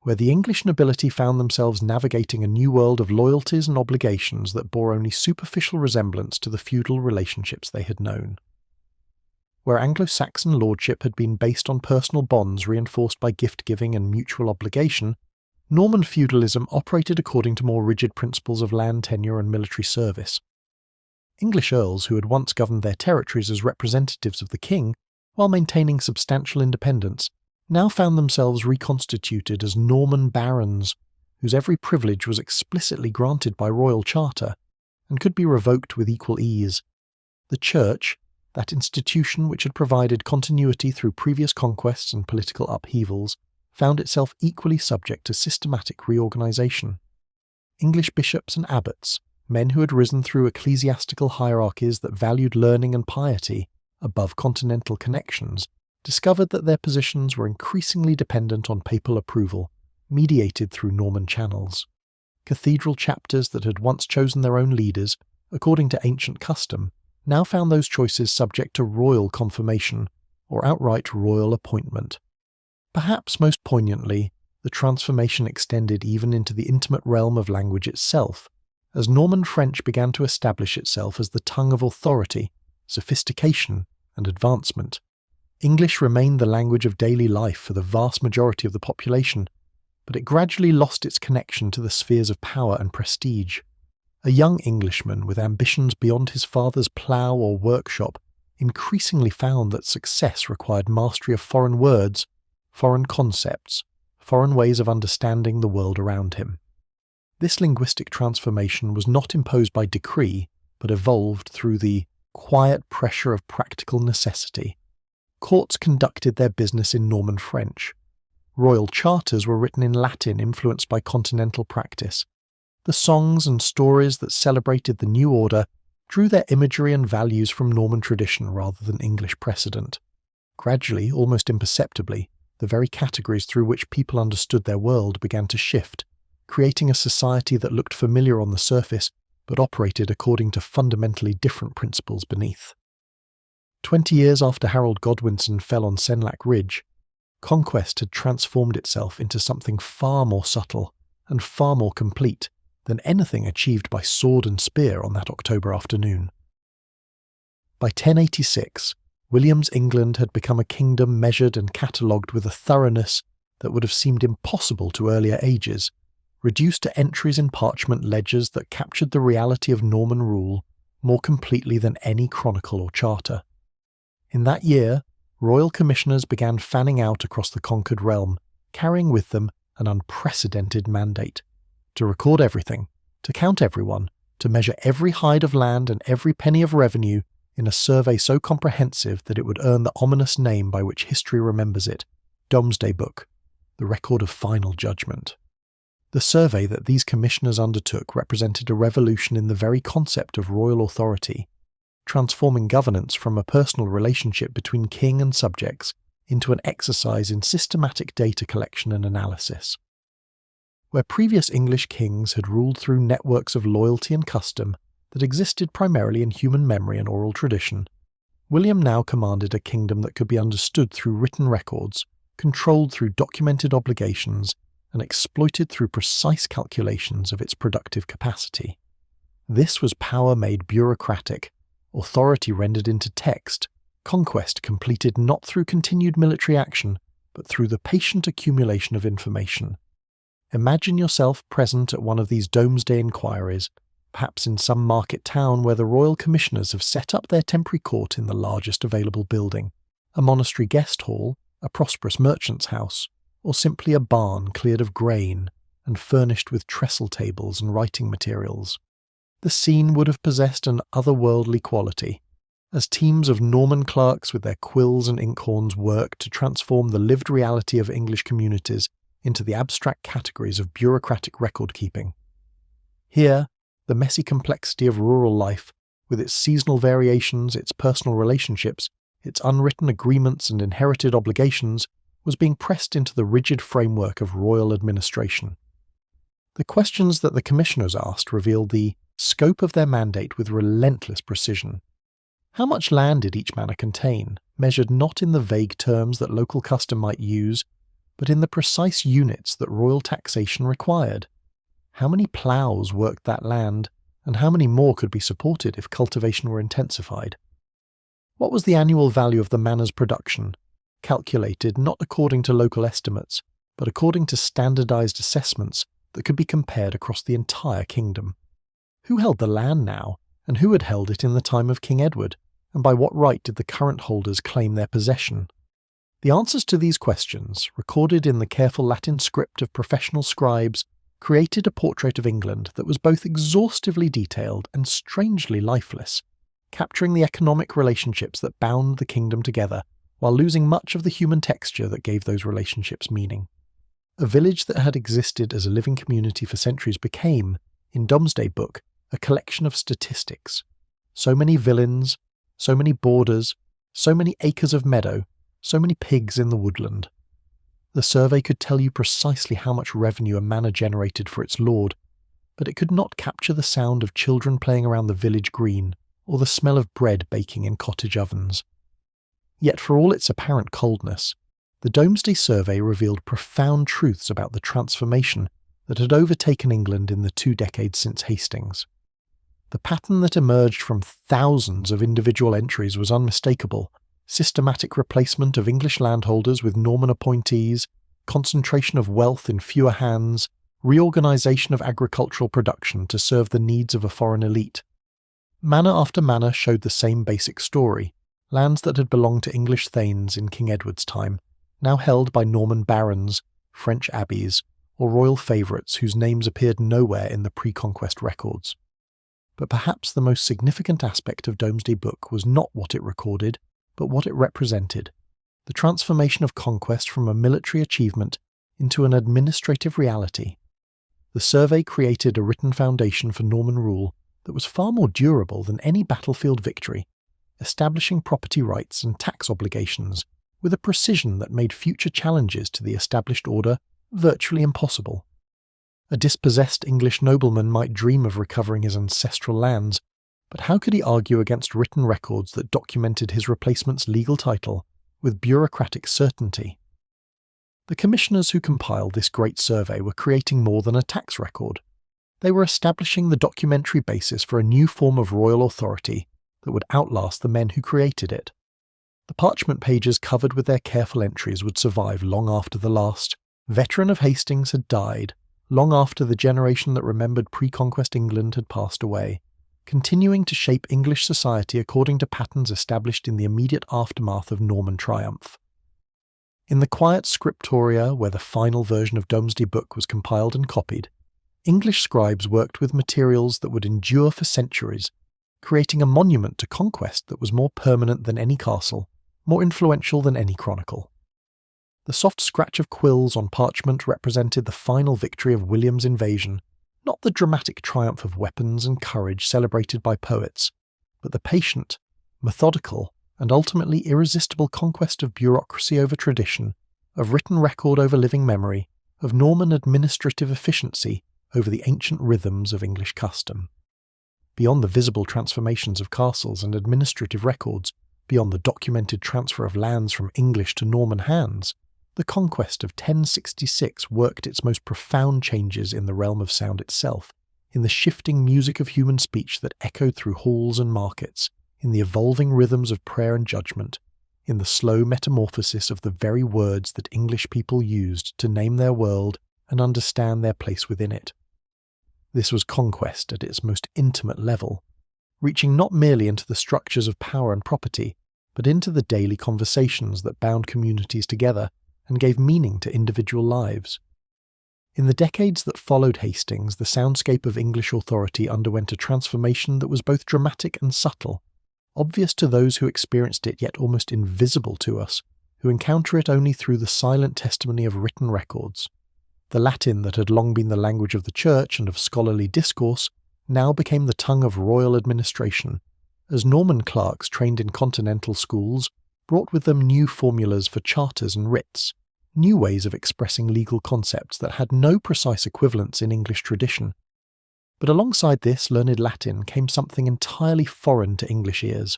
where the English nobility found themselves navigating a new world of loyalties and obligations that bore only superficial resemblance to the feudal relationships they had known. Where Anglo-Saxon lordship had been based on personal bonds reinforced by gift-giving and mutual obligation, Norman feudalism operated according to more rigid principles of land tenure and military service. English earls who had once governed their territories as representatives of the king, while maintaining substantial independence, now found themselves reconstituted as Norman barons, whose every privilege was explicitly granted by royal charter, and could be revoked with equal ease. The Church, that institution which had provided continuity through previous conquests and political upheavals, found itself equally subject to systematic reorganisation. English bishops and abbots, men who had risen through ecclesiastical hierarchies that valued learning and piety above continental connections, discovered that their positions were increasingly dependent on papal approval, mediated through Norman channels. Cathedral chapters that had once chosen their own leaders, according to ancient custom, now found those choices subject to royal confirmation or outright royal appointment. Perhaps most poignantly, the transformation extended even into the intimate realm of language itself, as Norman French began to establish itself as the tongue of authority, sophistication, and advancement. English remained the language of daily life for the vast majority of the population, but it gradually lost its connection to the spheres of power and prestige. A young Englishman with ambitions beyond his father's plough or workshop increasingly found that success required mastery of foreign words, foreign concepts, foreign ways of understanding the world around him. This linguistic transformation was not imposed by decree, but evolved through the quiet pressure of practical necessity. Courts conducted their business in Norman French. Royal charters were written in Latin influenced by continental practice. The songs and stories that celebrated the new order drew their imagery and values from Norman tradition rather than English precedent. Gradually, almost imperceptibly, the very categories through which people understood their world began to shift, creating a society that looked familiar on the surface but operated according to fundamentally different principles beneath. 20 years after Harold Godwinson fell on Senlac Ridge, conquest had transformed itself into something far more subtle and far more complete than anything achieved by sword and spear on that October afternoon. By 1086, William's England had become a kingdom measured and catalogued with a thoroughness that would have seemed impossible to earlier ages, reduced to entries in parchment ledgers that captured the reality of Norman rule more completely than any chronicle or charter. In that year, royal commissioners began fanning out across the conquered realm, carrying with them an unprecedented mandate: to record everything, to count everyone, to measure every hide of land and every penny of revenue in a survey so comprehensive that it would earn the ominous name by which history remembers it, Domesday Book, the record of final judgment. The survey that these commissioners undertook represented a revolution in the very concept of royal authority, transforming governance from a personal relationship between king and subjects into an exercise in systematic data collection and analysis. Where previous English kings had ruled through networks of loyalty and custom that existed primarily in human memory and oral tradition, William now commanded a kingdom that could be understood through written records, controlled through documented obligations, and exploited through precise calculations of its productive capacity. This was power made bureaucratic, authority rendered into text, conquest completed not through continued military action, but through the patient accumulation of information. Imagine yourself present at one of these Domesday inquiries, perhaps in some market town where the royal commissioners have set up their temporary court in the largest available building, a monastery guest hall, a prosperous merchant's house, or simply a barn cleared of grain and furnished with trestle tables and writing materials. The scene would have possessed an otherworldly quality, as teams of Norman clerks with their quills and inkhorns worked to transform the lived reality of English communities into the abstract categories of bureaucratic record-keeping. Here, the messy complexity of rural life, with its seasonal variations, its personal relationships, its unwritten agreements and inherited obligations, was being pressed into the rigid framework of royal administration. The questions that the commissioners asked revealed the scope of their mandate with relentless precision. How much land did each manor contain, measured not in the vague terms that local custom might use, but in the precise units that royal taxation required? How many ploughs worked that land, and how many more could be supported if cultivation were intensified? What was the annual value of the manor's production, calculated not according to local estimates, but according to standardized assessments that could be compared across the entire kingdom? Who held the land now, and who had held it in the time of King Edward, and by what right did the current holders claim their possession? The answers to these questions, recorded in the careful Latin script of professional scribes, created a portrait of England that was both exhaustively detailed and strangely lifeless, capturing the economic relationships that bound the kingdom together while losing much of the human texture that gave those relationships meaning. A village that had existed as a living community for centuries became, in Domesday Book, a collection of statistics. So many villeins, so many borders, so many acres of meadow, so many pigs in the woodland. The survey could tell you precisely how much revenue a manor generated for its lord, but it could not capture the sound of children playing around the village green or the smell of bread baking in cottage ovens. Yet for all its apparent coldness, the Domesday survey revealed profound truths about the transformation that had overtaken England in the 2 decades since Hastings. The pattern that emerged from thousands of individual entries was unmistakable: systematic replacement of English landholders with Norman appointees, concentration of wealth in fewer hands, reorganisation of agricultural production to serve the needs of a foreign elite. Manor after manor showed the same basic story: lands that had belonged to English thanes in King Edward's time, now held by Norman barons, French abbeys, or royal favourites whose names appeared nowhere in the pre-conquest records. But perhaps the most significant aspect of Domesday Book was not what it recorded, but what it represented: the transformation of conquest from a military achievement into an administrative reality. The survey created a written foundation for Norman rule that was far more durable than any battlefield victory, establishing property rights and tax obligations with a precision that made future challenges to the established order virtually impossible. A dispossessed English nobleman might dream of recovering his ancestral lands, but how could he argue against written records that documented his replacement's legal title with bureaucratic certainty? The commissioners who compiled this great survey were creating more than a tax record. They were establishing the documentary basis for a new form of royal authority that would outlast the men who created it. The parchment pages covered with their careful entries would survive long after the last veteran of Hastings had died, long after the generation that remembered pre-conquest England had passed away, continuing to shape English society according to patterns established in the immediate aftermath of Norman triumph. In the quiet scriptoria where the final version of Domesday Book was compiled and copied, English scribes worked with materials that would endure for centuries, creating a monument to conquest that was more permanent than any castle, more influential than any chronicle. The soft scratch of quills on parchment represented the final victory of William's invasion, not the dramatic triumph of weapons and courage celebrated by poets, but the patient, methodical, and ultimately irresistible conquest of bureaucracy over tradition, of written record over living memory, of Norman administrative efficiency over the ancient rhythms of English custom. Beyond the visible transformations of castles and administrative records, beyond the documented transfer of lands from English to Norman hands, the conquest of 1066 worked its most profound changes in the realm of sound itself, in the shifting music of human speech that echoed through halls and markets, in the evolving rhythms of prayer and judgment, in the slow metamorphosis of the very words that English people used to name their world and understand their place within it. This was conquest at its most intimate level, reaching not merely into the structures of power and property, but into the daily conversations that bound communities together and gave meaning to individual lives. In the decades that followed Hastings, the soundscape of English authority underwent a transformation that was both dramatic and subtle, obvious to those who experienced it yet almost invisible to us, who encounter it only through the silent testimony of written records. The Latin that had long been the language of the Church and of scholarly discourse now became the tongue of royal administration, as Norman clerks trained in continental schools brought with them new formulas for charters and writs, new ways of expressing legal concepts that had no precise equivalents in English tradition. But alongside this learned Latin came something entirely foreign to English ears,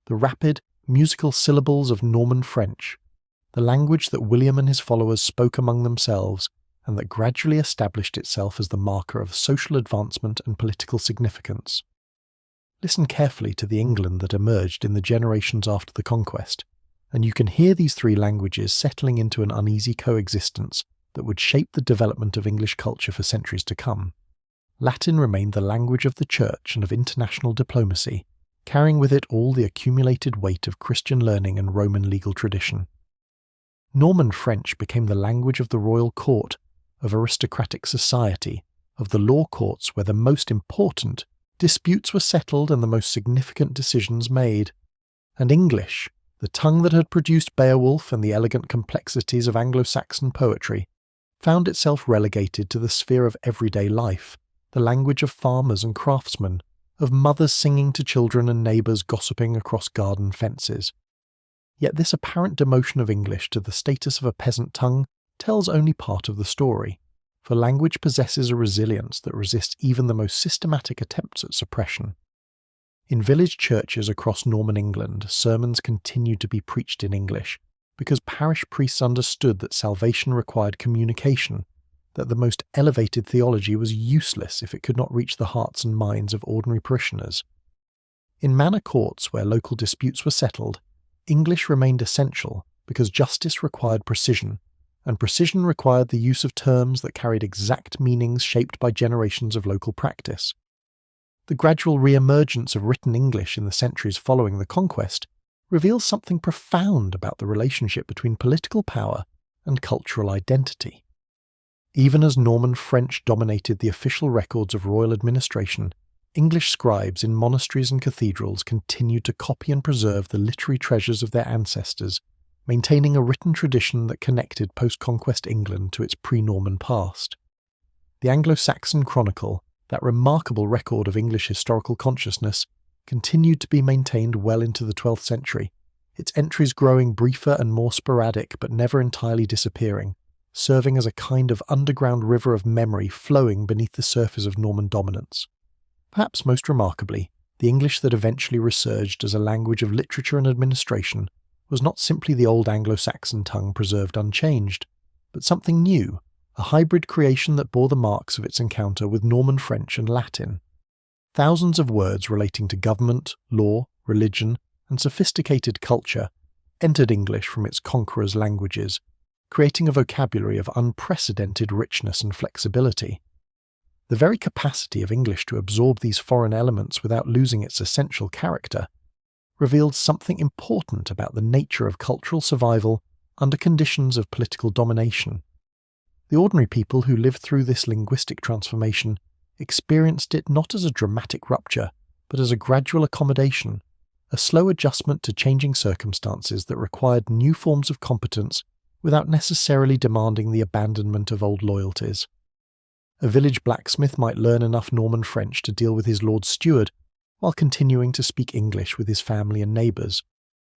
the rapid, musical syllables of Norman French, the language that William and his followers spoke among themselves and that gradually established itself as the marker of social advancement and political significance. Listen carefully to the England that emerged in the generations after the conquest, and you can hear these three languages settling into an uneasy coexistence that would shape the development of English culture for centuries to come. Latin remained the language of the Church and of international diplomacy, carrying with it all the accumulated weight of Christian learning and Roman legal tradition. Norman French became the language of the royal court, of aristocratic society, of the law courts where the most important disputes were settled and the most significant decisions made. And English, the tongue that had produced Beowulf and the elegant complexities of Anglo-Saxon poetry, found itself relegated to the sphere of everyday life, the language of farmers and craftsmen, of mothers singing to children and neighbours gossiping across garden fences. Yet this apparent demotion of English to the status of a peasant tongue tells only part of the story, for language possesses a resilience that resists even the most systematic attempts at suppression. In village churches across Norman England, sermons continued to be preached in English, because parish priests understood that salvation required communication, that the most elevated theology was useless if it could not reach the hearts and minds of ordinary parishioners. In manor courts where local disputes were settled, English remained essential because justice required precision, and precision required the use of terms that carried exact meanings shaped by generations of local practice. The gradual re-emergence of written English in the centuries following the conquest reveals something profound about the relationship between political power and cultural identity. Even as Norman French dominated the official records of royal administration, English scribes in monasteries and cathedrals continued to copy and preserve the literary treasures of their ancestors, maintaining a written tradition that connected post-conquest England to its pre-Norman past. The Anglo-Saxon Chronicle, that remarkable record of English historical consciousness, continued to be maintained well into the 12th century, its entries growing briefer and more sporadic but never entirely disappearing, serving as a kind of underground river of memory flowing beneath the surface of Norman dominance. Perhaps most remarkably, the English that eventually resurged as a language of literature and administration was not simply the old Anglo-Saxon tongue preserved unchanged, but something new, a hybrid creation that bore the marks of its encounter with Norman French and Latin. Thousands of words relating to government, law, religion, and sophisticated culture entered English from its conquerors' languages, creating a vocabulary of unprecedented richness and flexibility. The very capacity of English to absorb these foreign elements without losing its essential character revealed something important about the nature of cultural survival under conditions of political domination. The ordinary people who lived through this linguistic transformation experienced it not as a dramatic rupture, but as a gradual accommodation, a slow adjustment to changing circumstances that required new forms of competence without necessarily demanding the abandonment of old loyalties. A village blacksmith might learn enough Norman French to deal with his Lord Steward, while continuing to speak English with his family and neighbours.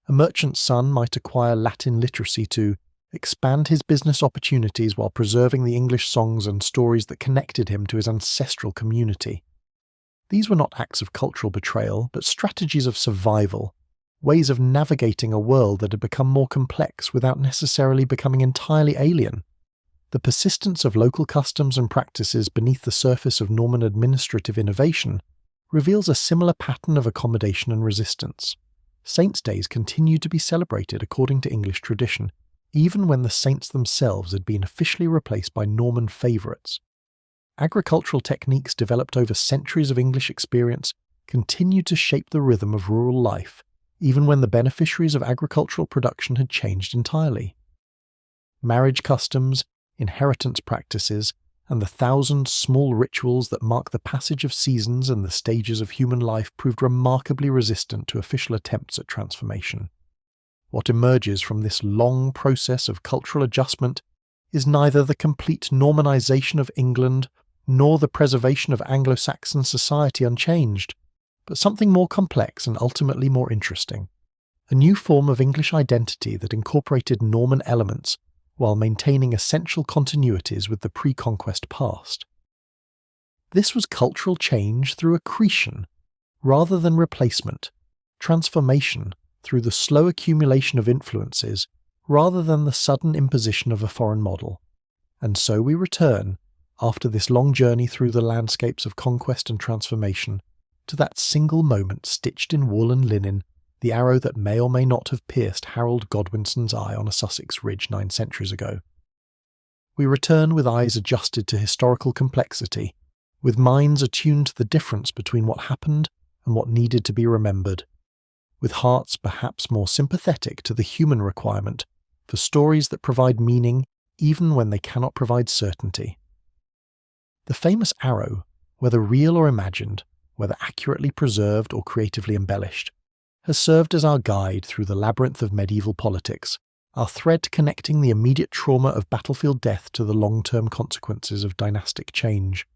A merchant's son might acquire Latin literacy to expand his business opportunities while preserving the English songs and stories that connected him to his ancestral community. These were not acts of cultural betrayal, but strategies of survival, ways of navigating a world that had become more complex without necessarily becoming entirely alien. The persistence of local customs and practices beneath the surface of Norman administrative innovation reveals a similar pattern of accommodation and resistance. Saints' days continued to be celebrated according to English tradition, even when the saints themselves had been officially replaced by Norman favourites. Agricultural techniques developed over centuries of English experience continued to shape the rhythm of rural life, even when the beneficiaries of agricultural production had changed entirely. Marriage customs, inheritance practices, and the thousand small rituals that mark the passage of seasons and the stages of human life proved remarkably resistant to official attempts at transformation. What emerges from this long process of cultural adjustment is neither the complete Normanization of England nor the preservation of Anglo-Saxon society unchanged, but something more complex and ultimately more interesting. A new form of English identity that incorporated Norman elements while maintaining essential continuities with the pre-conquest past. This was cultural change through accretion, rather than replacement, transformation through the slow accumulation of influences, rather than the sudden imposition of a foreign model. And so we return, after this long journey through the landscapes of conquest and transformation, to that single moment stitched in wool and linen, the arrow that may or may not have pierced Harold Godwinson's eye on a Sussex ridge 9 centuries ago. We return with eyes adjusted to historical complexity, with minds attuned to the difference between what happened and what needed to be remembered, with hearts perhaps more sympathetic to the human requirement for stories that provide meaning even when they cannot provide certainty. The famous arrow, whether real or imagined, whether accurately preserved or creatively embellished, has served as our guide through the labyrinth of medieval politics, our thread connecting the immediate trauma of battlefield death to the long-term consequences of dynastic change.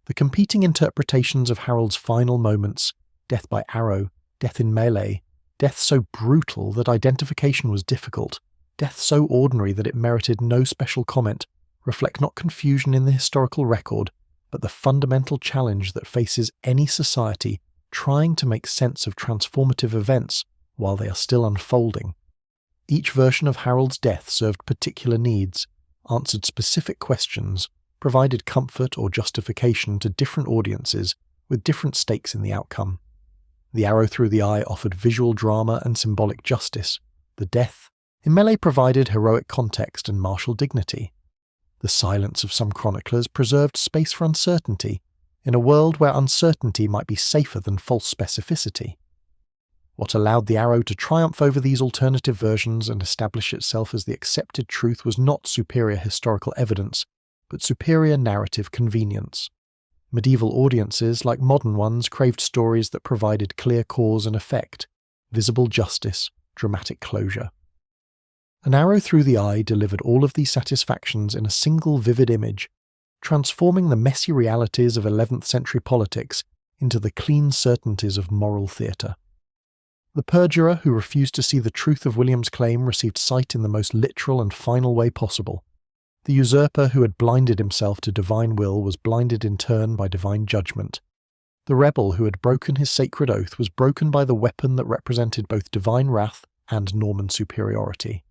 The competing interpretations of Harold's final moments, death by arrow, death in melee, death so brutal that identification was difficult, death so ordinary that it merited no special comment, reflect not confusion in the historical record, but the fundamental challenge that faces any society trying to make sense of transformative events while they are still unfolding. Each version of Harold's death served particular needs, answered specific questions, provided comfort or justification to different audiences with different stakes in the outcome. The arrow through the eye offered visual drama and symbolic justice. The death in melee provided heroic context and martial dignity. The silence of some chroniclers preserved space for uncertainty, in a world where uncertainty might be safer than false specificity. What allowed the arrow to triumph over these alternative versions and establish itself as the accepted truth was not superior historical evidence, but superior narrative convenience. Medieval audiences, like modern ones, craved stories that provided clear cause and effect, visible justice, dramatic closure. An arrow through the eye delivered all of these satisfactions in a single vivid image, transforming the messy realities of 11th century politics into the clean certainties of moral theatre. The perjurer who refused to see the truth of William's claim received sight in the most literal and final way possible. The usurper who had blinded himself to divine will was blinded in turn by divine judgment. The rebel who had broken his sacred oath was broken by the weapon that represented both divine wrath and Norman superiority.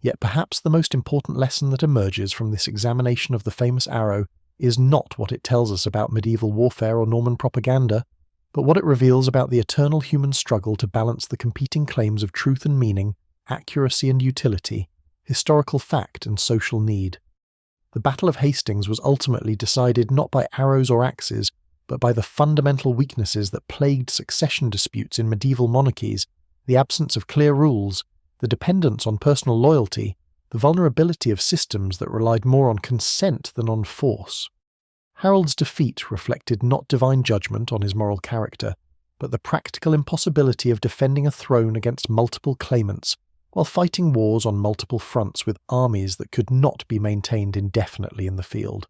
Yet perhaps the most important lesson that emerges from this examination of the famous arrow is not what it tells us about medieval warfare or Norman propaganda, but what it reveals about the eternal human struggle to balance the competing claims of truth and meaning, accuracy and utility, historical fact and social need. The Battle of Hastings was ultimately decided not by arrows or axes, but by the fundamental weaknesses that plagued succession disputes in medieval monarchies, the absence of clear rules, the dependence on personal loyalty, the vulnerability of systems that relied more on consent than on force. Harold's defeat reflected not divine judgment on his moral character, but the practical impossibility of defending a throne against multiple claimants, while fighting wars on multiple fronts with armies that could not be maintained indefinitely in the field.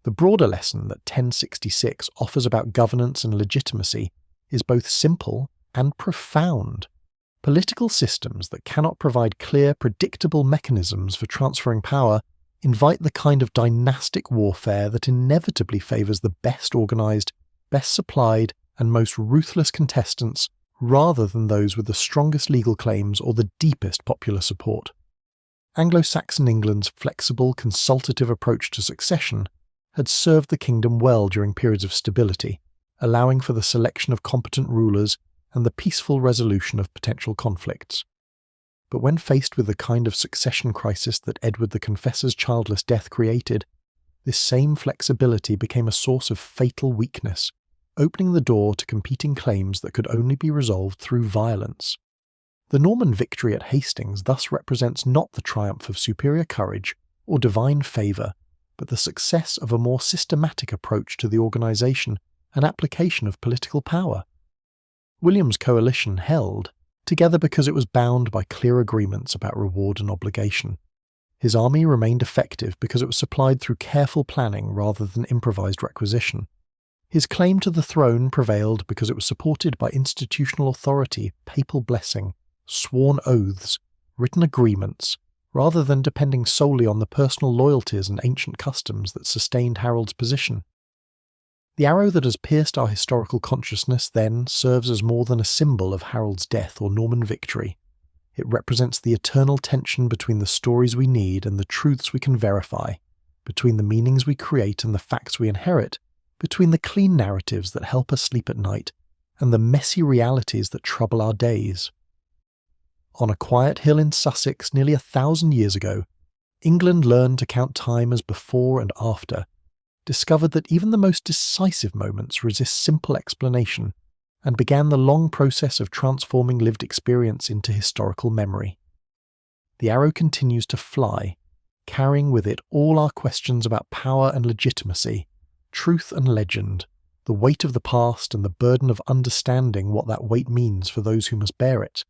The broader lesson that 1066 offers about governance and legitimacy is both simple and profound. Political systems that cannot provide clear, predictable mechanisms for transferring power invite the kind of dynastic warfare that inevitably favours the best organised, best supplied, and most ruthless contestants rather than those with the strongest legal claims or the deepest popular support. Anglo-Saxon England's flexible, consultative approach to succession had served the kingdom well during periods of stability, allowing for the selection of competent rulers and the peaceful resolution of potential conflicts. But when faced with the kind of succession crisis that Edward the Confessor's childless death created, this same flexibility became a source of fatal weakness, opening the door to competing claims that could only be resolved through violence. The Norman victory at Hastings thus represents not the triumph of superior courage or divine favour, but the success of a more systematic approach to the organisation and application of political power. William's coalition held, together because it was bound by clear agreements about reward and obligation. His army remained effective because it was supplied through careful planning rather than improvised requisition. His claim to the throne prevailed because it was supported by institutional authority, papal blessing, sworn oaths, written agreements, rather than depending solely on the personal loyalties and ancient customs that sustained Harold's position. The arrow that has pierced our historical consciousness then serves as more than a symbol of Harold's death or Norman victory. It represents the eternal tension between the stories we need and the truths we can verify, between the meanings we create and the facts we inherit, between the clean narratives that help us sleep at night and the messy realities that trouble our days. On a quiet hill in Sussex nearly 1,000 years ago, England learned to count time as before and after, discovered that even the most decisive moments resist simple explanation, and began the long process of transforming lived experience into historical memory. The arrow continues to fly, carrying with it all our questions about power and legitimacy, truth and legend, the weight of the past and the burden of understanding what that weight means for those who must bear it.